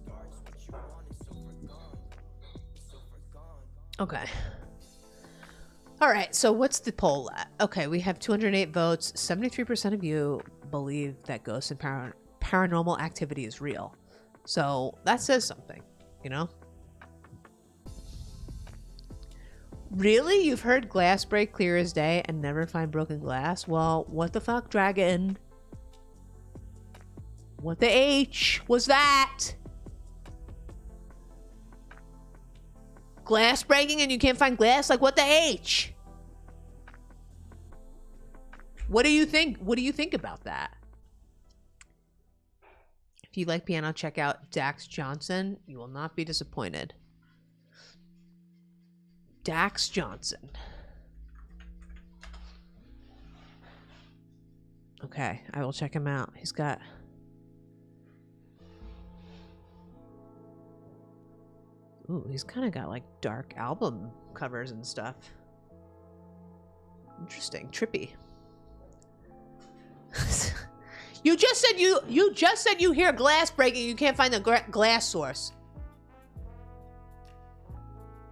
Okay. All right, so what's the poll at? Okay, we have 208 votes. 73% of you believe that ghosts and paranormal activity is real. So that says something, you know? Really? You've heard glass break clear as day and never find broken glass? Well, what the fuck, dragon? What the H was that? Glass breaking and you can't find glass? Like, what the H? What do you think? What do you think about that? If you like piano, check out Dax Johnson. You will not be disappointed. Dax Johnson. Okay, I will check him out. He's got... Ooh, he's kind of got like dark album covers and stuff. Interesting, trippy. You just said you hear glass breaking. You can't find the glass source.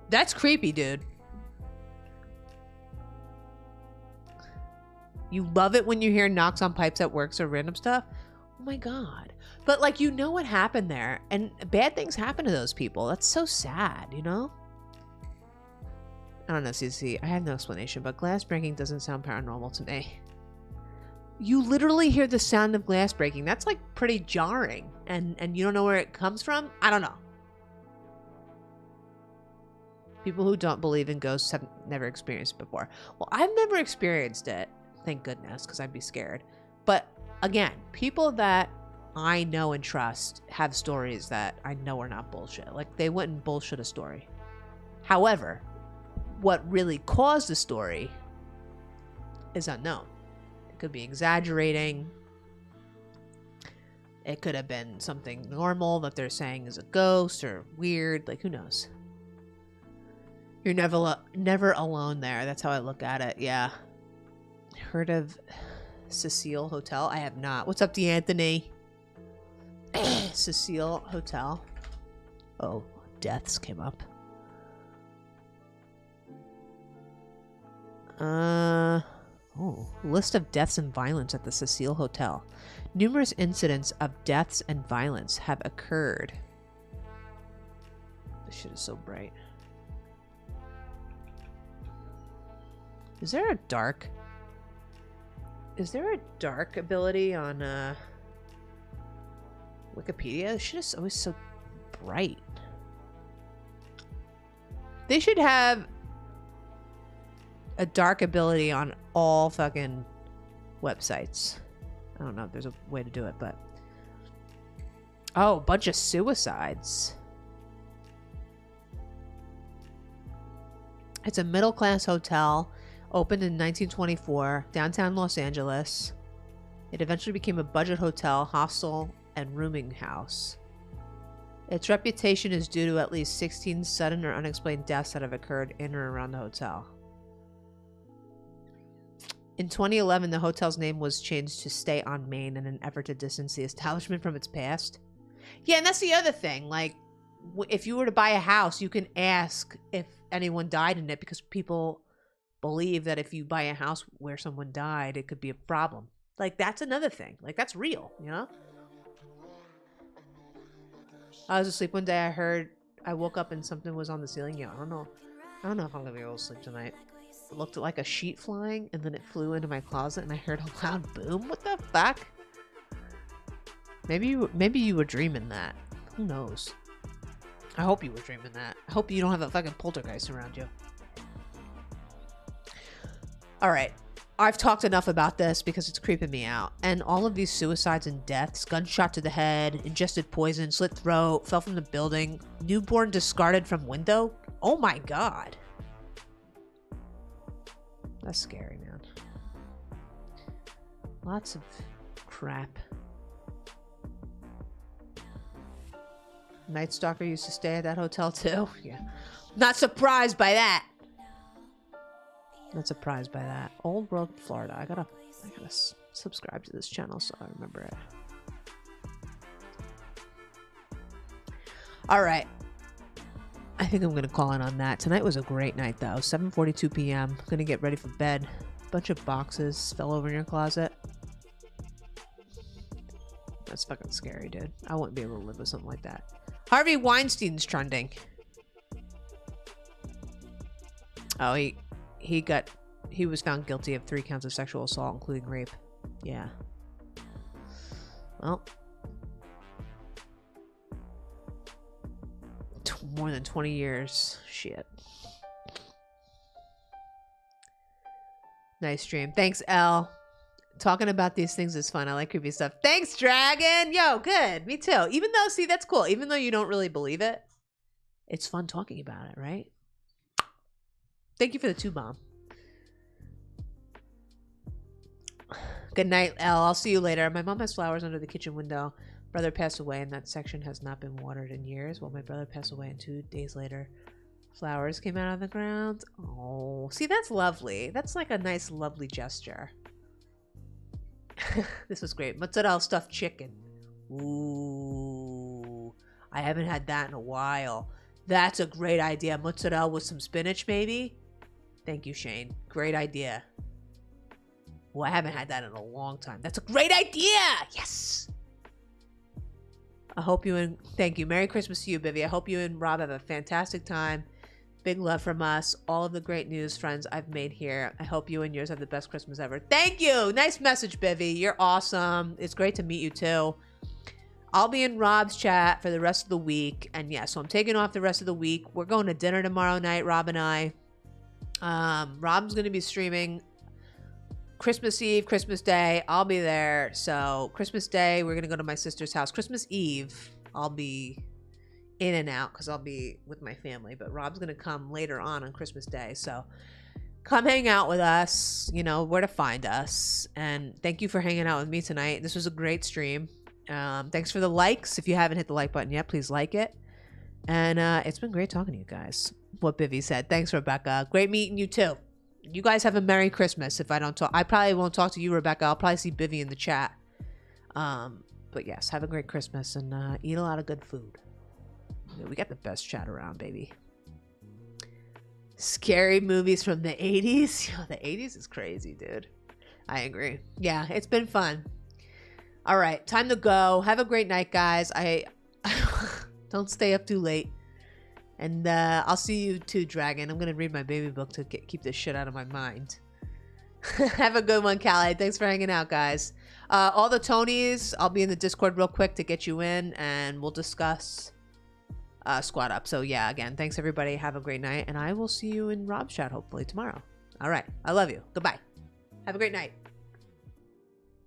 That's creepy, dude. You love it when you hear knocks on pipes at works or random stuff. Oh my god. But like, you know what happened there, and bad things happen to those people. That's so sad, you know? I don't know, CC. I have no explanation, but glass breaking doesn't sound paranormal to me. You literally hear the sound of glass breaking. That's like pretty jarring, and you don't know where it comes from? I don't know. People who don't believe in ghosts have never experienced it before. Well, I've never experienced it, thank goodness, because I'd be scared. But again, people that I know and trust have stories that I know are not bullshit. Like, they wouldn't bullshit a story. However, what really caused the story is unknown. It could be exaggerating. It could have been something normal that they're saying is a ghost or weird. Like, who knows? You're never alone there. That's how I look at it. Yeah. Heard of Cecile Hotel? I have not. What's up, D'Anthony? Cecile Hotel. Oh, deaths came up. List of deaths and violence at the Cecile Hotel. Numerous incidents of deaths and violence have occurred. This shit is so bright. Is there a dark ability on Wikipedia? This shit is always so bright. They should have a dark ability on all fucking websites. I don't know if there's a way to do it, but... Oh, a bunch of suicides. It's a middle-class hotel, opened in 1924, downtown Los Angeles. It eventually became a budget hotel, hostel, and rooming house. Its reputation is due to at least 16 sudden or unexplained deaths that have occurred in or around the hotel. In 2011, the hotel's name was changed to Stay on Main in an effort to distance the establishment from its past. Yeah, and that's the other thing. Like, if you were to buy a house, you can ask if anyone died in it, because people believe that if you buy a house where someone died, it could be a problem. Like, that's another thing. Like, that's real, you know? I was asleep one day. I woke up and something was on the ceiling. Yeah, I don't know if I'm gonna be able to sleep tonight. It looked like a sheet flying, and then it flew into my closet, and I heard a loud boom. What the fuck? Maybe you were dreaming that. Who knows? I hope you were dreaming that. I hope you don't have a fucking poltergeist around you. All right. I've talked enough about this because it's creeping me out. And all of these suicides and deaths, gunshot to the head, ingested poison, slit throat, fell from the building, newborn discarded from window. Oh my God. That's scary, man. Lots of crap. Night Stalker used to stay at that hotel too. Yeah. Not surprised by that. Not surprised by that. Old World, Florida. I gotta subscribe to this channel so I remember it. All right. I think I'm gonna call in on that. Tonight was a great night though. 7:42 p.m. Gonna get ready for bed. Bunch of boxes fell over in your closet. That's fucking scary, dude. I wouldn't be able to live with something like that. Harvey Weinstein's trending. Oh, he was found guilty of 3 counts of sexual assault, including rape. Yeah. Well, more than 20 years. Shit. Nice stream. Thanks, Elle. Talking about these things is fun. I like creepy stuff. Thanks, Dragon. Yo, good. Me too. Even though, see, that's cool. Even though you don't really believe it, it's fun talking about it, right? Thank you for the 2-bomb. Good night, Elle. I'll see you later. My mom has flowers under the kitchen window. Brother passed away, and that section has not been watered in years. Well, my brother passed away, and 2 days later, flowers came out of the ground. Oh, see, that's lovely. That's like a nice, lovely gesture. This was great. Mozzarella stuffed chicken. Ooh, I haven't had that in a while. That's a great idea. Mozzarella with some spinach, maybe? Thank you, Shane. Great idea. Well, I haven't had that in a long time. That's a great idea! Yes! I hope you and... Thank you. Merry Christmas to you, Bivy. I hope you and Rob have a fantastic time. Big love from us. All of the great news friends I've made here. I hope you and yours have the best Christmas ever. Thank you! Nice message, Bivy. You're awesome. It's great to meet you, too. I'll be in Rob's chat for the rest of the week. And yeah, so I'm taking off the rest of the week. We're going to dinner tomorrow night, Rob and I. Rob's going to be streaming Christmas Eve, Christmas Day. I'll be there. So Christmas Day, we're going to go to my sister's house. Christmas Eve, I'll be in and out because I'll be with my family. But Rob's going to come later on Christmas Day. So come hang out with us. You know where to find us. And thank you for hanging out with me tonight. This was a great stream. Thanks for the likes. If you haven't hit the like button yet, please like it. And it's been great talking to you guys. What Bivy said. Thanks, Rebecca. Great meeting you too. You guys have a Merry Christmas. If I don't talk, I probably won't talk to you, Rebecca. I'll probably see Bivy in the chat. But yes, have a great Christmas and eat a lot of good food. Yeah, we got the best chat around, baby. Scary movies from the 80s. Yo, the 80s is crazy, dude. I agree. Yeah, it's been fun. All right, time to go. Have a great night, guys. I don't stay up too late. And I'll see you too, Dragon. I'm going to read my baby book to keep this shit out of my mind. Have a good one, Callie. Thanks for hanging out, guys. All the Tonys, I'll be in the Discord real quick to get you in, and we'll discuss Squad Up. So, yeah, again, thanks, everybody. Have a great night, and I will see you in Rob's chat, hopefully, tomorrow. All right. I love you. Goodbye. Have a great night.